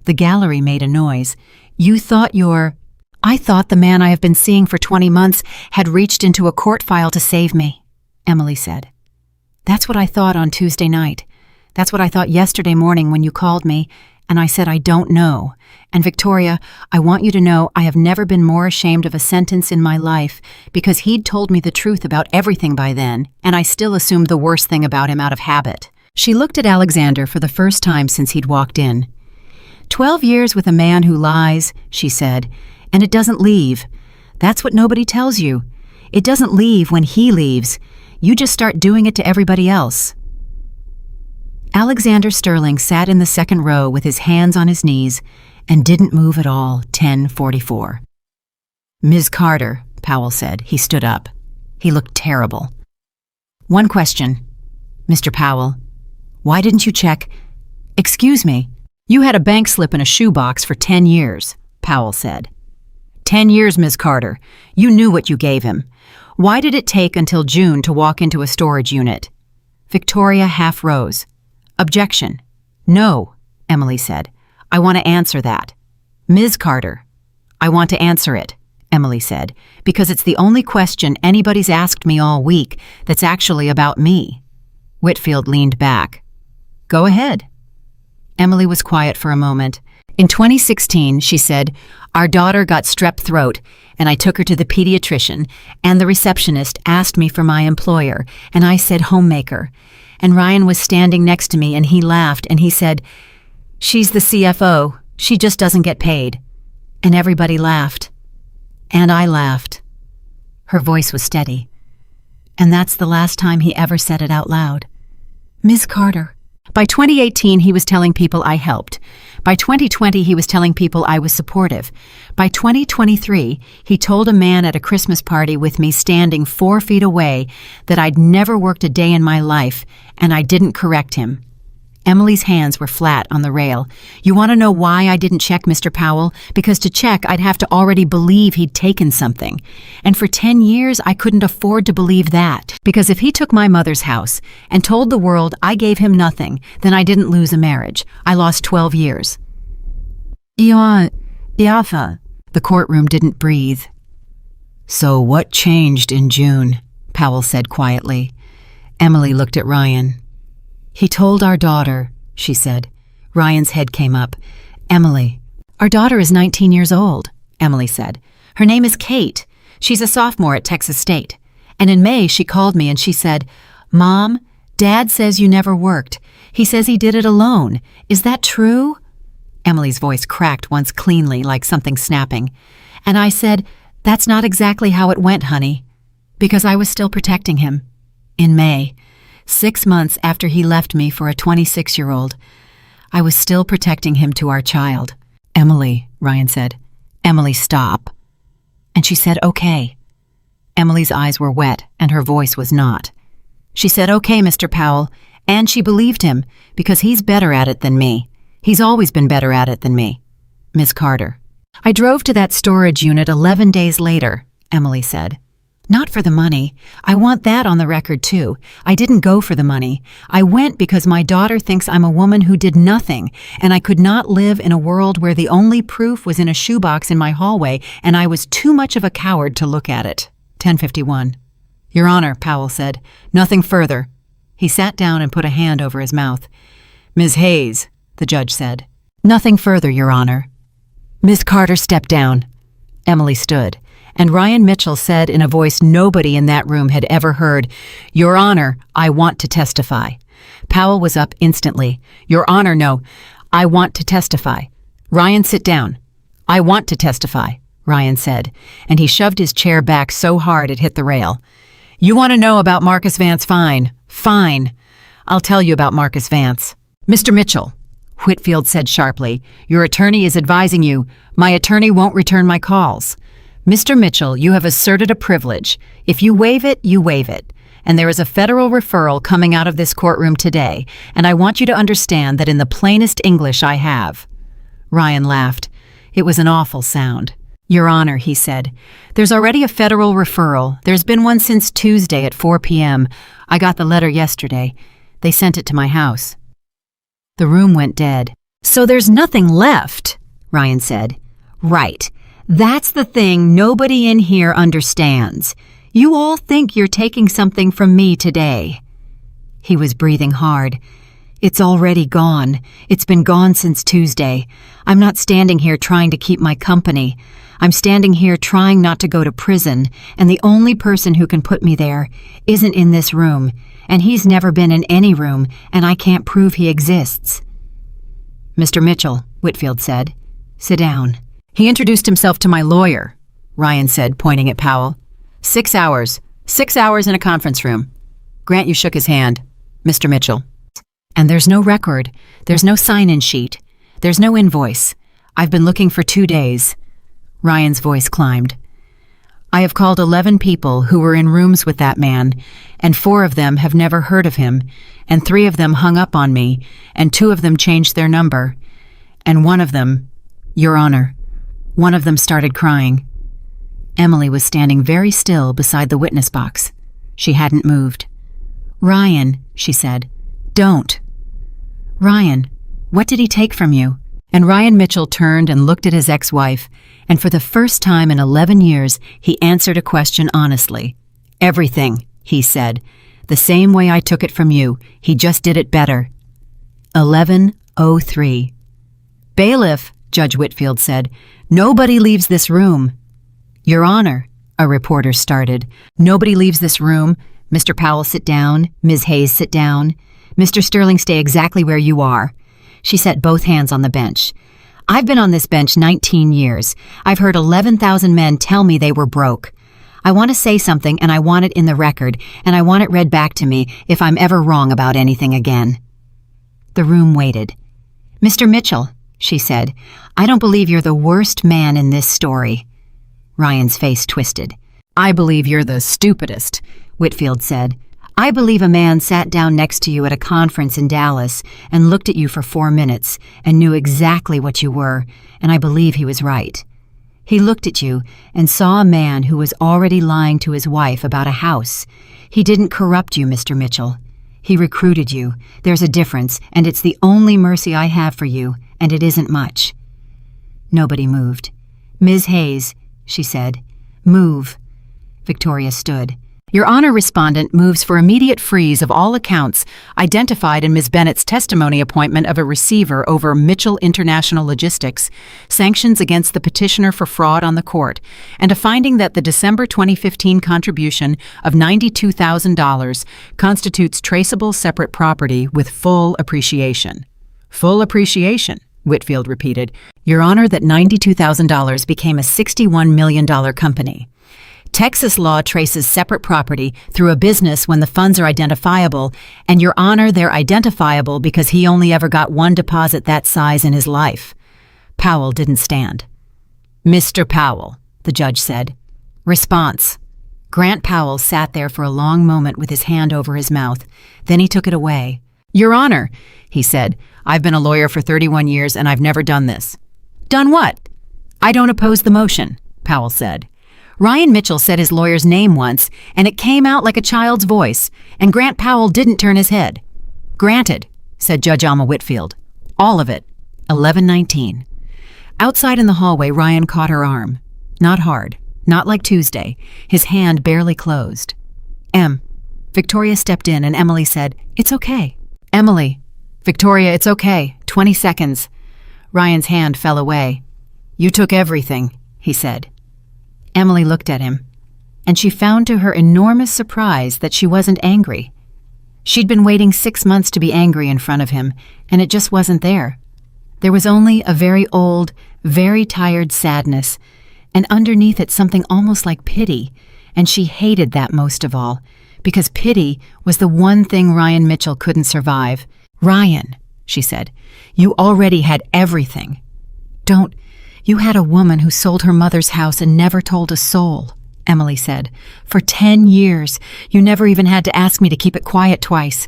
The gallery made a noise. I thought the man I have been seeing for 20 months had reached into a court file to save me, Emily said. That's what I thought on Tuesday night. That's what I thought yesterday morning when you called me, and I said I don't know. And Victoria, I want you to know I have never been more ashamed of a sentence in my life because he'd told me the truth about everything by then, and I still assumed the worst thing about him out of habit. She looked at Alexander for the first time since he'd walked in. 12 years with a man who lies, she said, and it doesn't leave. That's what nobody tells you. It doesn't leave when he leaves. You just start doing it to everybody else. Alexander Sterling sat in the second row with his hands on his knees and didn't move at all. 10:44. Ms. Carter, Powell said. He stood up. He looked terrible. One question. Mr. Powell, why didn't you check? Excuse me. You had a bank slip in a shoebox for 10 years, Powell said. 10 years, Ms. Carter. You knew what you gave him. Why did it take until June to walk into a storage unit? Victoria half rose. Objection. No, Emily said. I want to answer that. Ms. Carter. I want to answer it, Emily said, because it's the only question anybody's asked me all week that's actually about me. Whitfield leaned back. Go ahead. Emily was quiet for a moment. In 2016, she said, our daughter got strep throat, and I took her to the pediatrician, and the receptionist asked me for my employer, and I said homemaker. And Ryan was standing next to me, and he laughed, and he said, she's the CFO. She just doesn't get paid. And everybody laughed. And I laughed. Her voice was steady. And that's the last time he ever said it out loud. Ms. Carter. By 2018, he was telling people I helped. By 2020, he was telling people I was supportive. By 2023, he told a man at a Christmas party with me standing 4 feet away that I'd never worked a day in my life, and I didn't correct him. Emily's hands were flat on the rail. You want to know why I didn't check, Mr. Powell? Because to check, I'd have to already believe he'd taken something. And for 10 years, I couldn't afford to believe that. Because if he took my mother's house and told the world I gave him nothing, then I didn't lose a marriage. I lost 12 years. Iafa. The courtroom didn't breathe. So what changed in June? Powell said quietly. Emily looked at Ryan. He told our daughter, she said. Ryan's head came up. Emily. Our daughter is 19 years old, Emily said. Her name is Kate. She's a sophomore at Texas State. And in May, she called me and she said, Mom, Dad says you never worked. He says he did it alone. Is that true? Emily's voice cracked once cleanly like something snapping. And I said, that's not exactly how it went, honey. Because I was still protecting him. In May. 6 months after he left me for a 26-year-old, I was still protecting him to our child. Emily, Ryan said. Emily, stop. And she said, okay. Emily's eyes were wet and her voice was not. She said, okay, Mr. Powell, and she believed him because he's better at it than me. He's always been better at it than me. Miss Carter. I drove to that storage unit 11 days later, Emily said. Not for the money. I want that on the record, too. I didn't go for the money. I went because my daughter thinks I'm a woman who did nothing, and I could not live in a world where the only proof was in a shoebox in my hallway, and I was too much of a coward to look at it. 10:51. Your Honor, Powell said. Nothing further. He sat down and put a hand over his mouth. Ms. Hayes, the judge said. Nothing further, Your Honor. Ms. Carter stepped down. Emily stood. And Ryan Mitchell said in a voice nobody in that room had ever heard, Your Honor, I want to testify. Powell was up instantly. Your Honor, no, I want to testify. Ryan, sit down. I want to testify, Ryan said, and he shoved his chair back so hard it hit the rail. You want to know about Marcus Vance? Fine. Fine. I'll tell you about Marcus Vance. Mr. Mitchell, Whitfield said sharply, your attorney is advising you. My attorney won't return my calls. Mr. Mitchell, you have asserted a privilege. If you waive it, you waive it. And there is a federal referral coming out of this courtroom today, and I want you to understand that in the plainest English I have. Ryan laughed. It was an awful sound. Your Honor, he said, there's already a federal referral. There's been one since Tuesday at 4 p.m. I got the letter yesterday. They sent it to my house. The room went dead. So there's nothing left, Ryan said. Right. That's the thing nobody in here understands. You all think you're taking something from me today. He was breathing hard. It's already gone. It's been gone since Tuesday. I'm not standing here trying to keep my company. I'm standing here trying not to go to prison, and the only person who can put me there isn't in this room, and he's never been in any room, and I can't prove he exists. Mr. Mitchell, Whitfield said, sit down. He introduced himself to my lawyer, Ryan said, pointing at Powell. 6 hours. 6 hours in a conference room. Grant you shook his hand, Mr. Mitchell. And there's no record. There's no sign-in sheet. There's no invoice. I've been looking for 2 days. Ryan's voice climbed. I have called 11 people who were in rooms with that man, and 4 of them have never heard of him, and 3 of them hung up on me, and 2 of them changed their number, and 1 of them, Your Honor, 1 of them started crying. Emily was standing very still beside the witness box. She hadn't moved. Ryan, she said, don't. Ryan, what did he take from you? And Ryan Mitchell turned and looked at his ex-wife, and for the first time in 11 years, he answered a question honestly. Everything, he said. The same way I took it from you. He just did it better. 11:03. Bailiff, Judge Whitfield said, nobody leaves this room. Your Honor, a reporter started. Nobody leaves this room. Mr. Powell, sit down. Ms. Hayes, sit down. Mr. Sterling, stay exactly where you are. She set both hands on the bench. I've been on this bench 19 years. I've heard 11,000 men tell me they were broke. I want to say something, and I want it in the record, and I want it read back to me if I'm ever wrong about anything again." The room waited. "Mr. Mitchell," she said, "I don't believe you're the worst man in this story." Ryan's face twisted. "I believe you're the stupidest," Whitfield said. "I believe a man sat down next to you at a conference in Dallas and looked at you for 4 minutes and knew exactly what you were, and I believe he was right. He looked at you and saw a man who was already lying to his wife about a house. He didn't corrupt you, Mr. Mitchell. He recruited you. There's a difference, and it's the only mercy I have for you, and it isn't much." Nobody moved. "Ms. Hayes," she said, "move." Victoria stood. "Your Honor, respondent moves for immediate freeze of all accounts identified in Ms. Bennett's testimony appointment of a receiver over Mitchell International Logistics, sanctions against the petitioner for fraud on the court, and a finding that the December 2015 contribution of $92,000 constitutes traceable separate property with full appreciation." "Full appreciation," Whitfield repeated. "Your Honor, that $92,000 became a $61 million company. Texas law traces separate property through a business when the funds are identifiable, and Your Honor, they're identifiable because he only ever got one deposit that size in his life." Powell didn't stand. "Mr. Powell," the judge said. Response. Grant Powell sat there for a long moment with his hand over his mouth. Then he took it away. "Your Honor," he said, "I've been a lawyer for 31 years and I've never done this." "Done what?" "I don't oppose the motion," Powell said. Ryan Mitchell said his lawyer's name once, and it came out like a child's voice, and Grant Powell didn't turn his head. "Granted," said Judge Alma Whitfield. "All of it." 11:19. Outside in the hallway, Ryan caught her arm. Not hard, not like Tuesday. His hand barely closed. Victoria stepped in, and Emily said, "It's okay." "Emily." "Victoria, it's okay. 20 seconds. Ryan's hand fell away. "You took everything," he said. Emily looked at him, and she found to her enormous surprise that she wasn't angry. She'd been waiting 6 months to be angry in front of him, and it just wasn't there. There was only a very old, very tired sadness, and underneath it something almost like pity, and she hated that most of all, because pity was the one thing Ryan Mitchell couldn't survive. "Ryan," she said, "you already had everything. You had a woman who sold her mother's house and never told a soul," Emily said. "For 10 years. You never even had to ask me to keep it quiet twice.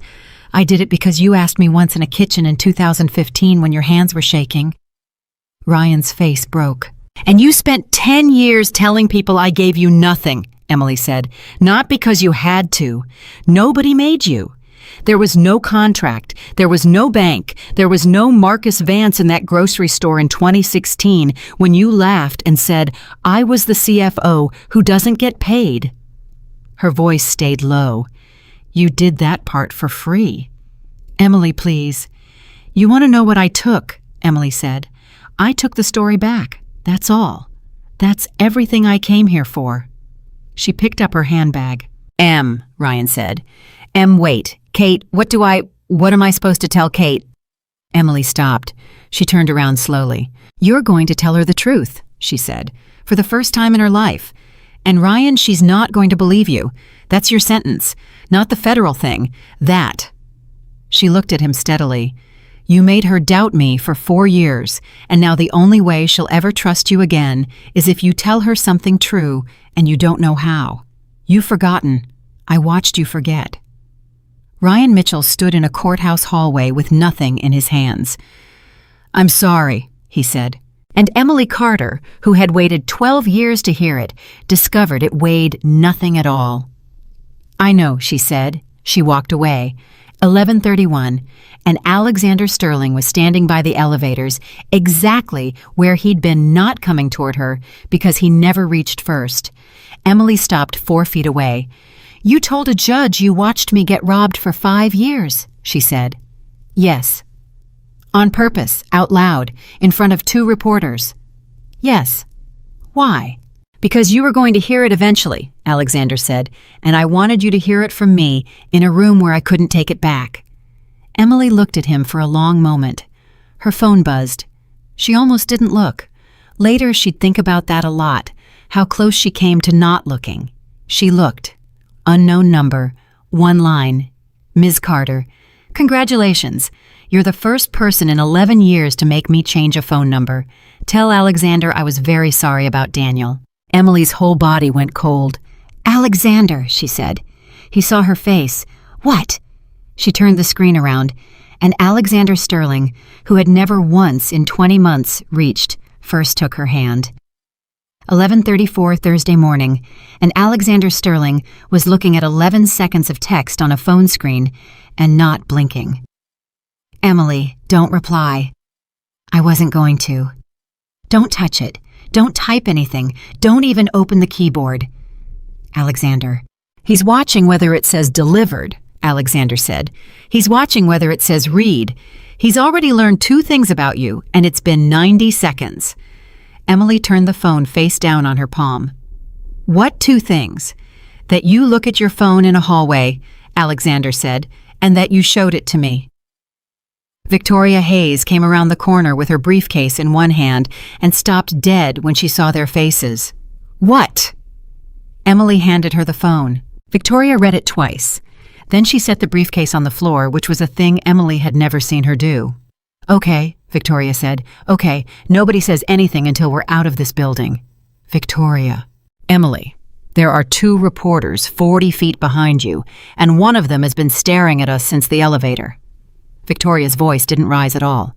I did it because you asked me once in a kitchen in 2015 when your hands were shaking." Ryan's face broke. "And you spent 10 years telling people I gave you nothing," Emily said. "Not because you had to. Nobody made you. There was no contract, there was no bank, there was no Marcus Vance in that grocery store in 2016 when you laughed and said, 'I was the CFO who doesn't get paid.'" Her voice stayed low. "You did that part for free." "Emily, please." "You want to know what I took?" Emily said. "I took the story back. That's all. That's everything I came here for." She picked up her handbag. Ryan said. Wait. Kate, what am I supposed to tell Kate?" Emily stopped. She turned around slowly. "You're going to tell her the truth," she said, "for the first time in her life. And Ryan, she's not going to believe you. That's your sentence, not the federal thing. That." She looked at him steadily. "You made her doubt me for 4 years, and now the only way she'll ever trust you again is if you tell her something true, and you don't know how. You've forgotten. I watched you forget." Ryan Mitchell stood in a courthouse hallway with nothing in his hands. "I'm sorry," he said. And Emily Carter, who had waited 12 years to hear it, discovered it weighed nothing at all. "I know," she said. She walked away. 11:31, and Alexander Sterling was standing by the elevators, exactly where he'd been not coming toward her because he never reached first. Emily stopped 4 feet away. "You told a judge you watched me get robbed for 5 years, she said. "Yes." "On purpose, out loud, in front of 2 reporters." "Yes." "Why?" "Because you were going to hear it eventually," Alexander said, "and I wanted you to hear it from me in a room where I couldn't take it back." Emily looked at him for a long moment. Her phone buzzed. She almost didn't look. Later she'd think about that a lot, how close she came to not looking. She looked. Unknown number, one line. Ms. Carter, congratulations. You're the first person in 11 years to make me change a phone number. Tell Alexander I was very sorry about Daniel. Emily's whole body went cold. Alexander, she said. He saw her face. What? She turned the screen around, and Alexander Sterling, who had never once in 20 months reached, first took her hand. 11:34 Thursday morning, and Alexander Sterling was looking at 11 seconds of text on a phone screen and not blinking. Emily, don't reply. I wasn't going to. Don't touch it. Don't type anything. Don't even open the keyboard. Alexander. He's watching whether it says delivered, Alexander said. He's watching whether it says read. He's already learned 2 things about you, and it's been 90 seconds. Emily turned the phone face down on her palm. What 2 things? That you look at your phone in a hallway, Alexander said, and that you showed it to me. Victoria Hayes came around the corner with her briefcase in one hand and stopped dead when she saw their faces. What? Emily handed her the phone. Victoria read it twice. Then she set the briefcase on the floor, which was a thing Emily had never seen her do. Okay, Victoria said. Okay, nobody says anything until we're out of this building. Victoria. Emily, there are 2 reporters 40 feet behind you, and one of them has been staring at us since the elevator. Victoria's voice didn't rise at all.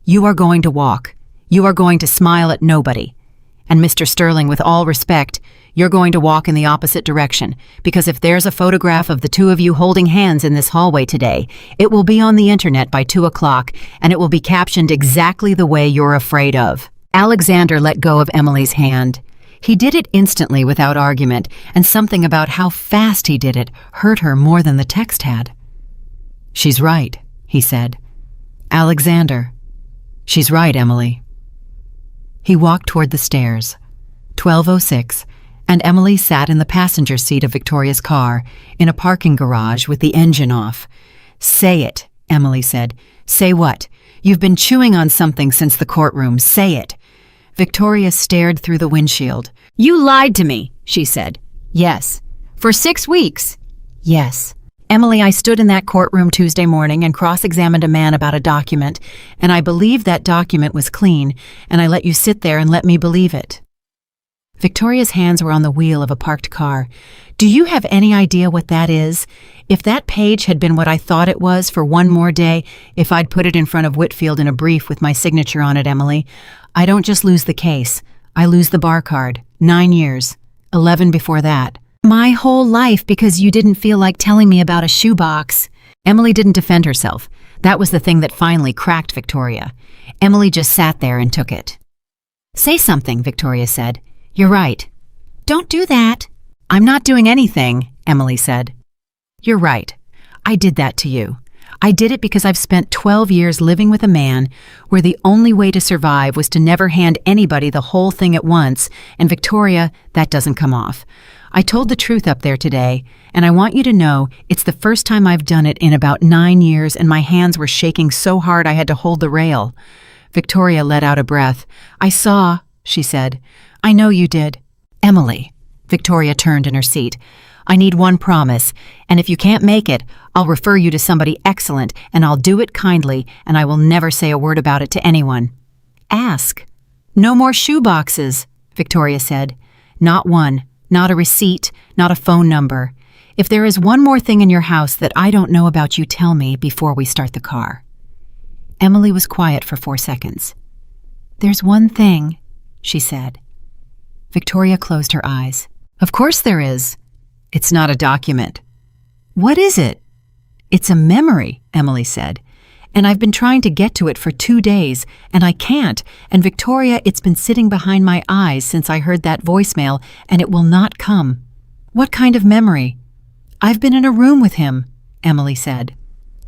You are going to walk. You are going to smile at nobody. And Mr. Sterling, with all respect, you're going to walk in the opposite direction, because if there's a photograph of the 2 of you holding hands in this hallway today, it will be on the internet by 2 o'clock, and it will be captioned exactly the way you're afraid of. Alexander let go of Emily's hand. He did it instantly without argument, and something about how fast he did it hurt her more than the text had. She's right, he said. Alexander. She's right, Emily. He walked toward the stairs. 12:06, and Emily sat in the passenger seat of Victoria's car in a parking garage with the engine off. Say it, Emily said. Say what? You've been chewing on something since the courtroom. Say it. Victoria stared through the windshield. You lied to me, she said. Yes. For 6 weeks. Yes. Emily, I stood in that courtroom Tuesday morning and cross-examined a man about a document, and I believed that document was clean, and I let you sit there and let me believe it. Victoria's hands were on the wheel of a parked car. Do you have any idea what that is? If that page had been what I thought it was for one more day, if I'd put it in front of Whitfield in a brief with my signature on it, Emily, I don't just lose the case. I lose the bar card. 9 years. 11 before that. My whole life because you didn't feel like telling me about a shoebox. Emily didn't defend herself. That was the thing that finally cracked Victoria. Emily just sat there and took it. Say something, Victoria said. You're right. Don't do that. I'm not doing anything, Emily said. You're right. I did that to you. I did it because I've spent 12 years living with a man where the only way to survive was to never hand anybody the whole thing at once, and Victoria, that doesn't come off. I told the truth up there today, and I want you to know it's the first time I've done it in about 9 years, and my hands were shaking so hard I had to hold the rail. Victoria let out a breath. I saw, she said. I know you did. Emily. Victoria turned in her seat. I need one promise, and if you can't make it, I'll refer you to somebody excellent, and I'll do it kindly, and I will never say a word about it to anyone. Ask. No more shoeboxes, Victoria said. Not one. Not a receipt, not a phone number. If there is one more thing in your house that I don't know about, you tell me before we start the car. Emily was quiet for 4 seconds. There's one thing, she said. Victoria closed her eyes. Of course there is. It's not a document. What is it? It's a memory, Emily said. And I've been trying to get to it for 2 days, and I can't. And Victoria, it's been sitting behind my eyes since I heard that voicemail, and it will not come. What kind of memory? I've been in a room with him, Emily said.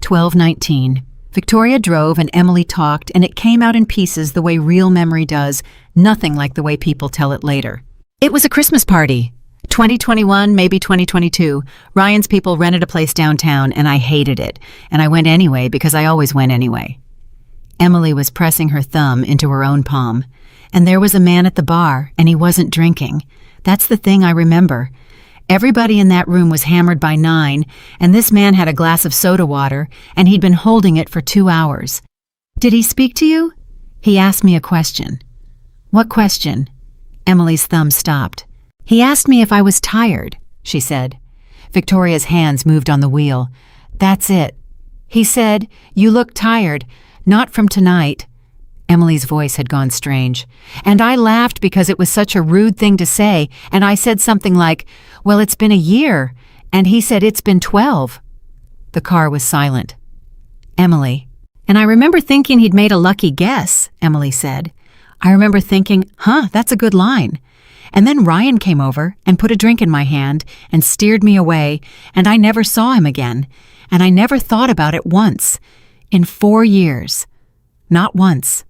12:19. Victoria drove and Emily talked, and it came out in pieces the way real memory does, nothing like the way people tell it later. It was a Christmas party. 2021, maybe 2022. Ryan's people rented a place downtown, and I hated it. And I went anyway because I always went anyway. Emily was pressing her thumb into her own palm. And there was a man at the bar, and he wasn't drinking. That's the thing I remember. Everybody in that room was hammered by 9, and this man had a glass of soda water, and he'd been holding it for 2 hours. Did he speak to you? He asked me a question. What question? Emily's thumb stopped. He asked me if I was tired, she said. Victoria's hands moved on the wheel. That's it. He said, you look tired, not from tonight. Emily's voice had gone strange. And I laughed because it was such a rude thing to say, and I said something like, well, it's been a year, and he said it's been 12. The car was silent. Emily. And I remember thinking he'd made a lucky guess, Emily said. I remember thinking, that's a good line. And then Ryan came over and put a drink in my hand and steered me away, and I never saw him again, and I never thought about it once. In 4 years. Not once.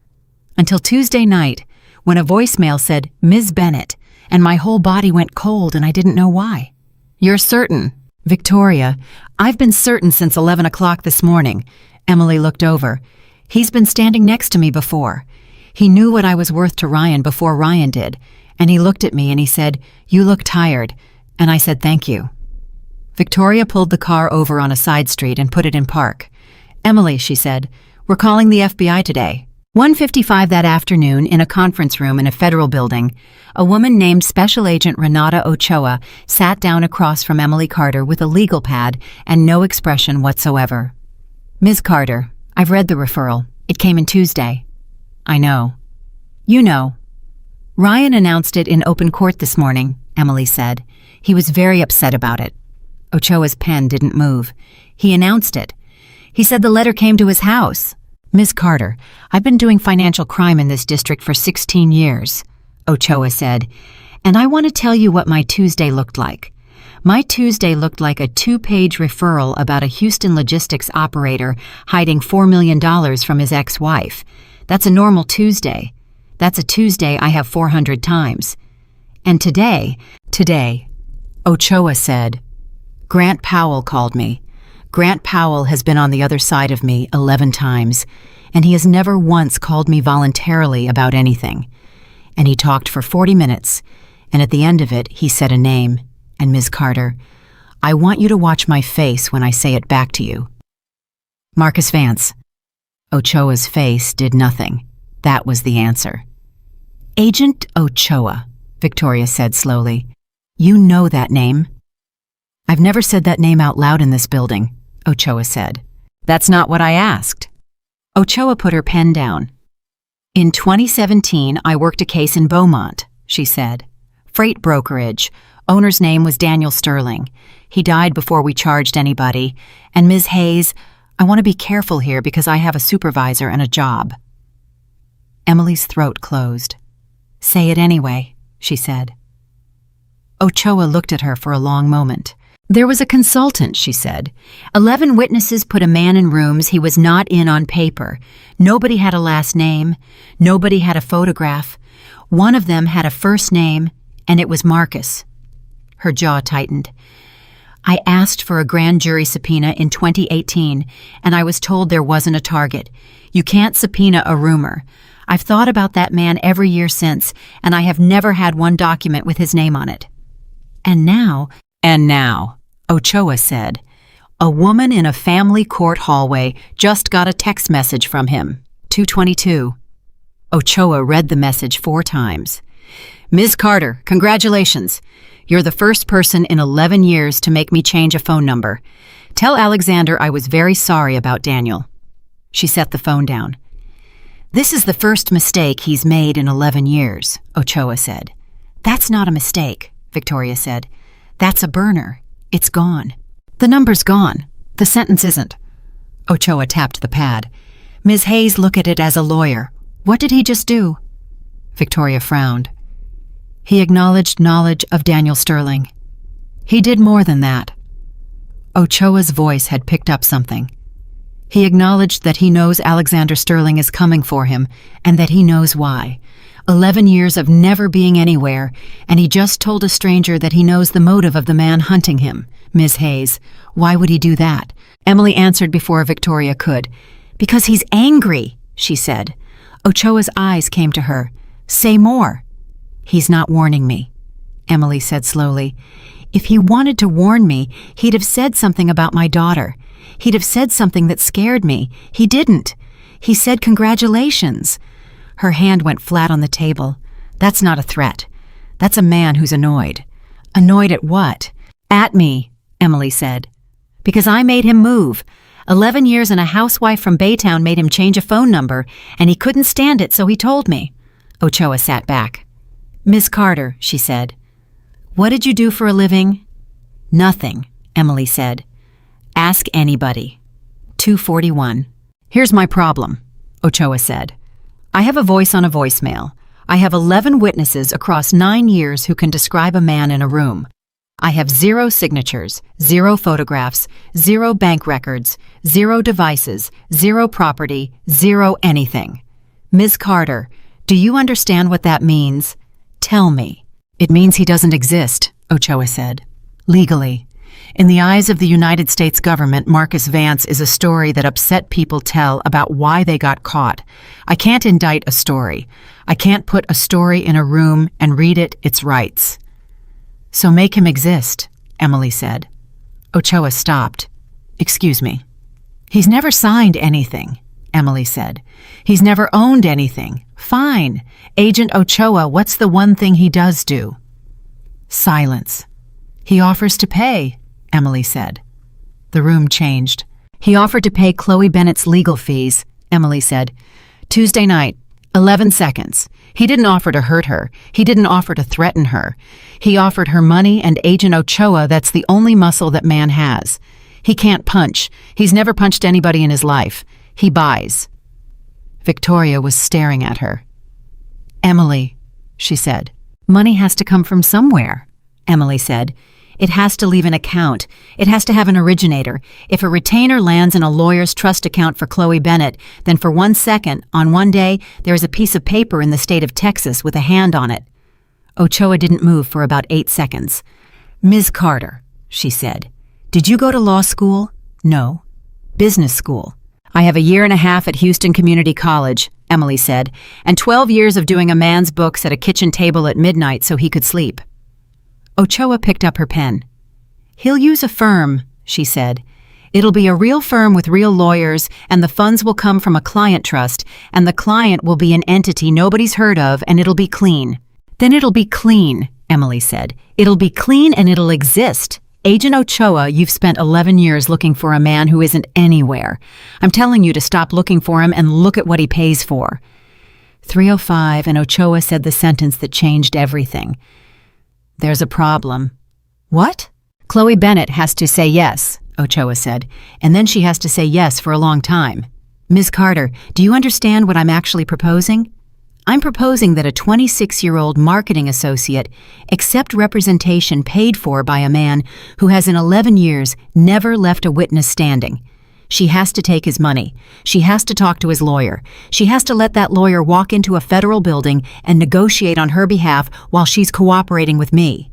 Until Tuesday night, when a voicemail said, Ms. Bennett, and my whole body went cold and I didn't know why. You're certain? Victoria, I've been certain since 11 o'clock this morning. Emily looked over. He's been standing next to me before. He knew what I was worth to Ryan before Ryan did, and he looked at me and he said, you look tired, and I said thank you. Victoria pulled the car over on a side street and put it in park. Emily, she said, we're calling the FBI today. 1:55 that afternoon, in a conference room in a federal building, a woman named Special Agent Renata Ochoa sat down across from Emily Carter with a legal pad and no expression whatsoever. Ms. Carter, I've read the referral. It came in Tuesday. I know. You know. Ryan announced it in open court this morning, Emily said. He was very upset about it. Ochoa's pen didn't move. He announced it. He said the letter came to his house. Ms. Carter, I've been doing financial crime in this district for 16 years, Ochoa said, and I want to tell you what my Tuesday looked like. My Tuesday looked like a 2-page referral about a Houston logistics operator hiding $4 million from his ex-wife. That's a normal Tuesday. That's a Tuesday I have 400 times. And today, Ochoa said, Grant Powell called me. Grant Powell has been on the other side of me 11 times, and he has never once called me voluntarily about anything. And he talked for 40 minutes, and at the end of it, he said a name. And Ms. Carter, I want you to watch my face when I say it back to you. Marcus Vance. Ochoa's face did nothing. That was the answer. Agent Ochoa, Victoria said slowly. You know that name. I've never said that name out loud in this building, Ochoa said. That's not what I asked. Ochoa put her pen down. In 2017, I worked a case in Beaumont, she said. Freight brokerage. Owner's name was Daniel Sterling. He died before we charged anybody. And Ms. Hayes, I want to be careful here because I have a supervisor and a job. Emily's throat closed. Say it anyway, she said. Ochoa looked at her for a long moment. There was a consultant, she said. 11 witnesses put a man in rooms he was not in on paper. Nobody had a last name. Nobody had a photograph. One of them had a first name, and it was Marcus. Her jaw tightened. I asked for a grand jury subpoena in 2018, and I was told there wasn't a target. You can't subpoena a rumor. I've thought about that man every year since, and I have never had one document with his name on it. And now, Ochoa said, a woman in a family court hallway just got a text message from him. 2:22. Ochoa read the message 4 times. Ms. Carter, congratulations. You're the first person in 11 years to make me change a phone number. Tell Alexander I was very sorry about Daniel. She set the phone down. This is the first mistake he's made in 11 years, Ochoa said. That's not a mistake, Victoria said. That's a burner. It's gone. The number's gone. The sentence isn't. Ochoa tapped the pad. Ms. Hayes, look at it as a lawyer. What did he just do? Victoria frowned. He acknowledged knowledge of Daniel Sterling. He did more than that. Ochoa's voice had picked up something. He acknowledged that he knows Alexander Sterling is coming for him, and that he knows why. 11 years of never being anywhere, and he just told a stranger that he knows the motive of the man hunting him. Ms. Hayes, why would he do that? Emily answered before Victoria could. Because he's angry, she said. Ochoa's eyes came to her. Say more. He's not warning me, Emily said slowly. If he wanted to warn me, he'd have said something about my daughter. He'd have said something that scared me. He didn't. He said congratulations. Her hand went flat on the table. That's not a threat. That's a man who's annoyed. Annoyed at what? At me, Emily said. Because I made him move. 11 years and a housewife from Baytown made him change a phone number, and he couldn't stand it, so he told me. Ochoa sat back. Miss Carter, she said. What did you do for a living? Nothing, Emily said. Ask anybody. 241. Here's my problem, Ochoa said. I have a voice on a voicemail. I have 11 witnesses across 9 years who can describe a man in a room. I have 0 signatures, 0 photographs, 0 bank records, 0 devices, 0 property, 0 anything. Ms. Carter, do you understand what that means? Tell me. It means he doesn't exist, Ochoa said. Legally. In the eyes of the United States government, Marcus Vance is a story that upset people tell about why they got caught. I can't indict a story. I can't put a story in a room and read its rights. So make him exist, Emily said. Ochoa stopped. Excuse me. He's never signed anything, Emily said. He's never owned anything. Fine. Agent Ochoa, what's the one thing he does do? Silence. He offers to pay, Emily said. The room changed. He offered to pay Chloe Bennett's legal fees, Emily said. Tuesday night, 11 seconds. He didn't offer to hurt her. He didn't offer to threaten her. He offered her money and Agent Ochoa, that's the only muscle that man has. He can't punch. He's never punched anybody in his life. He buys. Victoria was staring at her. Emily, she said. Money has to come from somewhere, Emily said. It has to leave an account. It has to have an originator. If a retainer lands in a lawyer's trust account for Chloe Bennett, then for 1 second, on one day, there is a piece of paper in the state of Texas with a hand on it. Ochoa didn't move for about 8 seconds. Ms. Carter, she said. Did you go to law school? No. Business school. I have a 1.5 years at Houston Community College, Emily said, and 12 years of doing a man's books at a kitchen table at midnight so he could sleep. Ochoa picked up her pen. He'll use a firm, she said. It'll be a real firm with real lawyers, and the funds will come from a client trust, and the client will be an entity nobody's heard of, and it'll be clean. Then it'll be clean, Emily said. It'll be clean and it'll exist. Agent Ochoa, you've spent 11 years looking for a man who isn't anywhere. I'm telling you to stop looking for him and look at what he pays for. 3:05, and Ochoa said the sentence that changed everything. There's a problem. What? Chloe Bennett has to say yes, Ochoa said, and then she has to say yes for a long time. Ms. Carter, do you understand what I'm actually proposing? I'm proposing that a 26-year-old marketing associate accept representation paid for by a man who has in 11 years never left a witness standing. She has to take his money. She has to talk to his lawyer. She has to let that lawyer walk into a federal building and negotiate on her behalf while she's cooperating with me.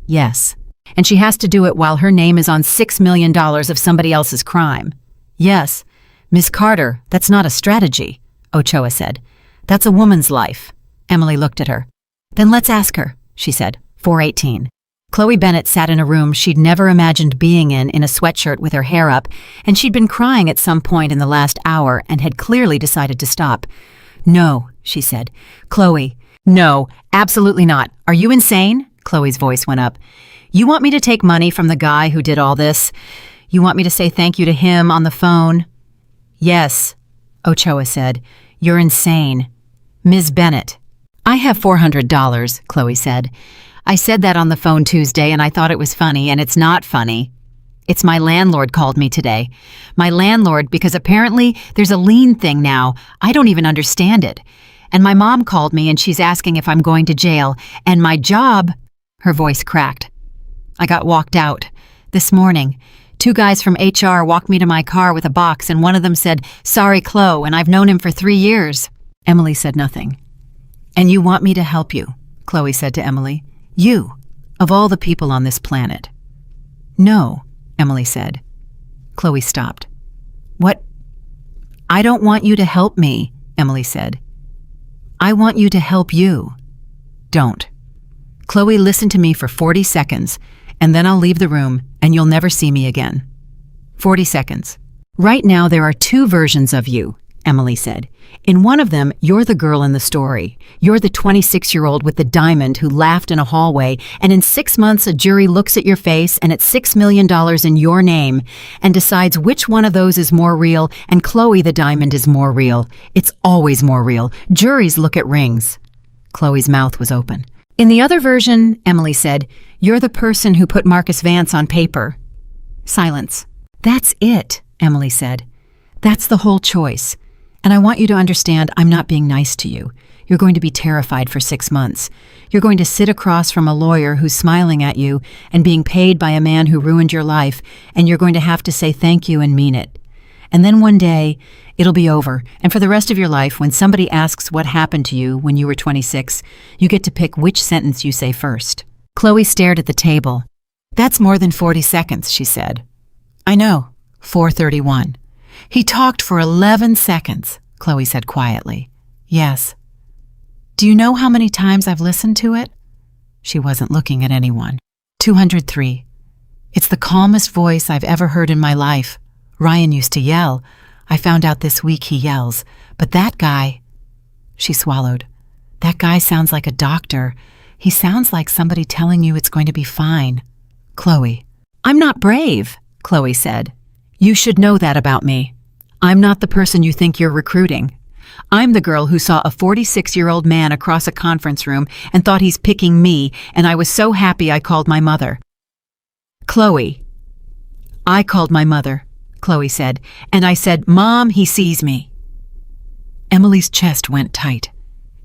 Yes. And she has to do it while her name is on $6 million of somebody else's crime. Yes. Miss Carter, that's not a strategy, Ochoa said. That's a woman's life. Emily looked at her. Then let's ask her, she said. 4:18. Chloe Bennett sat in a room she'd never imagined being in a sweatshirt with her hair up, and she'd been crying at some point in the last hour and had clearly decided to stop. No, she said. Chloe, no, absolutely not. Are you insane? Chloe's voice went up. You want me to take money from the guy who did all this? You want me to say thank you to him on the phone? Yes, Ochoa said. You're insane. Ms. Bennett. I have $400, Chloe said. I said that on the phone Tuesday and I thought it was funny, and it's not funny. It's my landlord called me today. My landlord, because apparently there's a lien thing now. I don't even understand it. And my mom called me and she's asking if I'm going to jail. And my job, her voice cracked. I got walked out. This morning, 2 guys from HR walked me to my car with a box and one of them said, "Sorry, Chloe," and I've known him for 3 years. Emily said nothing. And you want me to help you, Chloe said to Emily. You, of all the people on this planet. No, Emily said. Chloe stopped. What? I don't want you to help me, Emily said. I want you to help you. Don't. Chloe listened to me for 40 seconds. and then I'll leave the room, and you'll never see me again. 40 seconds. Right now there are two versions of you, Emily said. In one of them, you're the girl in the story. You're the 26-year-old with the diamond who laughed in a hallway, and in 6 months a jury looks at your face and it's $6 million in your name and decides which one of those is more real, and Chloe the diamond is more real. It's always more real. Juries look at rings. Chloe's mouth was open. In the other version, Emily said, you're the person who put Marcus Vance on paper. Silence. That's it, Emily said. That's the whole choice. And I want you to understand I'm not being nice to you. You're going to be terrified for 6 months. You're going to sit across from a lawyer who's smiling at you and being paid by a man who ruined your life, and you're going to have to say thank you and mean it. And then one day, it'll be over, and for the rest of your life, when somebody asks what happened to you when you were 26, you get to pick which sentence you say first. Chloe stared at the table. That's more than 40 seconds, she said. I know. 4:31. He talked for 11 seconds, Chloe said quietly. Yes. Do you know how many times I've listened to it? She wasn't looking at anyone. 203. It's the calmest voice I've ever heard in my life. Ryan used to yell. I found out this week he yells. But that guy... She swallowed. That guy sounds like a doctor. He sounds like somebody telling you it's going to be fine. Chloe. I'm not brave, Chloe said. You should know that about me. I'm not the person you think you're recruiting. I'm the girl who saw a 46-year-old man across a conference room and thought he's picking me, and I was so happy I called my mother. Chloe. I called my mother, Chloe said, and I said, Mom, he sees me. Emily's chest went tight.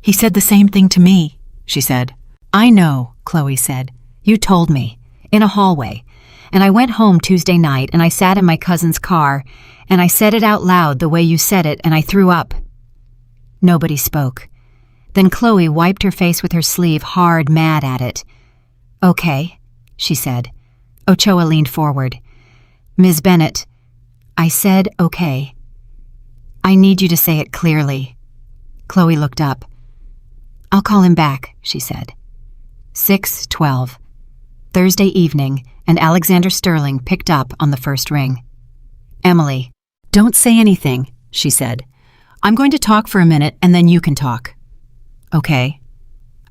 He said the same thing to me, she said. I know, Chloe said. You told me. In a hallway. And I went home Tuesday night and I sat in my cousin's car and I said it out loud the way you said it and I threw up. Nobody spoke. Then Chloe wiped her face with her sleeve, hard, mad at it. Okay, she said. Ochoa leaned forward. Ms. Bennett, I said okay. I need you to say it clearly. Chloe looked up. I'll call him back, she said. 6:12. Thursday evening, and Alexander Sterling picked up on the first ring. Emily, don't say anything, she said. I'm going to talk for a minute and then you can talk. Okay.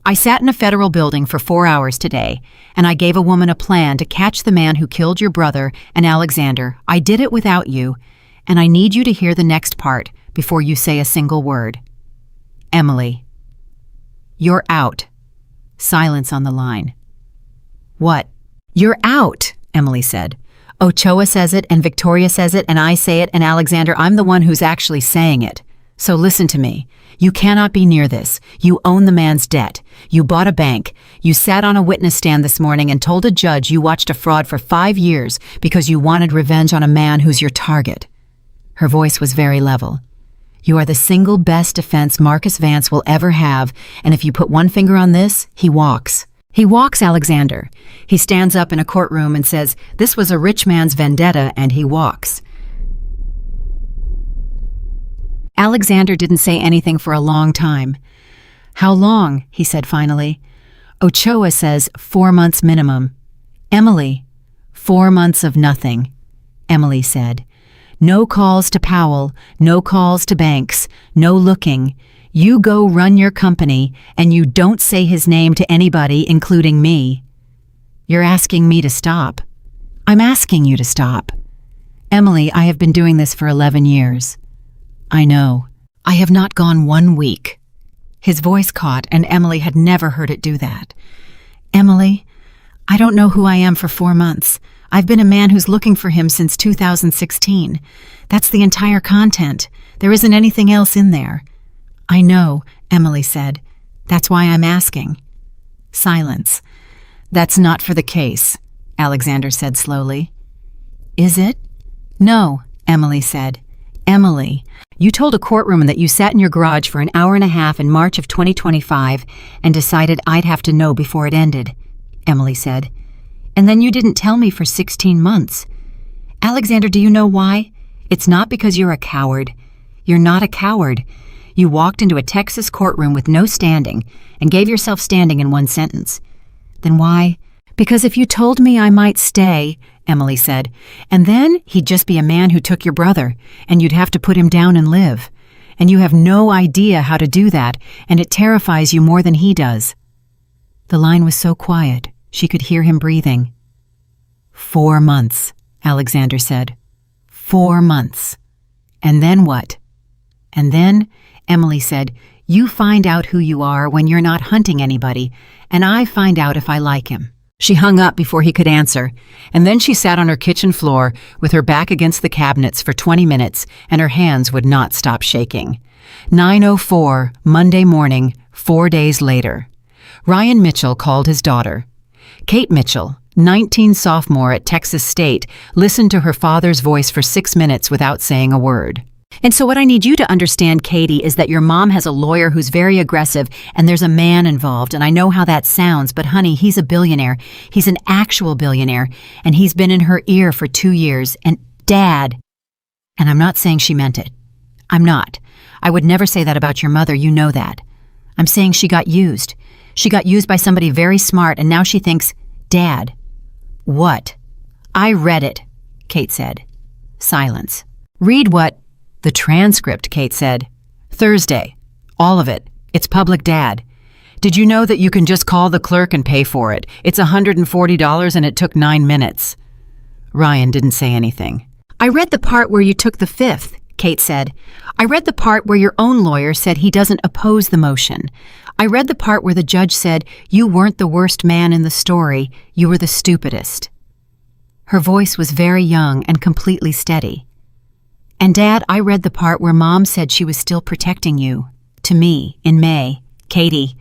I sat in a federal building for 4 hours today, and I gave a woman a plan to catch the man who killed your brother and Alexander. I did it without you, and I need you to hear the next part before you say a single word. Emily. You're out. Silence on the line. What? You're out, Emily said. Ochoa says it, and Victoria says it, and I say it, and Alexander, I'm the one who's actually saying it. So listen to me. You cannot be near this. You own the man's debt. You bought a bank. You sat on a witness stand this morning and told a judge you watched a fraud for 5 years because you wanted revenge on a man who's your target. Her voice was very level. You are the single best defense Marcus Vance will ever have, and if you put one finger on this, he walks. He walks, Alexander. He stands up in a courtroom and says, this was a rich man's vendetta, and he walks. Alexander didn't say anything for a long time. How long? He said finally. Ochoa says 4 months minimum. Emily, 4 months of nothing, Emily said. No calls to Powell, no calls to Banks, no looking. You go run your company, and you don't say his name to anybody, including me. You're asking me to stop. I'm asking you to stop. Emily, I have been doing this for 11 years. I know. I have not gone 1 week. His voice caught, and Emily had never heard it do that. Emily, I don't know who I am for 4 months. I've been a man who's looking for him since 2016. That's the entire content. There isn't anything else in there. I know, Emily said. That's why I'm asking. Silence. That's not for the case, Alexander said slowly. Is it? No, Emily said. Emily, you told a courtroom that you sat in your garage for an hour and a half in March of 2025 and decided I'd have to know before it ended, Emily said. And then you didn't tell me for 16 months. Alexander, do you know why? It's not because you're a coward. You're not a coward. You walked into a Texas courtroom with no standing and gave yourself standing in one sentence. Then why? Because if you told me I might stay, Emily said, and then he'd just be a man who took your brother, and you'd have to put him down and live. And you have no idea how to do that, and it terrifies you more than he does. The line was so quiet, she could hear him breathing. 4 months, Alexander said. 4 months. And then what? And then, Emily said, you find out who you are when you're not hunting anybody, and I find out if I like him. She hung up before he could answer, and then she sat on her kitchen floor with her back against the cabinets for 20 minutes, and her hands would not stop shaking. 9:04, Monday morning, 4 days later. Ryan Mitchell called his daughter. Kate Mitchell, 19 sophomore at Texas State, listened to her father's voice for 6 minutes without saying a word. And so what I need you to understand, Katie, is that your mom has a lawyer who's very aggressive, and there's a man involved, and I know how that sounds, but honey, he's a billionaire. He's an actual billionaire, and he's been in her ear for 2 years, and Dad, and I'm not saying she meant it. I'm not. I would never say that about your mother, you know that. I'm saying she got used. She got used by somebody very smart, and now she thinks, Dad. What? I read it, Kate said. Silence. Read what? The transcript, Kate said. Thursday. All of it. It's public, Dad. Did you know that you can just call the clerk and pay for it? It's $140 and it took 9 minutes. Ryan didn't say anything. I read the part where you took the fifth, Kate said. I read the part where your own lawyer said he doesn't oppose the motion. I read the part where the judge said you weren't the worst man in the story, you were the stupidest. Her voice was very young and completely steady. And Dad, I read the part where Mom said she was still protecting you. To me, in May. Katie.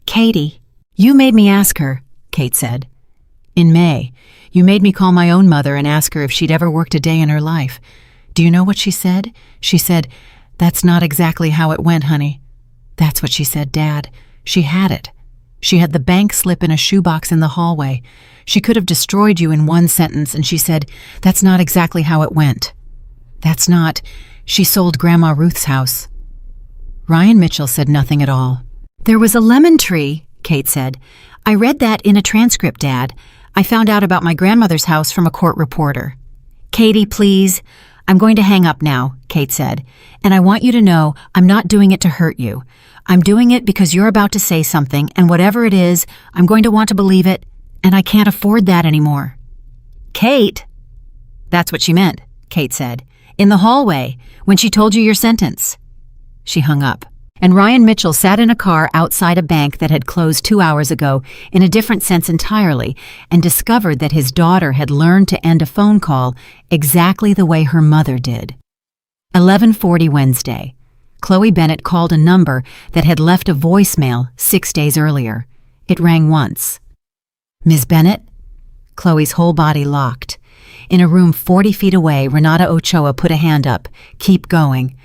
Katie. You made me ask her, Kate said. In May, you made me call my own mother and ask her if she'd ever worked a day in her life. Do you know what she said? She said, that's not exactly how it went, honey. That's what she said, Dad. She had it. She had the bank slip in a shoebox in the hallway. She could have destroyed you in one sentence, and she said, that's not exactly how it went. That's not. She sold Grandma Ruth's house. Ryan Mitchell said nothing at all. There was a lemon tree, Kate said. I read that in a transcript, Dad. I found out about my grandmother's house from a court reporter. Katie, please. I'm going to hang up now, Kate said. And I want you to know I'm not doing it to hurt you. I'm doing it because you're about to say something, and whatever it is, I'm going to want to believe it, and I can't afford that anymore. Kate? That's what she meant, Kate said. In the hallway, when she told you your sentence. She hung up, and Ryan Mitchell sat in a car outside a bank that had closed 2 hours ago in a different sense entirely, and discovered that his daughter had learned to end a phone call exactly the way her mother did. 11:40 Wednesday. Chloe Bennett called a number that had left a voicemail 6 days earlier. It rang once. Ms. Bennett? Chloe's whole body locked. In a room 40 feet away, Renata Ochoa put a hand up. Keep going.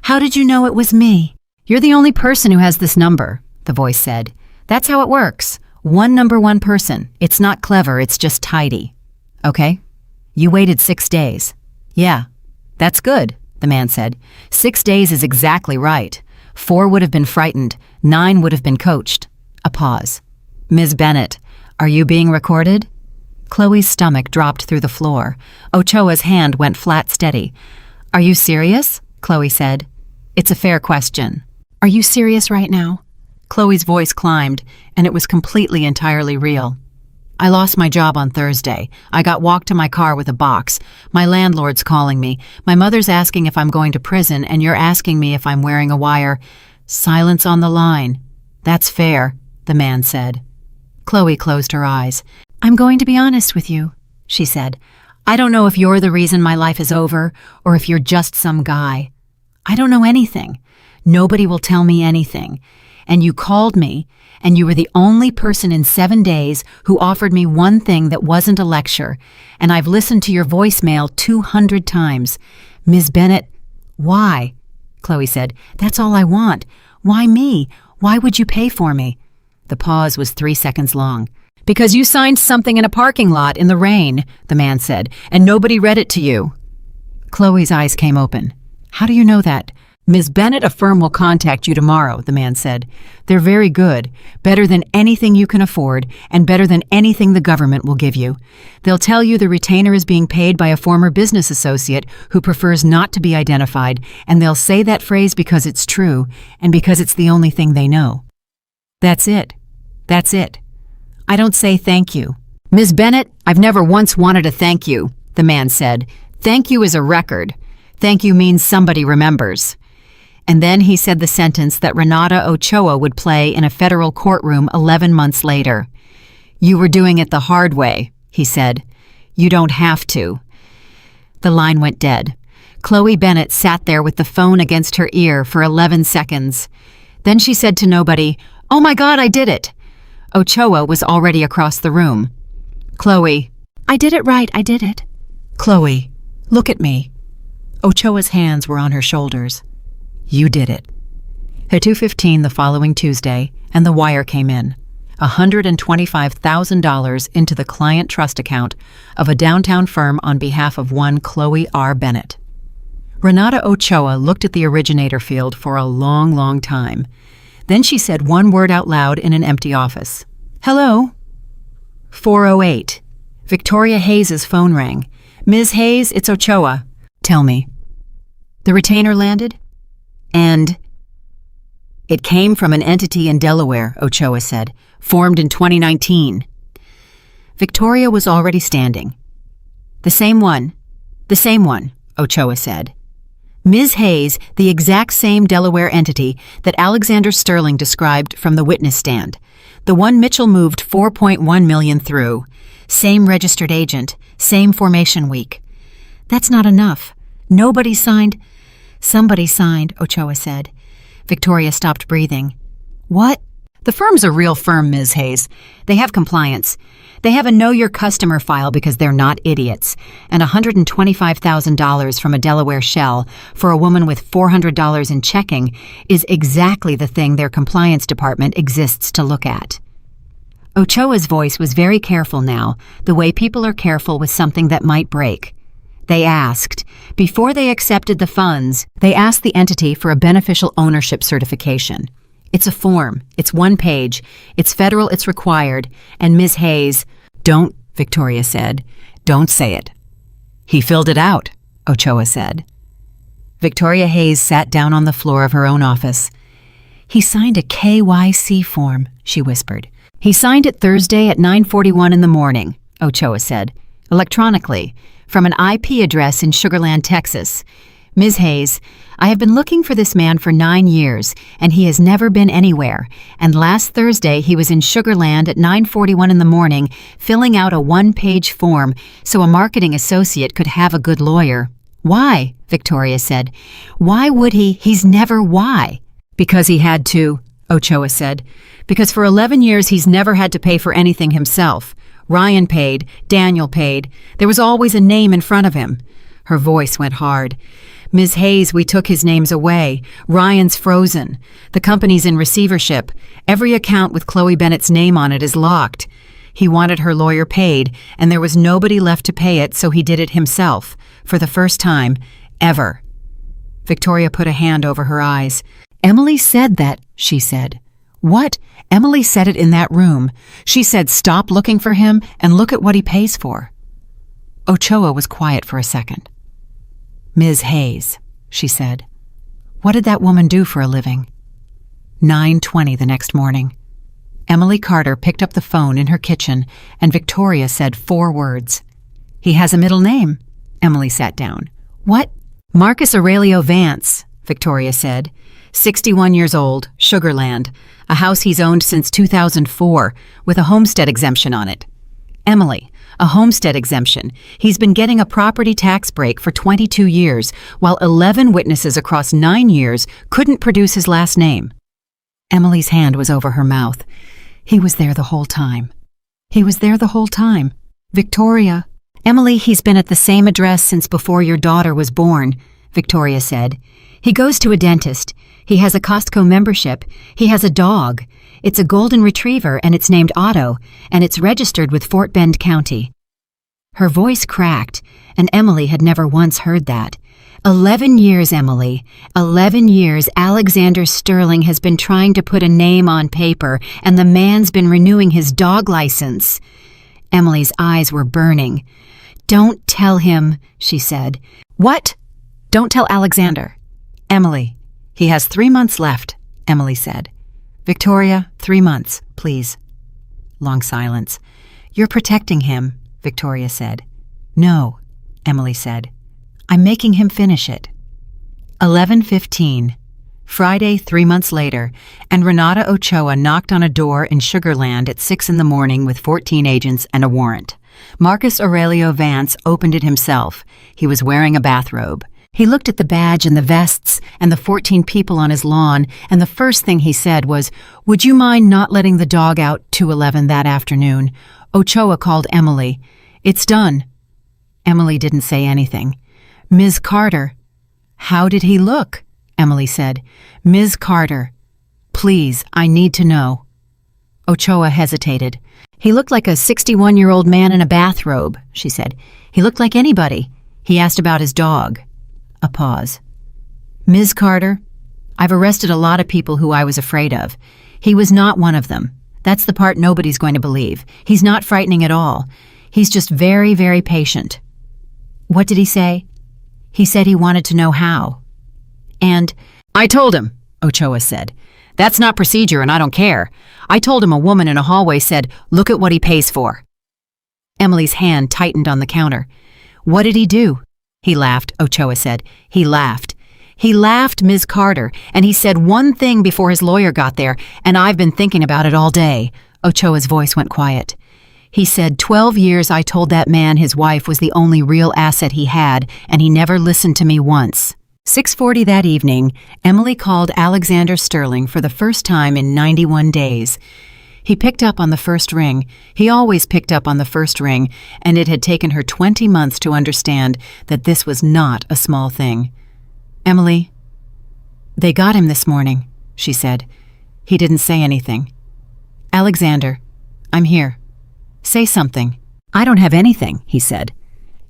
How did you know it was me? You're the only person who has this number, the voice said. That's how it works. One number, one person. It's not clever, it's just tidy. Okay? You waited 6 days. Yeah. That's good, the man said. 6 days is exactly right. 4 would have been frightened. 9 would have been coached. A pause. Ms. Bennett, are you being recorded? Chloe's stomach dropped through the floor. Ochoa's hand went flat steady. Are you serious? Chloe said. It's a fair question. Are you serious right now? Chloe's voice climbed, and it was completely entirely real. I lost my job on Thursday. I got walked to my car with a box. My landlord's calling me. My mother's asking if I'm going to prison, and you're asking me if I'm wearing a wire. Silence on the line. That's fair, the man said. Chloe closed her eyes. I'm going to be honest with you, she said. I don't know if you're the reason my life is over, or if you're just some guy. I don't know anything. Nobody will tell me anything. And you called me, and you were the only person in 7 days who offered me one thing that wasn't a lecture, and I've listened to your voicemail 200 times. Ms. Bennett, why? Chloe said, that's all I want. Why me? Why would you pay for me? The pause was 3 seconds long. Because you signed something in a parking lot in the rain, the man said, and nobody read it to you. Chloe's eyes came open. How do you know that? Ms. Bennett, a firm will contact you tomorrow, the man said. They're very good, better than anything you can afford, and better than anything the government will give you. They'll tell you the retainer is being paid by a former business associate who prefers not to be identified, and they'll say that phrase because it's true, and because it's the only thing they know. That's it. That's it. I don't say thank you. Ms. Bennett, I've never once wanted to thank you, the man said. Thank you is a record. Thank you means somebody remembers. And then he said the sentence that Renata Ochoa would play in a federal courtroom 11 months later. You were doing it the hard way, he said. You don't have to. The line went dead. Chloe Bennett sat there with the phone against her ear for 11 seconds. Then she said to nobody, "Oh my God, I did it." Ochoa was already across the room. Chloe, I did it right, I did it. Chloe, look at me. Ochoa's hands were on her shoulders. You did it. At 2:15 the following Tuesday, and the wire came in. $125,000 into the client trust account of a downtown firm on behalf of one Chloe R. Bennett. Renata Ochoa looked at the originator field for a long, long time. Then she said one word out loud in an empty office. Hello? 408. Victoria Hayes's phone rang. Ms. Hayes, it's Ochoa. Tell me. The retainer landed? And it came from an entity in Delaware, Ochoa said, formed in 2019. Victoria was already standing. The same one, Ochoa said. Ms. Hayes, the exact same Delaware entity that Alexander Sterling described from the witness stand. The one Mitchell moved $4.1 million through. Same registered agent, same formation week. That's not enough. Nobody signed. Somebody signed, Ochoa said. Victoria stopped breathing. What? The firm's a real firm, Ms. Hayes. They have compliance. They have a Know Your Customer file because they're not idiots. And $125,000 from a Delaware shell for a woman with $400 in checking is exactly the thing their compliance department exists to look at. Ochoa's voice was very careful now, the way people are careful with something that might break. They asked, before they accepted the funds, they asked the entity for a beneficial ownership certification. It's a form. It's 1 page. It's federal. It's required. And Ms. Hayes, don't, Victoria said. Don't say it. He filled it out, Ochoa said. Victoria Hayes sat down on the floor of her own office. He signed a KYC form, she whispered. He signed it Thursday at 9:41 in the morning, Ochoa said. Electronically, from an IP address in Sugar Land, Texas. Ms. Hayes, I have been looking for this man for 9 years, and he has never been anywhere. And last Thursday, he was in Sugar Land at 9:41 in the morning, filling out a 1-page form so a marketing associate could have a good lawyer. Why? Victoria said. Why would he? He's never why. Because he had to, Ochoa said. Because for 11 years, he's never had to pay for anything himself. Ryan paid, Daniel paid. There was always a name in front of him. Her voice went hard. Ms. Hayes, we took his names away. Ryan's frozen. The company's in receivership. Every account with Chloe Bennett's name on it is locked. He wanted her lawyer paid, and there was nobody left to pay it, so he did it himself, for the first time, ever. Victoria put a hand over her eyes. Emily said that, she said. What? Emily said it in that room. She said stop looking for him and look at what he pays for. Ochoa was quiet for a second. Ms. Hayes, she said. What did that woman do for a living? 9:20 the next morning. Emily Carter picked up the phone in her kitchen and Victoria said 4 words. He has a middle name. Emily sat down. What? Marcus Aurelio Vance, Victoria said. 61 years old, Sugar Land, a house he's owned since 2004, with a homestead exemption on it. Emily, a homestead exemption. He's been getting a property tax break for 22 years, while 11 witnesses across 9 years couldn't produce his last name. Emily's hand was over her mouth. He was there the whole time. He was there the whole time. Victoria. Emily, he's been at the same address since before your daughter was born, Victoria said. He goes to a dentist. He has a Costco membership. He has a dog. It's a golden retriever and it's named Otto, and it's registered with Fort Bend County. Her voice cracked, and Emily had never once heard that. 11 years, Emily. 11 years Alexander Sterling has been trying to put a name on paper, and the man's been renewing his dog license. Emily's eyes were burning. "Don't tell him," she said. "What? Don't tell Alexander." "Emily, he has 3 months left," Emily said. "Victoria, 3 months, please." Long silence. "You're protecting him," Victoria said. "No," Emily said. "I'm making him finish it." 11:15. Friday, 3 months later, and Renata Ochoa knocked on a door in Sugarland at 6 in the morning with 14 agents and a warrant. Marcus Aurelio Vance opened it himself. He was wearing a bathrobe. He looked at the badge and the vests and the 14 people on his lawn, and the first thing he said was, "Would you mind not letting the dog out 2:11 that afternoon?" Ochoa called Emily. "It's done." Emily didn't say anything. "Ms. Carter." "How did he look?" Emily said. "Ms. Carter, please, I need to know." Ochoa hesitated. "He looked like a 61-year-old man in a bathrobe," she said. "He looked like anybody." He asked about his dog. A pause. "Ms. Carter, I've arrested a lot of people who I was afraid of. He was not one of them. That's the part nobody's going to believe. He's not frightening at all. He's just very, very patient." "What did he say?" "He said he wanted to know how." "And I told him," Ochoa said. "That's not procedure and I don't care. I told him a woman in a hallway said, 'Look at what he pays for.'" Emily's hand tightened on the counter. "What did he do?" "He laughed," Ochoa said. "He laughed. He laughed, Ms. Carter, and he said one thing before his lawyer got there, and I've been thinking about it all day." Ochoa's voice went quiet. "He said 12 years I told that man his wife was the only real asset he had, and he never listened to me once." 6:40 that evening, Emily called Alexander Sterling for the first time in 91 days. He picked up on the first ring. He always picked up on the first ring, and it had taken her 20 months to understand that this was not a small thing. "Emily, they got him this morning," she said. He didn't say anything. "Alexander, I'm here. Say something." "I don't have anything," he said.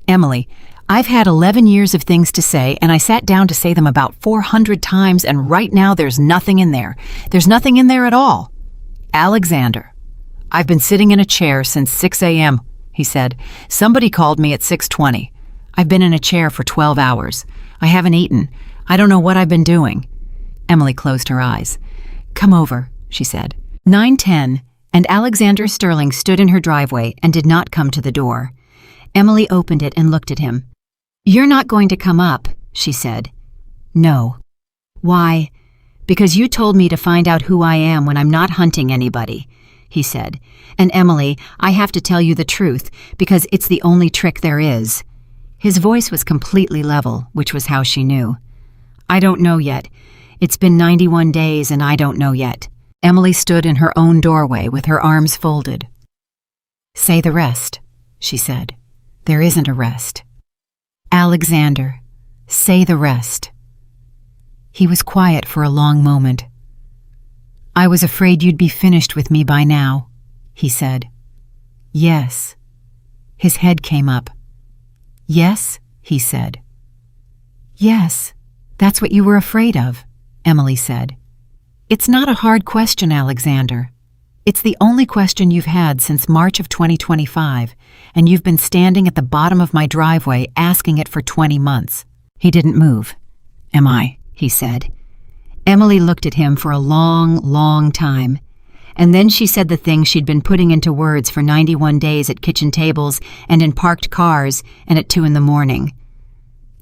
"Emily, I've had 11 years of things to say, and I sat down to say them about 400 times, and right now there's nothing in there. There's nothing in there at all." "Alexander, I've been sitting in a chair since 6 a.m., he said. "Somebody called me at 6:20. I've been in a chair for 12 hours. I haven't eaten. I don't know what I've been doing." Emily closed her eyes. "Come over," she said. 9:10, and Alexander Sterling stood in her driveway and did not come to the door. Emily opened it and looked at him. "You're not going to come up," she said. "No." "Why?" "Because you told me to find out who I am when I'm not hunting anybody," he said. "And Emily, I have to tell you the truth, because it's the only trick there is." His voice was completely level, which was how she knew. "I don't know yet. It's been 91 days and I don't know yet." Emily stood in her own doorway with her arms folded. "Say the rest," she said. "There isn't a rest." "Alexander, say the rest." He was quiet for a long moment. "I was afraid you'd be finished with me by now," he said. "Yes." His head came up. "Yes," he said. "Yes, that's what you were afraid of," Emily said. "It's not a hard question, Alexander. It's the only question you've had since March of 2025, and you've been standing at the bottom of my driveway asking it for 20 months. He didn't move. "Am I?" he said. Emily looked at him for a long, long time, and then she said the things she'd been putting into words for 91 days at kitchen tables and in parked cars and at 2 in the morning.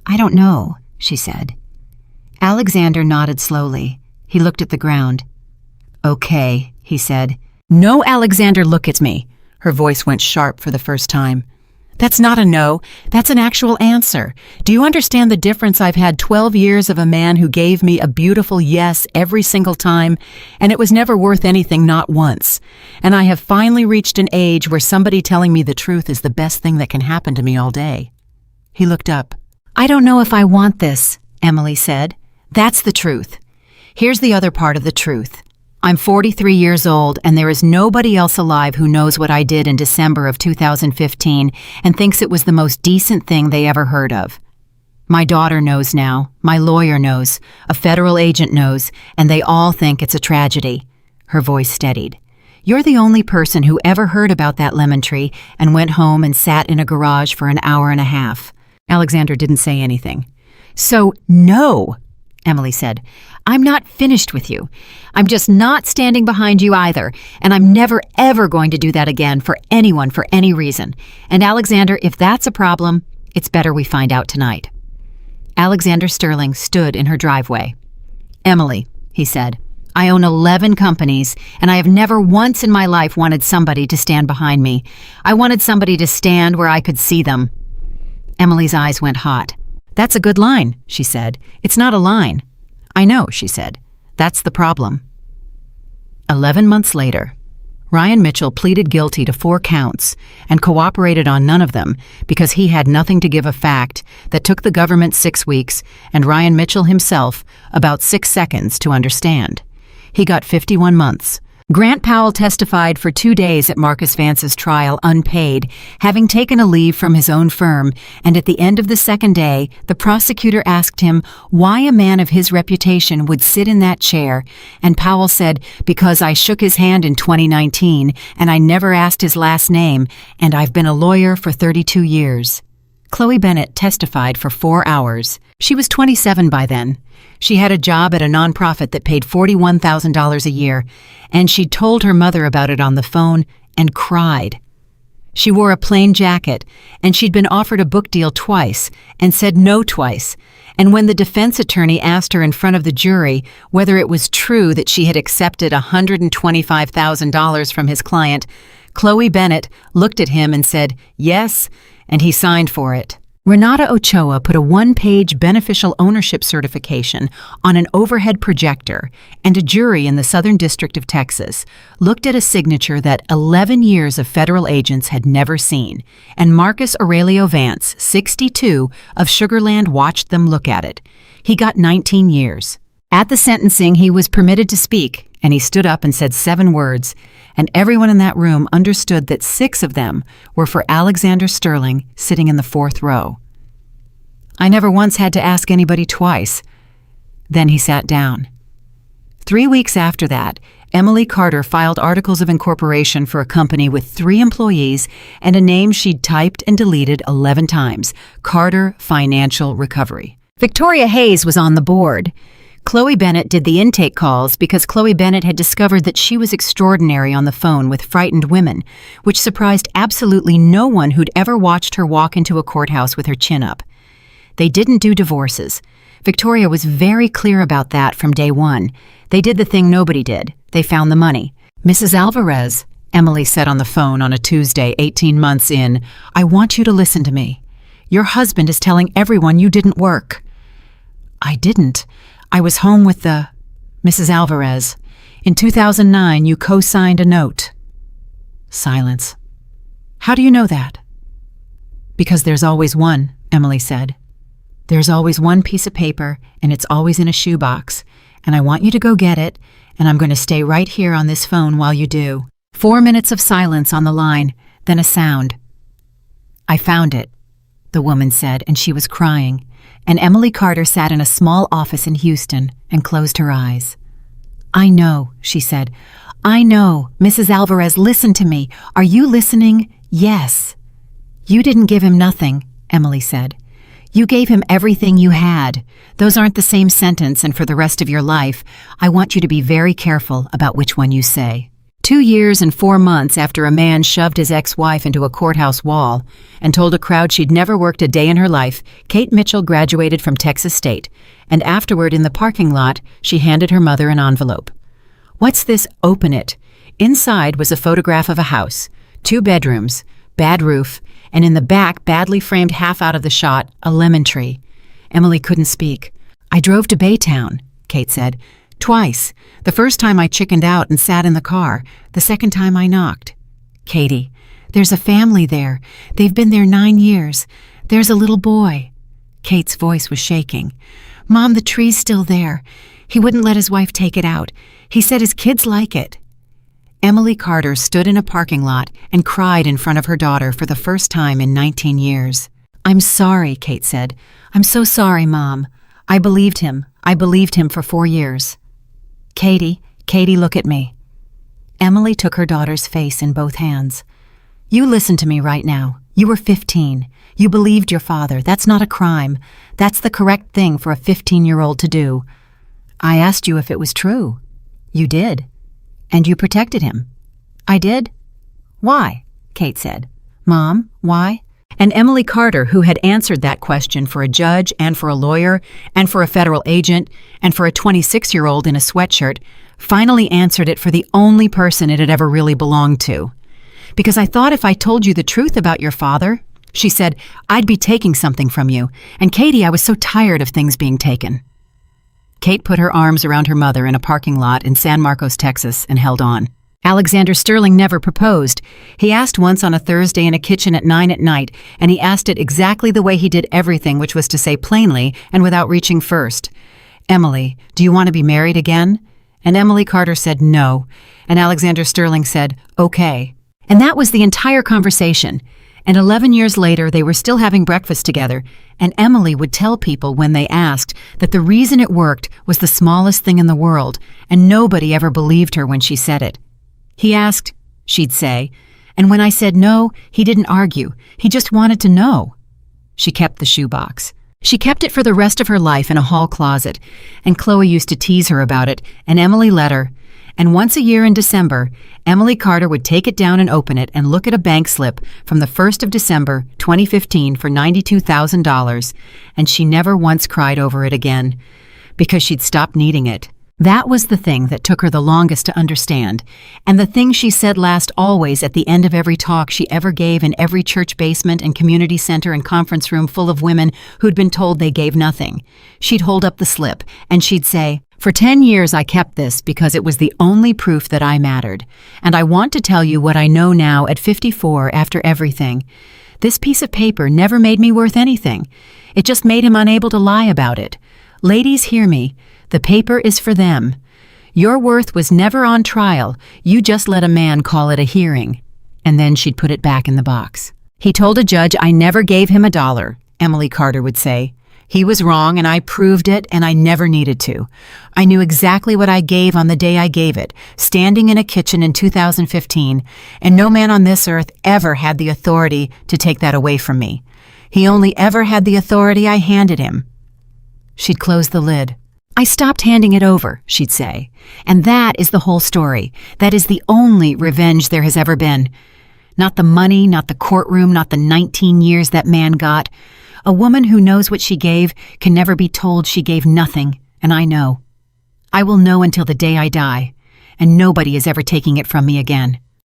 "I don't know," she said. Alexander nodded slowly. He looked at the ground. "Okay," he said. "No, Alexander, look at me." Her voice went sharp for the first time. "That's not a no. That's an actual answer. Do you understand the difference? I've had 12 years of a man who gave me a beautiful yes every single time, and it was never worth anything, not once. And I have finally reached an age where somebody telling me the truth is the best thing that can happen to me all day." He looked up. "I don't know if I want this," Emily said. "That's the truth. Here's the other part of the truth. I'm 43 years old, and there is nobody else alive who knows what I did in December of 2015 and thinks it was the most decent thing they ever heard of. My daughter knows now, my lawyer knows, a federal agent knows, and they all think it's a tragedy." Her voice steadied. "You're the only person who ever heard about that lemon tree and went home and sat in a garage for an hour and a half." Alexander didn't say anything. "So, no," Emily said. "I'm not finished with you. I'm just not standing behind you either, and I'm never ever going to do that again for anyone for any reason. And Alexander, if that's a problem, it's better we find out tonight." Alexander Sterling stood in her driveway. "Emily," he said, "I own 11 companies, and I have never once in my life wanted somebody to stand behind me. I wanted somebody to stand where I could see them." Emily's eyes went hot. "That's a good line," she said. "It's not a line." "I know," she said. "That's the problem." 11 months later, Ryan Mitchell pleaded guilty to 4 counts and cooperated on none of them because he had nothing to give a fact that took the government 6 weeks and Ryan Mitchell himself about 6 seconds to understand. He got 51 months. Grant Powell testified for 2 days at Marcus Vance's trial unpaid, having taken a leave from his own firm, and at the end of the second day, the prosecutor asked him why a man of his reputation would sit in that chair, and Powell said, "Because I shook his hand in 2019, and I never asked his last name, and I've been a lawyer for 32 years. Chloe Bennett testified for 4 hours. She was 27 by then. She had a job at a nonprofit that paid $41,000 a year, and she'd told her mother about it on the phone and cried. She wore a plain jacket, and she'd been offered a book deal twice and said no twice. And when the defense attorney asked her in front of the jury whether it was true that she had accepted $125,000 from his client, Chloe Bennett looked at him and said, "Yes," and he signed for it. Renata Ochoa put a 1-page beneficial ownership certification on an overhead projector, and a jury in the Southern District of Texas looked at a signature that 11 years of federal agents had never seen, and Marcus Aurelio Vance, 62, of Sugar Land watched them look at it. He got 19 years. At the sentencing, he was permitted to speak, and he stood up and said 7 words, and everyone in that room understood that 6 of them were for Alexander Sterling sitting in the 4th row. "I never once had to ask anybody twice." Then he sat down. 3 weeks after that, Emily Carter filed articles of incorporation for a company with 3 employees and a name she'd typed and deleted 11 times, Carter Financial Recovery. Victoria Hayes was on the board. Chloe Bennett did the intake calls because Chloe Bennett had discovered that she was extraordinary on the phone with frightened women, which surprised absolutely no one who'd ever watched her walk into a courthouse with her chin up. They didn't do divorces. Victoria was very clear about that from day one. They did the thing nobody did. They found the money. "Mrs. Alvarez," Emily said on the phone on a Tuesday 18 months in, "I want you to listen to me. Your husband is telling everyone you didn't work." "I didn't. I was home with the..." "Mrs. Alvarez, in 2009 you co-signed a note." Silence. "How do you know that?" "Because there's always one," Emily said. "There's always one piece of paper, and it's always in a shoebox, and I want you to go get it, and I'm going to stay right here on this phone while you do." 4 minutes of silence on the line, then a sound. "I found it," the woman said, and she was crying, and Emily Carter sat in a small office in Houston and closed her eyes. "I know," she said. "I know. Mrs. Alvarez, listen to me. Are you listening? Yes." "You didn't give him nothing," Emily said. "You gave him everything you had. Those aren't the same sentence, and for the rest of your life, I want you to be very careful about which one you say." 2 years and 4 months after a man shoved his ex-wife into a courthouse wall and told a crowd she'd never worked a day in her life, Kate Mitchell graduated from Texas State, and afterward in the parking lot, she handed her mother an envelope. "What's this? Open it." Inside was a photograph of a house, 2 bedrooms, bad roof, and in the back, badly framed half out of the shot, a lemon tree. Emily couldn't speak. "I drove to Baytown," Kate said. "Twice. The first time I chickened out and sat in the car. The second time I knocked." "Katie, there's a family there. They've been there 9 years. There's a little boy." Kate's voice was shaking. "Mom, the tree's still there. He wouldn't let his wife take it out. He said his kids like it." Emily Carter stood in a parking lot and cried in front of her daughter for the first time in 19 years. "I'm sorry," Kate said. "I'm so sorry, Mom. I believed him. I believed him for 4 years." Katie, look at me." Emily took her daughter's face in both hands. "You listen to me right now. You were 15. You believed your father. That's not a crime. That's the correct thing for a 15-year-old to do. I asked you if it was true. You did. And you protected him." "I did? Why?" Kate said. "Mom, why?" And Emily Carter, who had answered that question for a judge and for a lawyer and for a federal agent and for a 26-year-old in a sweatshirt, finally answered it for the only person it had ever really belonged to. "Because I thought if I told you the truth about your father," she said, "I'd be taking something from you. And Katie, I was so tired of things being taken." Kate put her arms around her mother in a parking lot in San Marcos, Texas, and held on. Alexander Sterling never proposed. He asked once on a Thursday in a kitchen at 9 at night, and he asked it exactly the way he did everything, which was to say plainly and without reaching first, "Emily, do you want to be married again?" And Emily Carter said no, and Alexander Sterling said, "Okay." And that was the entire conversation. And 11 years later, they were still having breakfast together, and Emily would tell people when they asked that the reason it worked was the smallest thing in the world, and nobody ever believed her when she said it. "He asked," she'd say, "and when I said no, he didn't argue. He just wanted to know." She kept the shoebox. She kept it for the rest of her life in a hall closet, and Chloe used to tease her about it, and Emily let her. And once a year in December, Emily Carter would take it down and open it and look at a bank slip from the 1st of December, 2015 for $92,000, and she never once cried over it again, because she'd stopped needing it. That was the thing that took her the longest to understand, and the thing she said last always at the end of every talk she ever gave in every church basement and community center and conference room full of women who'd been told they gave nothing. She'd hold up the slip, and she'd say, "For 10 years I kept this because it was the only proof that I mattered, and I want to tell you what I know now at 54 after everything. This piece of paper never made me worth anything. It just made him unable to lie about it. Ladies, hear me. The paper is for them. Your worth was never on trial. You just let a man call it a hearing." And then she'd put it back in the box. "He told a judge I never gave him $1, Emily Carter would say. "He was wrong, and I proved it, and I never needed to. I knew exactly what I gave on the day I gave it, standing in a kitchen in 2015, and no man on this earth ever had the authority to take that away from me. He only ever had the authority I handed him." She'd close the lid. "I stopped handing it over," she'd say. "And that is the whole story. That is the only revenge there has ever been. Not the money, not the courtroom, not the 19 years that man got. A woman who knows what she gave can never be told she gave nothing, and I know. I will know until the day I die, and nobody is ever taking it from me again."